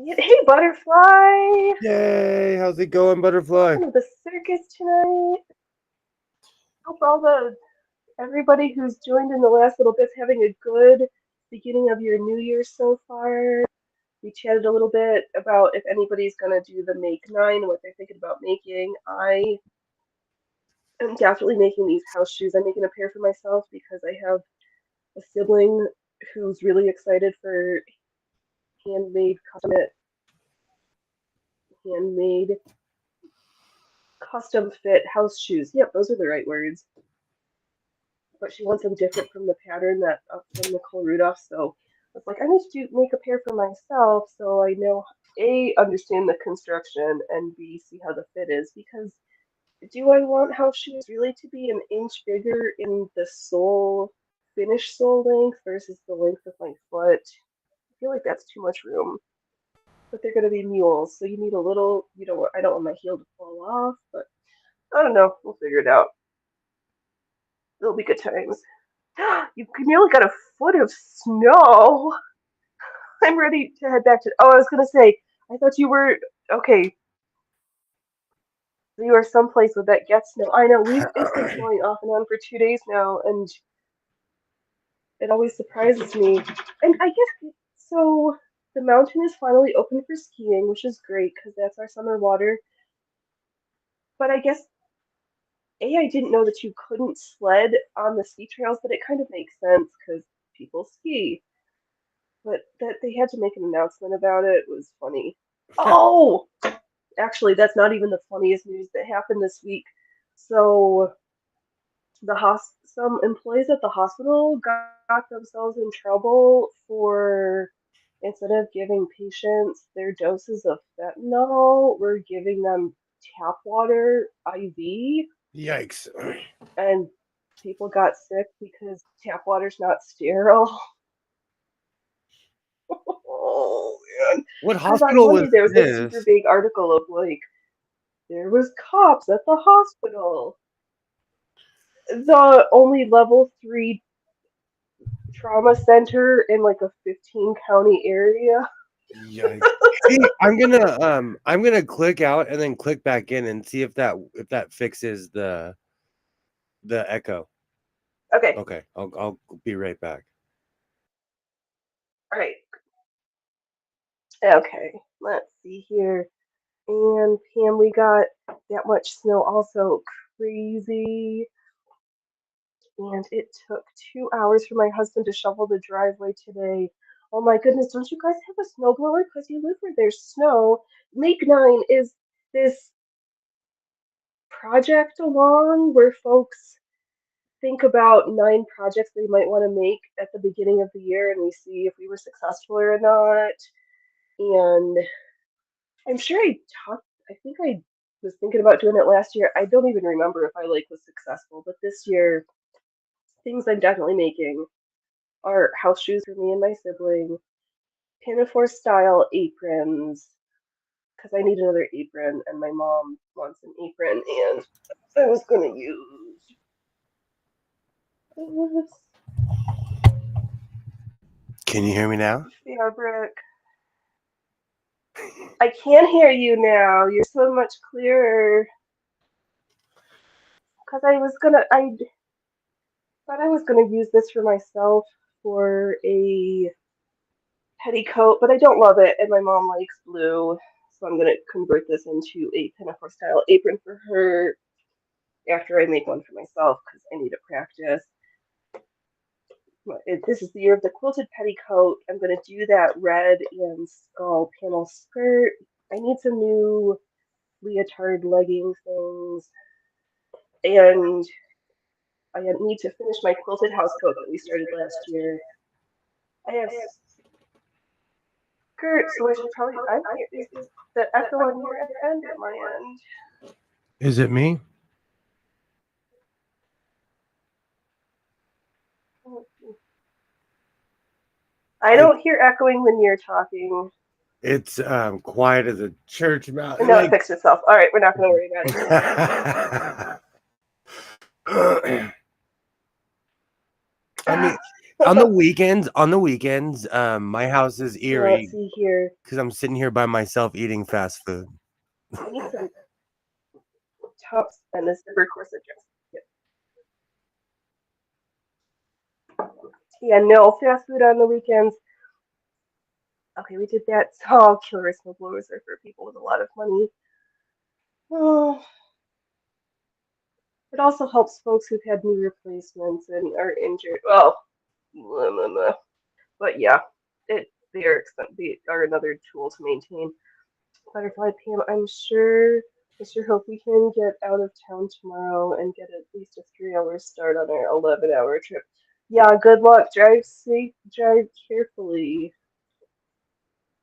Hey, Butterfly! Yay! How's it going, Butterfly? Welcome to the circus tonight. Hope everybody who's joined in the last little bit's having a good beginning of your new year so far. We chatted a little bit about if anybody's gonna do the Make 9, what they're thinking about making. I am definitely making these house shoes. I'm making a pair for myself because I have a sibling who's really excited for handmade handmade custom fit house shoes. Yep, those are the right words. But she wants them different from the pattern that from Nicole Rudolph. So I was like, I need to make a pair for myself so I know A, understand the construction, and B, see how the fit is. Because do I want house shoes really to be an inch bigger in the sole, finished sole length versus the length of my foot? I feel like that's too much room. But they're going to be mules, so you need a little, I don't want my heel to fall off, but I don't know. We'll figure it out. It'll be good times. You nearly got a foot of snow. I'm ready to head back to. Oh, I was gonna say. I thought you were okay. You are someplace with that gets snow. I know it's been snowing off and on for 2 days now, and it always surprises me. And I guess so. The mountain is finally open for skiing, which is great because that's our summer water. But I guess I didn't know that you couldn't sled on the ski trails, but it kind of makes sense because people ski. But that they had to make an announcement about it was funny. Oh, actually, that's not even the funniest news that happened this week. So some employees at the hospital got themselves in trouble for instead of giving patients their doses of fentanyl, we're giving them tap water IV. Yikes! And people got sick because tap water's not sterile. Oh man! What Because on hospital was Monday there was this super this? big article of like there was cops at the hospital. The only level 3 trauma center in like a 15 county area. Yikes! Hey, I'm gonna click out and then click back in and see if that fixes the echo. Okay, Okay, I'll be right back. all right. Okay, let's see here. And Pam, we got that much snow also. Crazy. And it took 2 hours for my husband to shovel the driveway today. Oh my goodness, don't you guys have a snowblower? Because you live where there's snow. Make 9 is this project along where folks think about 9 projects they might want to make at the beginning of the year and we see if we were successful or not. And I'm sure I think I was thinking about doing it last year. I don't even remember if I was successful, but this year, things I'm definitely making are house shoes for me and my sibling, pinafore style aprons, because I need another apron and my mom wants an apron, and I was gonna use this Can you hear me now? fabric. I can hear you now. You're so much clearer. Because I thought I was gonna use this for myself for a petticoat, but I don't love it, and my mom likes blue, so I'm gonna convert this into a pinafore style apron for her after I make one for myself because I need to practice. This is the year of the quilted petticoat. I'm gonna do that red and skull panel skirt. I need some new leotard legging things, and I need to finish my quilted house coat that we started last year. I have skirts, so I should probably. Is the echo on your end or my end? Is it me? I don't hear echoing when you're talking. It's quiet as a church mouse. No, it fixed itself. All right, we're not going to worry about it. I mean, On the weekends, my house is Yeah, let's eerie see here. because I'm sitting here by myself eating fast food. I need some tops and a zipper corset dress. Yeah, no fast food on the weekends. Okay, we did that. Oh, killer snowblowers are for people with a lot of money. Oh, it also helps folks who've had knee replacements and are injured. Well, blah, blah, blah. But yeah, they are another tool to maintain. Butterfly Pam, I sure hope we can get out of town tomorrow and get at least a 3 hour start on our 11-hour trip. Yeah, good luck. Drive safe, drive carefully.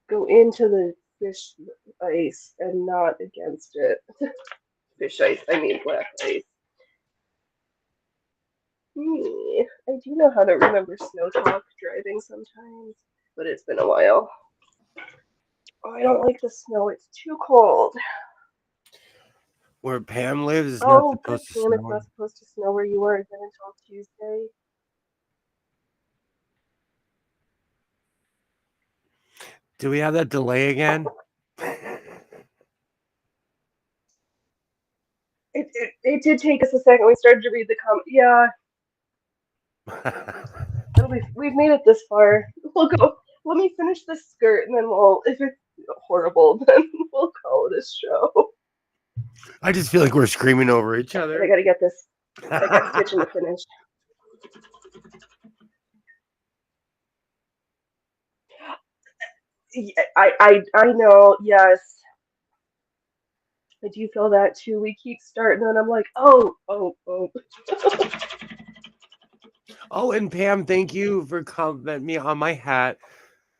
Go into the fish ice and not against it. Fish ice, I mean black ice. I do know how to remember snow talk driving sometimes, but it's been a while. Oh, I don't like the snow. It's too cold. Where Pam lives is not Oh, good, supposed to Pam. It's snow. not supposed to snow where you are again until Tuesday. Do we have that delay again? It did take us a second. We started to read the comment. Yeah, we've made it this far. We'll go. Let me finish this skirt, and then if it's horrible, then we'll call it a show. I just feel like we're screaming over each But I other. gotta get this. I got stitching to finish. Yeah, I know. Yes, I do feel that too. We keep starting, and I'm like, oh. Oh, and Pam, thank you for complimenting me on my hat.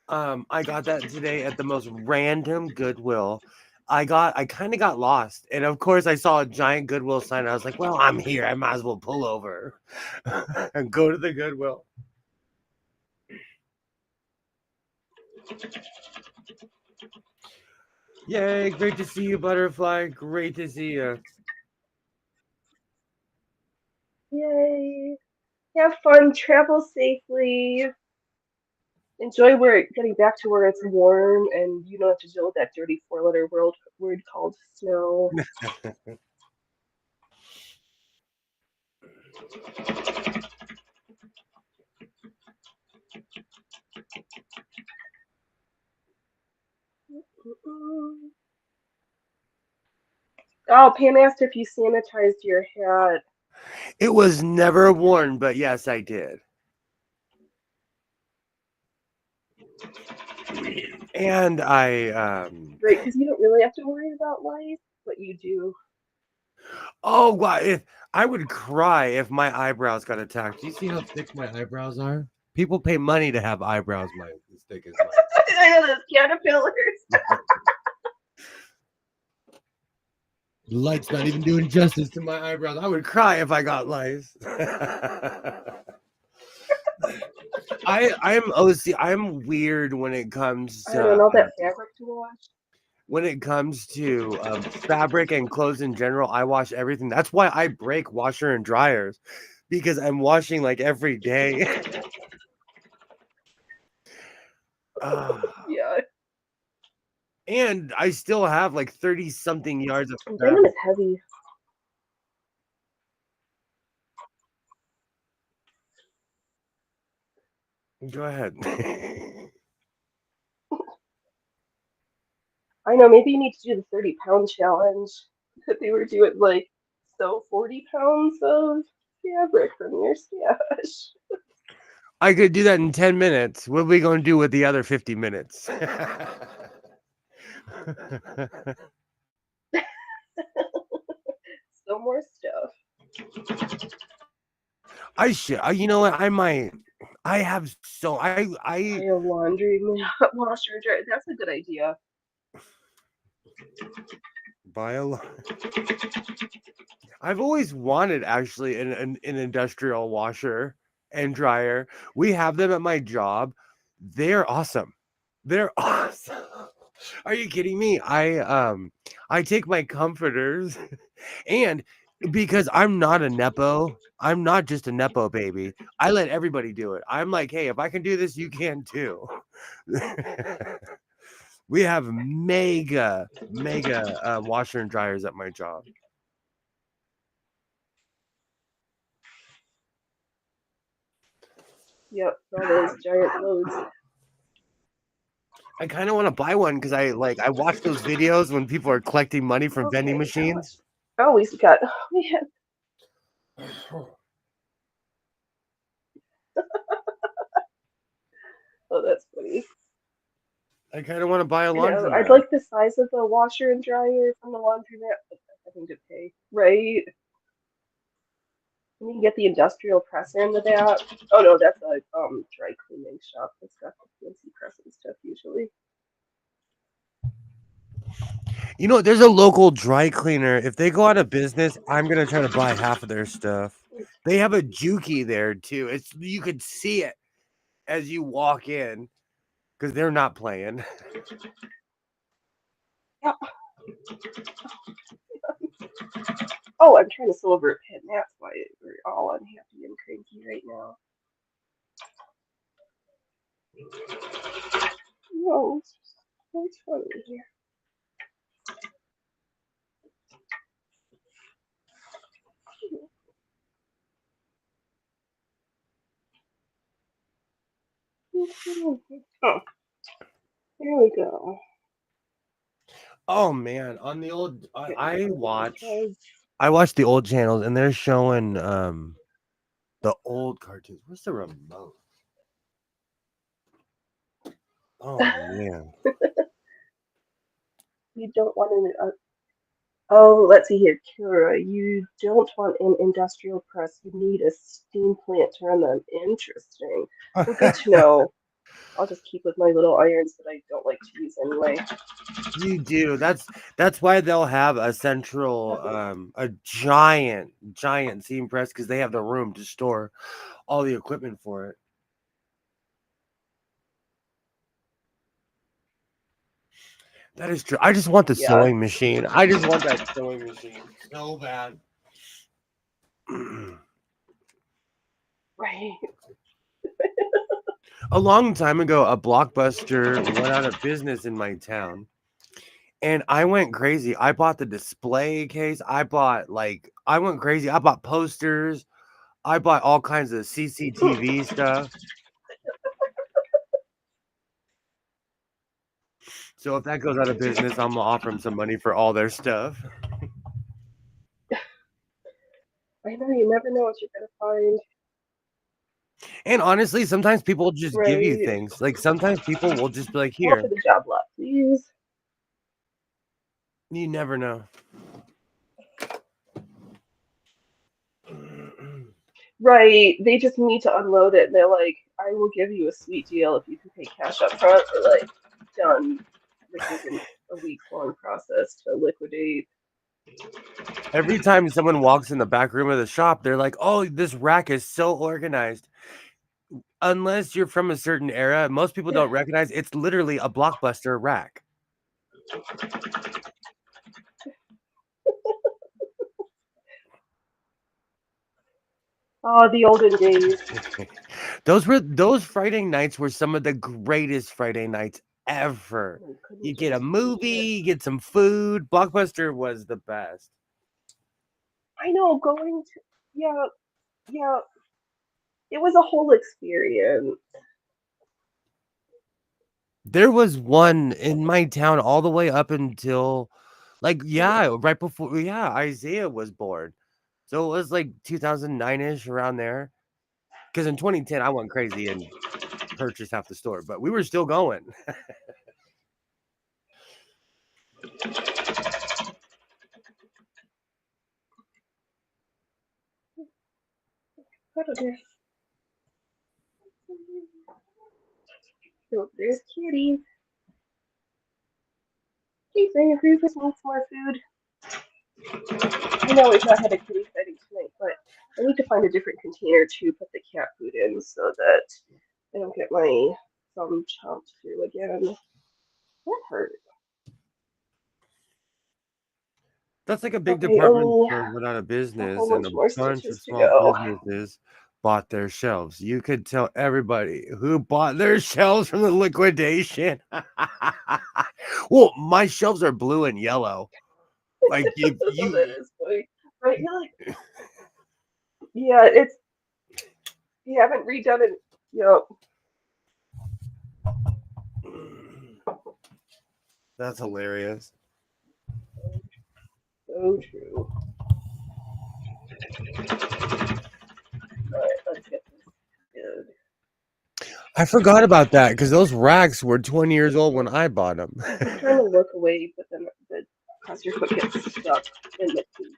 I got that today at the most random Goodwill. I kind of got lost, and of course, I saw a giant Goodwill sign. I was like, "Well, I'm here. I might as well pull over and go to the Goodwill." Yay! Great to see you, Butterfly. Great to see you. Yay! Have fun. Travel safely. Enjoy getting back to where it's warm and you don't have to deal with that dirty four-letter word called snow. Oh, Pam asked if you sanitized your hat. It was never worn, but yes, I did. And Right, because you don't really have to worry about lice, but you do. oh wow, if I would cry if my eyebrows got attacked. Do you see how thick my eyebrows are? People pay money to have eyebrows as thick as mine. I know those caterpillars. The light's not even doing justice to my eyebrows. I would cry if I got lice. I'm OC. I'm weird when it comes I don't to know that fabric to wash. when it comes to fabric and clothes in general. I wash everything. That's why I break washer and dryers, because I'm washing like every day. Yeah. And I still have like 30 something yards of Denim fabric. is heavy. Go ahead. I know, maybe you need to do the 30-pound challenge that they were doing, like, so 40 pounds of fabric from your stash. I could do that in 10 minutes. What are we going to do with the other 50 minutes? Some more stuff. I should. You know what? I might. I have so. Buy a laundry washer and dryer. That's a good idea. buy a. I've always wanted actually an industrial washer and dryer. We have them at my job. They're awesome. They're awesome. Are you kidding me? I take my comforters and Because I'm not a Nepo. I'm not just a Nepo baby. I let everybody do it. I'm like, hey, if I can do this, you can too. We have mega washer and dryers at my job. Yep, all those giant loads. I kind of want to buy one because I watch those videos when people are collecting money from vending machines. Oh, we got. We had. Oh, that's funny. I kind of want to buy a I know. I'd laundromat. like the size of the washer and dryer from the laundromat, but that's having to pay, right? And you can get the industrial presser into that. Oh no, that's a dry cleaning shop. That's got the fancy press and stuff usually. You know, there's a local dry cleaner. If they go out of business, I'm gonna try to buy half of their stuff. They have a Juki there too. It's you could see it as you walk in because they're not playing. Yeah. Oh, I'm trying to sew over a pin. That's why we're all unhappy and cranky right now. No, it's funny here. Oh, here we go. Oh man, on the old Get I those guys. watch the old channels and they're showing the old cartoons. Where's the remote? Oh man. You don't want an. Oh, let's see here, Kira. You don't want an industrial press. You need a steam plant to run them. Interesting. Well, good to know. I'll just keep with my little irons that I don't like to use anyway. You do. That's why they'll have a central a giant seam press because they have the room to store all the equipment for it. That is true. I just want the Yeah, sewing machine. I just want that sewing machine so bad. right. A long time ago, a Blockbuster went out of business in my town. And I went crazy. I bought the display case. I went crazy. I bought posters. I bought all kinds of CCTV stuff. So if that goes out of business, I'm gonna offer them some money for all their stuff. I know you never know what you're gonna find. And honestly, sometimes people just give you Right. things. Like sometimes people will just be like, More "Here." for the job lot, please. You never know. Right. They just need to unload it, and they're like, "I will give you a sweet deal if you can pay cash up front." Or like, done. This isn't a week-long process to liquidate. Every time someone walks in the back room of the shop, they're like, "Oh, this rack is so organized." Unless you're from a certain era, most people don't recognize it's literally a Blockbuster rack. Oh, the olden days. Those Friday nights were some of the greatest Friday nights ever. I couldn't You get a just movie, believe it. you get some food. Blockbuster was the best. I know, going to, yeah, yeah, it was a whole experience. There was one in my town all the way up until right before Isaiah was born. So it was like 2009-ish around there. Because in 2010 I went crazy and purchased half the store, but we were still going. Oh, there's Kitty. Hey, Zane, if you just need some more food. I know we've not had a kitty fighting tonight, but I need to find a different container to put the cat food in so that I don't get my thumb chomped through again. That hurt. That's like a big Okay, department only store went out of a business, whole and bunch a more bunch of stitches to small go. businesses bought their shelves. You could tell everybody who bought their shelves from the liquidation. Well, my shelves are blue and yellow. Like if Oh, you that is funny. Right? You're like, yeah, it's you haven't redone it. Yep. That's hilarious. So true. Alright, let's get this good. I forgot about that because those racks were 20 years old when I bought them. I'm trying to look away, but then the cause your foot gets stuck in the tube.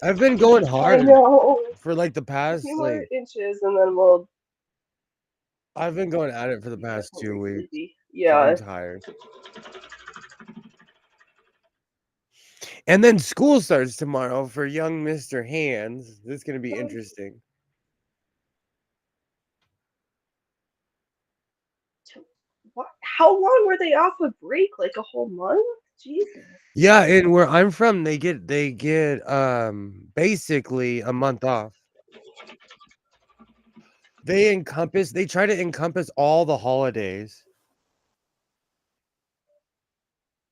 I've been going I hard know. for like the A past few more inches and then we'll I've been going at it for the be past 2 definitely weeks. sleepy. So I'm Yeah. tired. And then school starts tomorrow for young Mr. Hands. This is going to be interesting. What? How long were they off of break? Like a whole month? Jesus. Yeah, and where I'm from, they get basically a month off. They try to encompass all the holidays.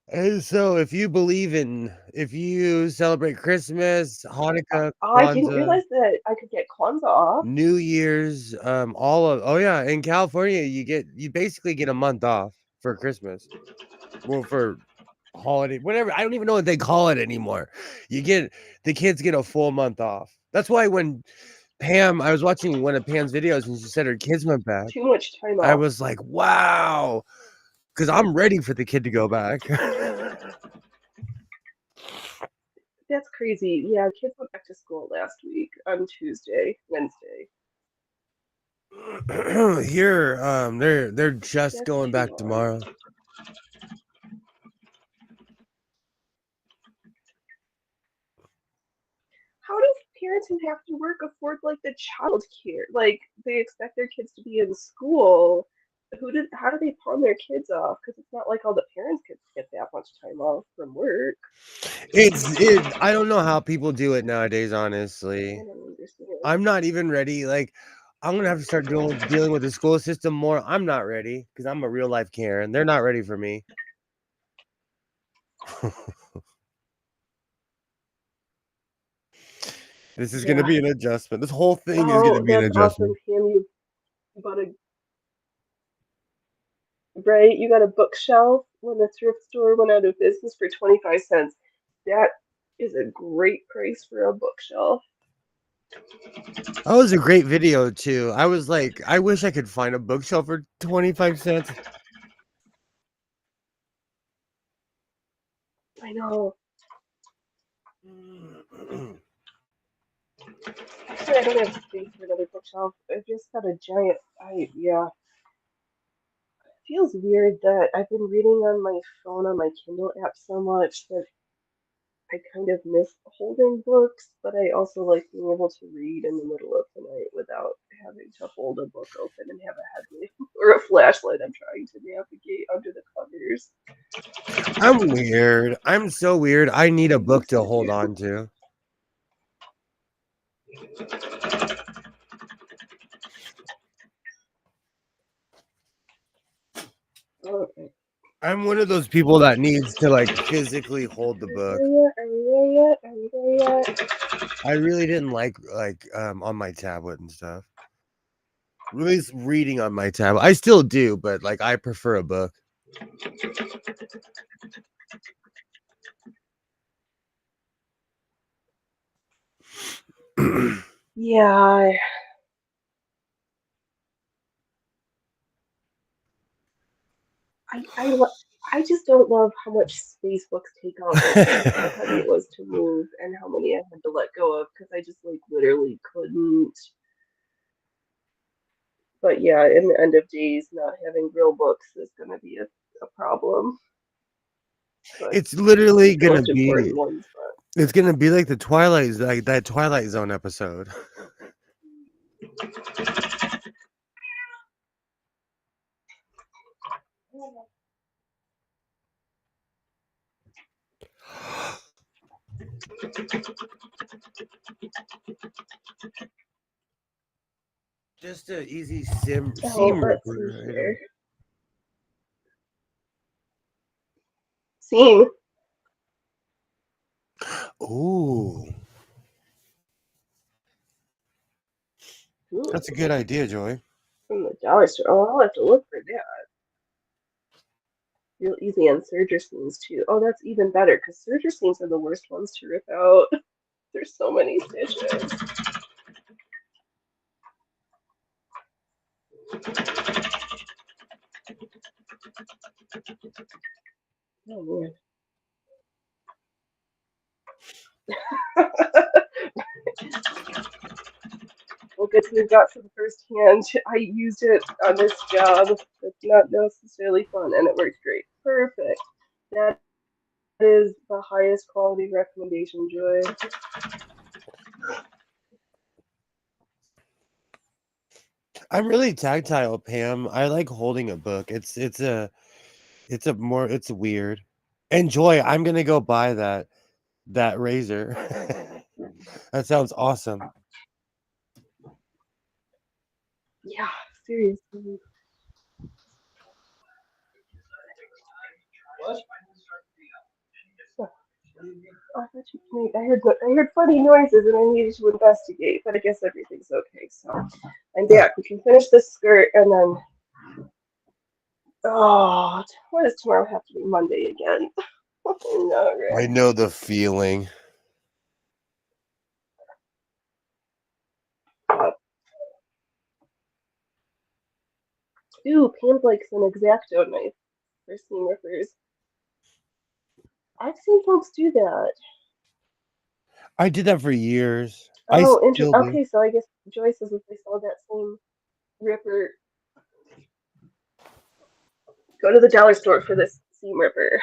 And so if you celebrate Christmas, Hanukkah, I didn't Kwanzaa, realize that I could get Kwanzaa off. New Year's, in California you basically get a month off for Christmas. Well, for holiday, whatever. I don't even know what they call it anymore. The kids get a full month off. That's why when I was watching one of Pam's videos and she said her kids went back. Too much time I off. was like, wow, because I'm ready for the kid to go back. That's crazy. Yeah, kids went back to school last week on Wednesday. Here, they're just That's going too back long. tomorrow. How do parents who have to work afford like the child care? Like they expect their kids to be in school. How do they pawn their kids off? Because it's not like all the parents could get that much time off from work. I don't know how people do it nowadays, honestly. I don't understand. I'm not even ready. Like, I'm gonna have to start dealing with the school system more. I'm not ready because I'm a real life Karen. They're not ready for me. This is gonna be an adjustment. This whole thing is gonna be an That's adjustment. awesome, Pam. You bought you got a bookshelf when the thrift store went out of business for 25 cents. That is a great price for a bookshelf. That was a great video too. I was like, I wish I could find a bookshelf for 25 cents. I know. Actually, I don't have space for another bookshelf. I just got a giant. Yeah. It feels weird that I've been reading on my phone on my Kindle app so much that I kind of miss holding books, but I also like being able to read in the middle of the night without having to hold a book open and have a headlamp or a flashlight I'm trying to navigate under the covers. I'm weird. I'm so weird. I need a book to hold on to. Okay. I'm one of those people that needs to like physically hold the book. Are we there yet? I really didn't like on my tablet and stuff. Really reading on my tablet. I still do, but like I prefer a book. Yeah. I just don't love how much space books take up and how heavy it was to move and how many I had to let go of because I just like literally couldn't. But yeah, in the end of days, not having real books is going to be a problem. But It's literally the gonna most be. important ones. It's gonna be like the Twilight, like that Twilight Zone episode. Just an easy seam Oh, let's see ripper. here. Seam. Ooh, Ooh, that's a good idea, Joy. from the dollar store. Oh, I'll have to look for that. Real easy on serger seams too. Oh, that's even better because serger seams are the worst ones to rip out. There's so many stitches. Oh man. Well, good to have got some firsthand. I used it on this job. It's not necessarily fun, and it worked great. Perfect. That is the highest quality recommendation, Joy. I'm really tactile, Pam. I like holding a book. It's weird. And Joy, I'm gonna go buy that razor. That sounds awesome. Yeah, seriously. Oh, I heard funny noises and I needed to investigate, but I guess everything's okay. So I'm back. We can finish this skirt and then. Oh, what does tomorrow have to be Monday again? No, I Rick. know the feeling. Ooh, Pam likes an X-Acto knife for seam rippers. I've seen folks do that. I did that for years. I Oh, still do. okay, so I guess Joy says if they saw that same ripper, go to the dollar store for this seam ripper.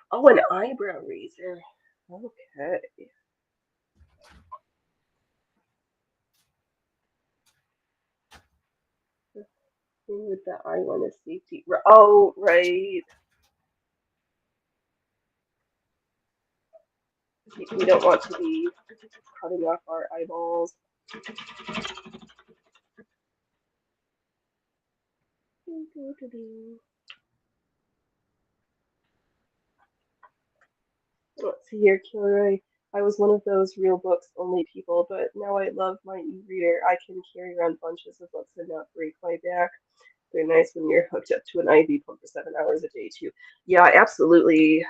Oh, an eyebrow razor. Okay. With the eye one is safety. Oh, right. We don't want to be cutting off our eyeballs. Let's see here, Kilroy. I was one of those real books only people, but now I love my e-reader. I can carry around bunches of books and not break my back. They're nice when you're hooked up to an IV pump for 7 hours a day, too. Yeah, absolutely.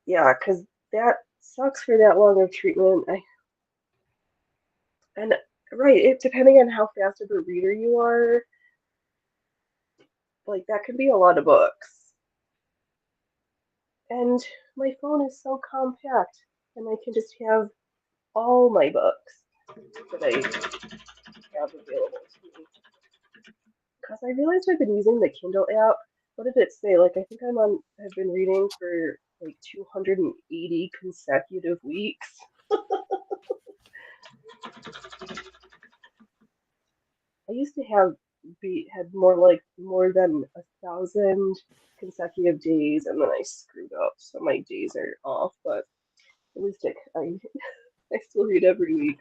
Yeah, because that sucks for that long of treatment. And right, depending on how fast of a reader you are, like that can be a lot of books. And my phone is so compact, and I can just have all my books that I have available to me. Because I realized I've been using the Kindle app. What did it say? Like, I think I've been reading for like 280 consecutive weeks. I used to had more than 1,000 consecutive days, and then I screwed up, so my days are off. But at least I still read every week.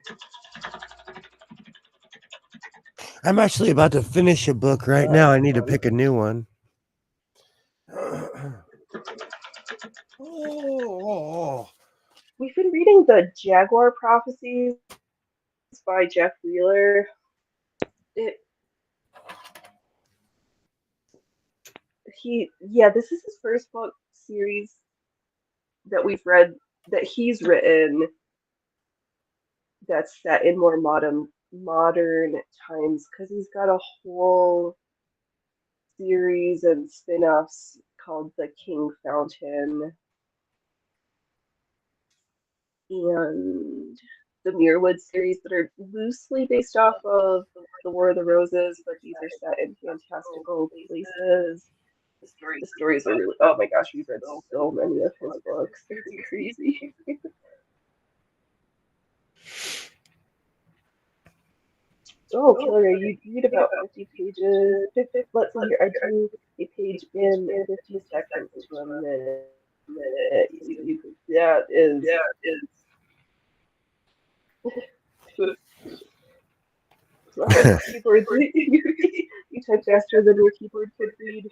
I'm actually about to finish a book right now. I need to pick a new one. Oh. We've been reading the Jaguar Prophecies by Jeff Wheeler. This is his first book series that we've read that he's written that's set in more modern times because he's got a whole series and spin-offs called The King Fountain and the Muirwood series that are loosely based off of the War of the Roses, but these are set in fantastical places. The stories are really, oh my gosh, we've read so many of his books. It's crazy. Oh, Killer, you read about 50 pages. 50, let's see here. I do a page in 50 seconds to a minute. That is. Keyboards, you type faster than your keyboard could read.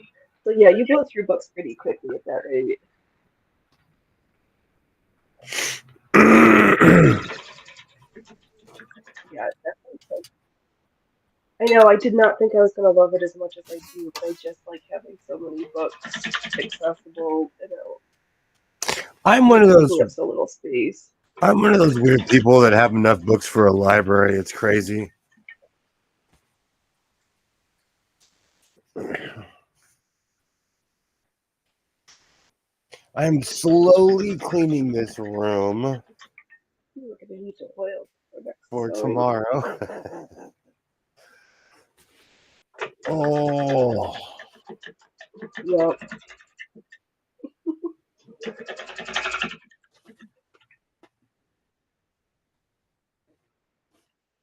So yeah, you go through books pretty quickly at that rate. Yeah, definitely. I know, I did not think I was going to love it as much as I do, but I just like having so many books accessible, you know, I'm one of those. taking up so little space. I'm one of those weird people that have enough books for a library. It's crazy. I'm slowly cleaning this room We're going to need to oil for sewing. tomorrow. Oh. Yep.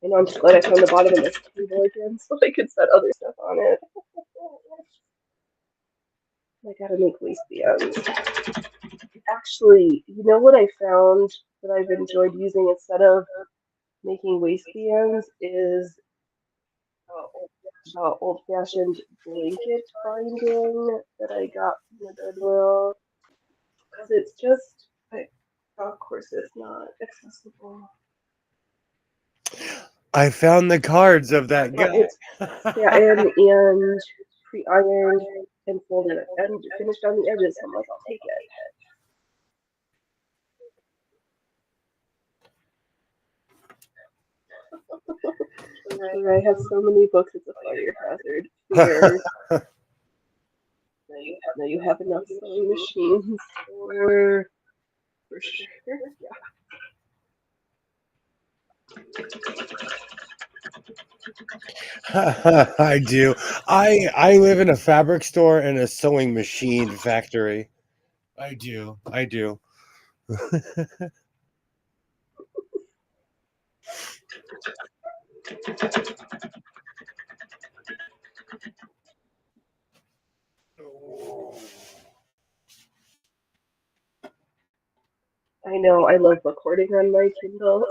I know, I'm just glad I found the bottom of this table again so I could set other stuff on it. I gotta make waistbands. Actually, you know what I found that I've enjoyed using instead of making waistbands is old-fashioned blanket binding that I got from the Goodwill. Because it's just, of course, it's not accessible. I found the cards of that But guy. it's satin and pre-ironed and folded and finished on the edges. So I'm like, I'll take it. I have so many books, it's a fire hazard. Here. Now you have enough sewing machines for sure. Yeah. I do. I live in a fabric store and a sewing machine factory. I do. I know, I love recording on my Kindle.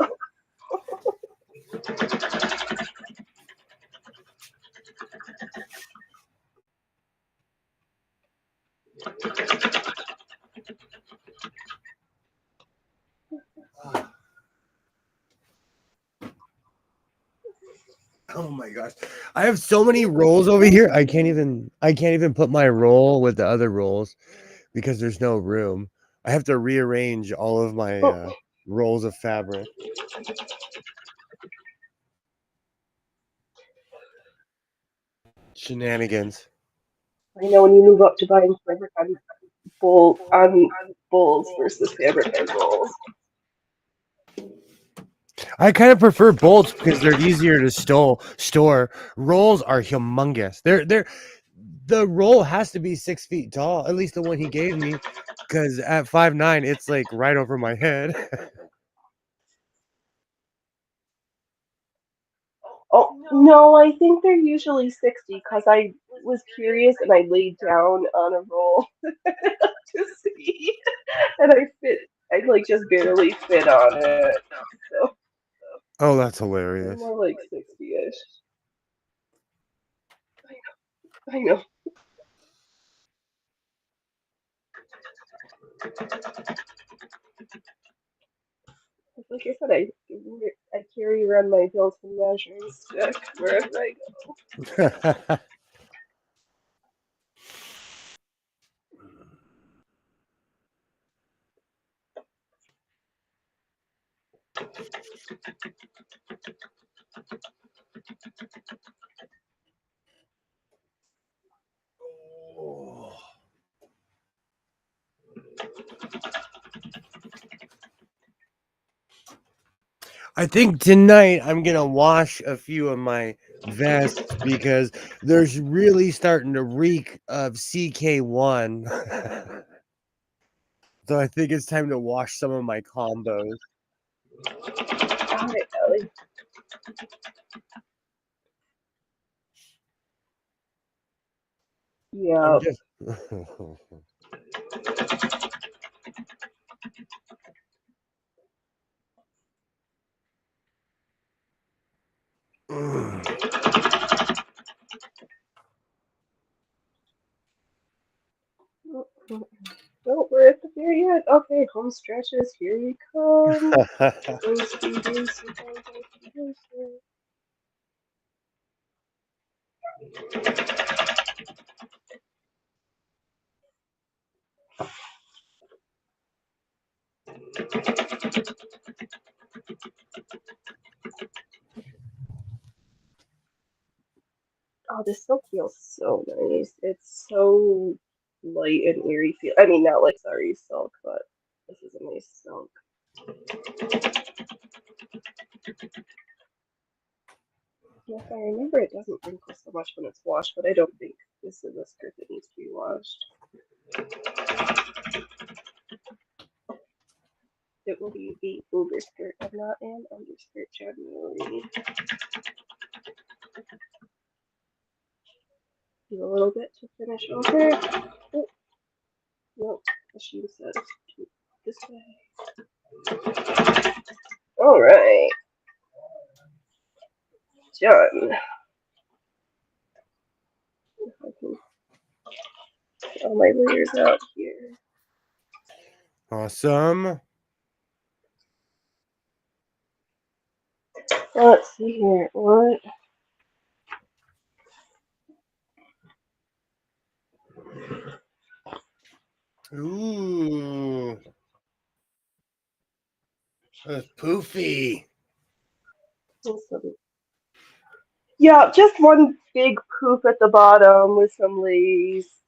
Oh my gosh. I have so many rolls over here. I can't even put my roll with the other rolls because there's no room. I have to rearrange all of my rolls of fabric. Shenanigans. I know when you move up to buying fabric on bowls versus fabric on rolls. I kind of prefer bolts because they're easier to store. Rolls are humongous. The roll has to be 6 feet tall, at least the one he gave me, because at 5'9", it's like right over my head. Oh, no, I think they're usually 60 because I was curious and I laid down on a roll to see, and I like just barely fit on it. So Oh, that's they're hilarious. more like 60-ish. I know. Like I said, I carry around my built-in measuring stick wherever I go. I think tonight I'm gonna wash a few of my vests because there's really starting to reek of CK1. So I think it's time to wash some of my combos. Got it, Ellie. Yeah. I'm just. Oh, we're at the very end. Okay, home stretches. Here we come. Those fingers, oh, this silk feels so nice. It's so light and airy feel. I mean, not like sorry silk, but this is a nice silk. Yes, I remember it doesn't wrinkle so much when it's washed, but I don't think this is a skirt that needs to be washed. It will be a overskirt and not an underskirt generally. Do a little bit to finish over. Oh, no, the shoe says this way. All right, done. If I can get all my layers out here. Awesome. Let's see here. What? Ooh. That's poofy. Yeah, just one big poof at the bottom with some lace.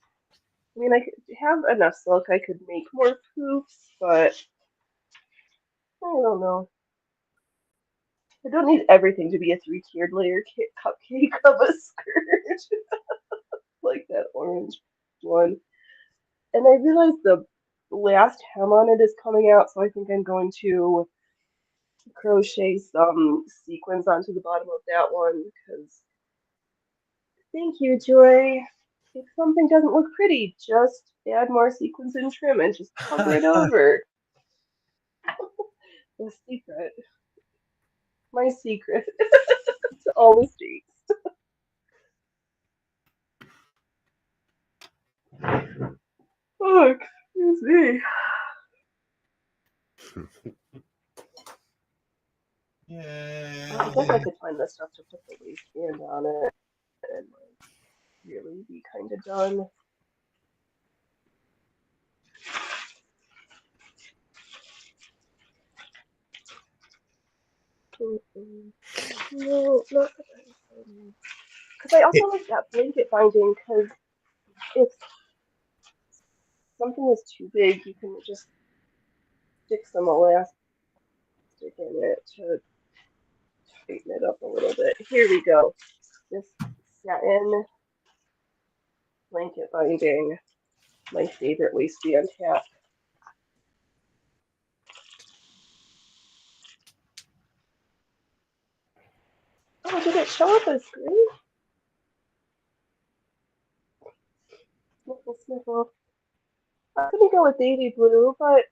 I mean, I could have enough silk. I could make more poofs, but I don't know. I don't need everything to be a three-tiered layer cupcake of a skirt like that orange one. And I realized the last hem on it is coming out, so I think I'm going to crochet some sequins onto the bottom of that one because thank you, Joy. If something doesn't look pretty, just add more sequins and trim and just cover it over. The secret. My secret to all mistakes. Oh, excuse me. Yay. I guess I could find the stuff to put the waistband on it and like really be kind of done. No, not because I also like that blanket binding because if something is too big, you can just stick some elastic in it to tighten it up a little bit. Here we go. This satin blanket binding, my favorite waistband hat. Oh, did it show up as green? Sniffle, sniffle. I'm gonna go with baby blue, but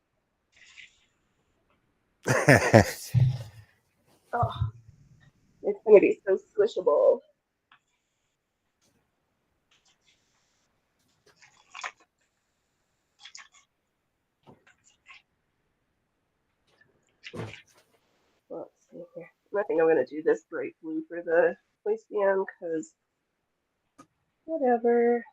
oh, it's gonna be so squishable. Let's see here. I think I'm gonna do this bright blue for the waistband because whatever.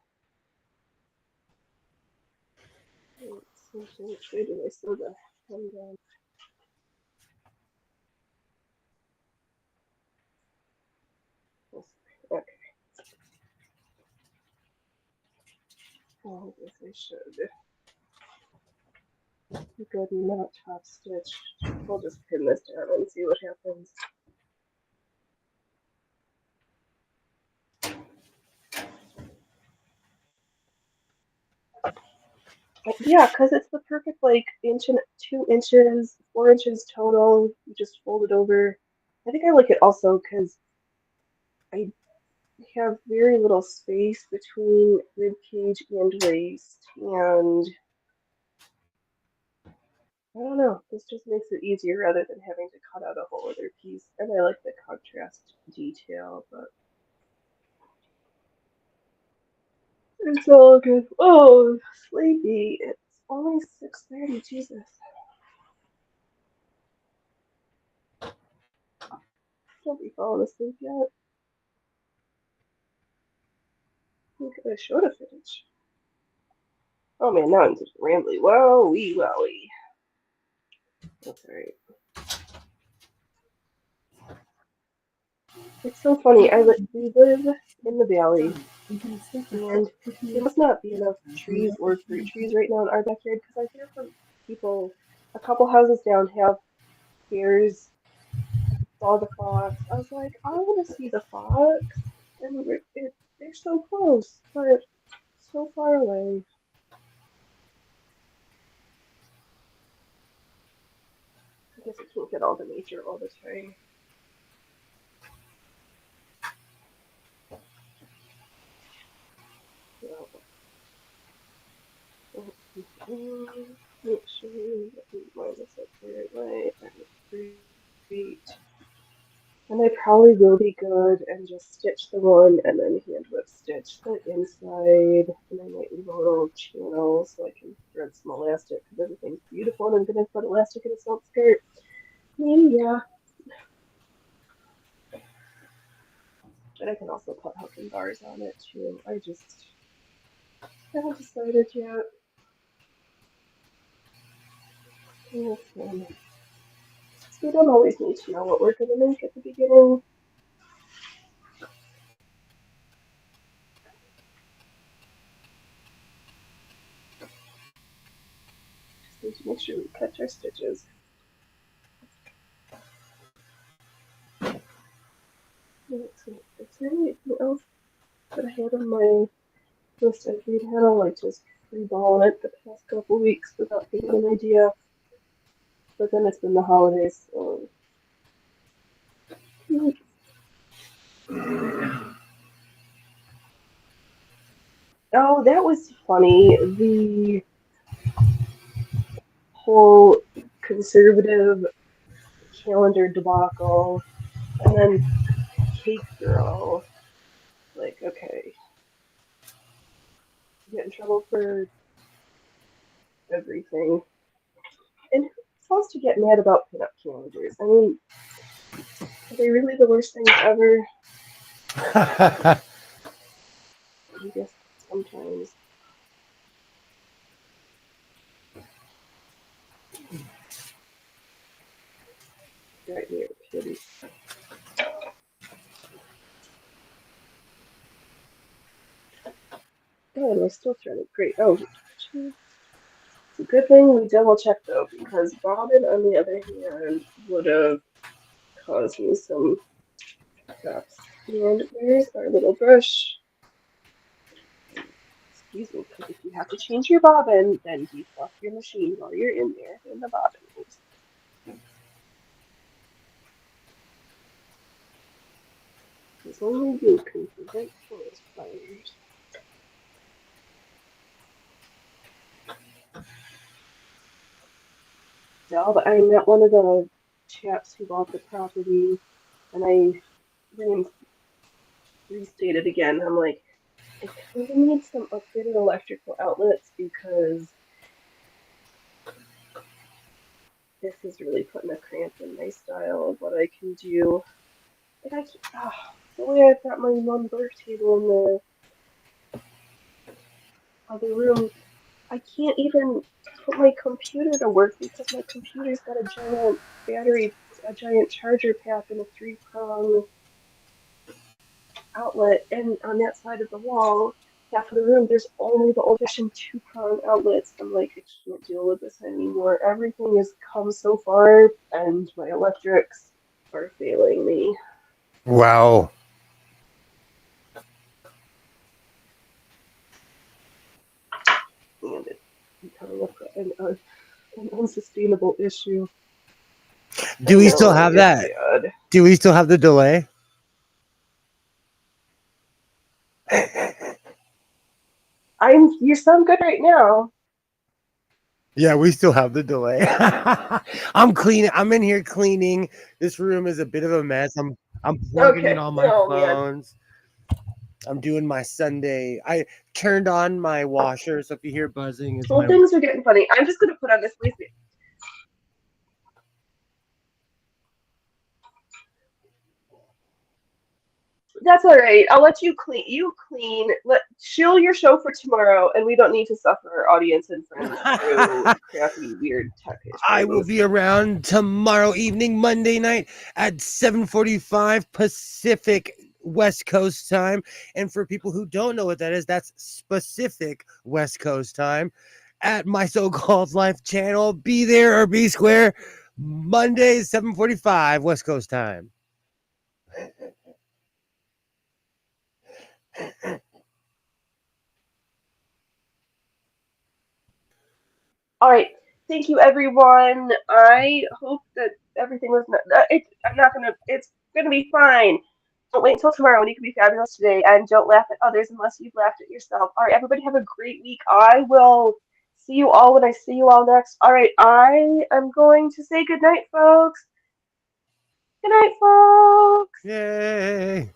Let's see which way do I sew the hem down? Okay. Oh, I guess I should. Good, not top stitch. We'll just pin this down and see what happens. Yeah, because it's the perfect like inch and 2 inches, 4 inches total. You just fold it over. I think I like it also because I have very little space between rib cage and waist, and I don't know, this just makes it easier rather than having to cut out a whole other piece. And I like the contrast detail, but it's all good. Oh, sleepy. It's only 6:30, Jesus. Don't be falling asleep yet. Look at I should have finished. Oh man, now I'm just rambly. Wowie, wowie. That's alright. It's so funny. We live in the valley, and there must not be enough trees or fruit trees right now in our backyard because I hear from people a couple houses down have bears. I saw the fox. I was like, I want to see the fox, and they're so close, but so far away. I guess I can't get all the nature all the time. Make sure that we line this up the right way. Great. And I probably will be good and just stitch the one and then hand whip stitch the inside. And I might leave a little channel so I can thread some elastic because everything's beautiful and I'm going to put elastic in a silk skirt. Maybe, yeah. But I can also put hook and bars on it too. I just haven't decided yet. Okay. So we don't always need to know what we're going to make at the beginning. Just need to make sure we catch our stitches. Let's see. Is there anything else that I had on my list? I've had a like just free balling it the past couple weeks without thinking an idea. But then it's been the holidays, so. Oh, that was funny. The whole conservative calendar debacle, and then Cake Girl. Like, okay. You get in trouble for everything. And who's supposed to get mad about pinup calendars? I mean, are they really the worst things ever? I guess sometimes. Right here, kitty. Oh, and we're still threading. Great. Oh, it's a good thing we double checked though, because Robin, on the other hand, would have caused me some gaps. And where's our little brush? Excuse me, because if you have to change your bobbin, then defluff your machine while you're in there, and the bobbin moves. Because only you can prevent forest fires. Yeah, but I met one of the chaps who bought the property, and I restated again. I'm like, I kind of need some upgraded electrical outlets because this is really putting a cramp in my style of what I can do. Like the way I've got my lumber table in the other room, I can't even put my computer to work because my computer's got a giant battery, a giant charger pack, and a 3-prong outlet. And on that side of the wall, half of the room, there's only the old-fashioned 2-prong outlets. I'm like, I can't deal with this anymore. Everything has come so far, and my electrics are failing me. Wow. And it's becoming an unsustainable issue. Do we still have that? Bad. Do we still have the delay? You sound good right now. Yeah, we still have the delay. I'm cleaning. I'm in here cleaning. This room is a bit of a mess. I'm plugging in Okay. all my Oh man. phones. I'm doing my Sunday. I turned on my washer, so if you hear buzzing, it's Well, my. things are getting funny. I'm just gonna put on this lacy. That's all right. I'll let you clean. You clean. Chill your show for tomorrow, and we don't need to suffer audience and friends through crappy, weird tech I will issues. be around tomorrow evening, Monday night at 7:45 Pacific West Coast time. And for people who don't know what that is, that's specific West Coast time at my so-called life channel. Be there or be square. Monday, 7:45 West Coast time. All right. Thank you, everyone. I hope that everything was. I'm not gonna. It's gonna be fine. Don't wait until tomorrow when you can be fabulous today, and don't laugh at others unless you've laughed at yourself. All right, everybody, have a great week. I will see you all when I see you all next. All right, I am going to say good night, folks. Good night, folks. Yay.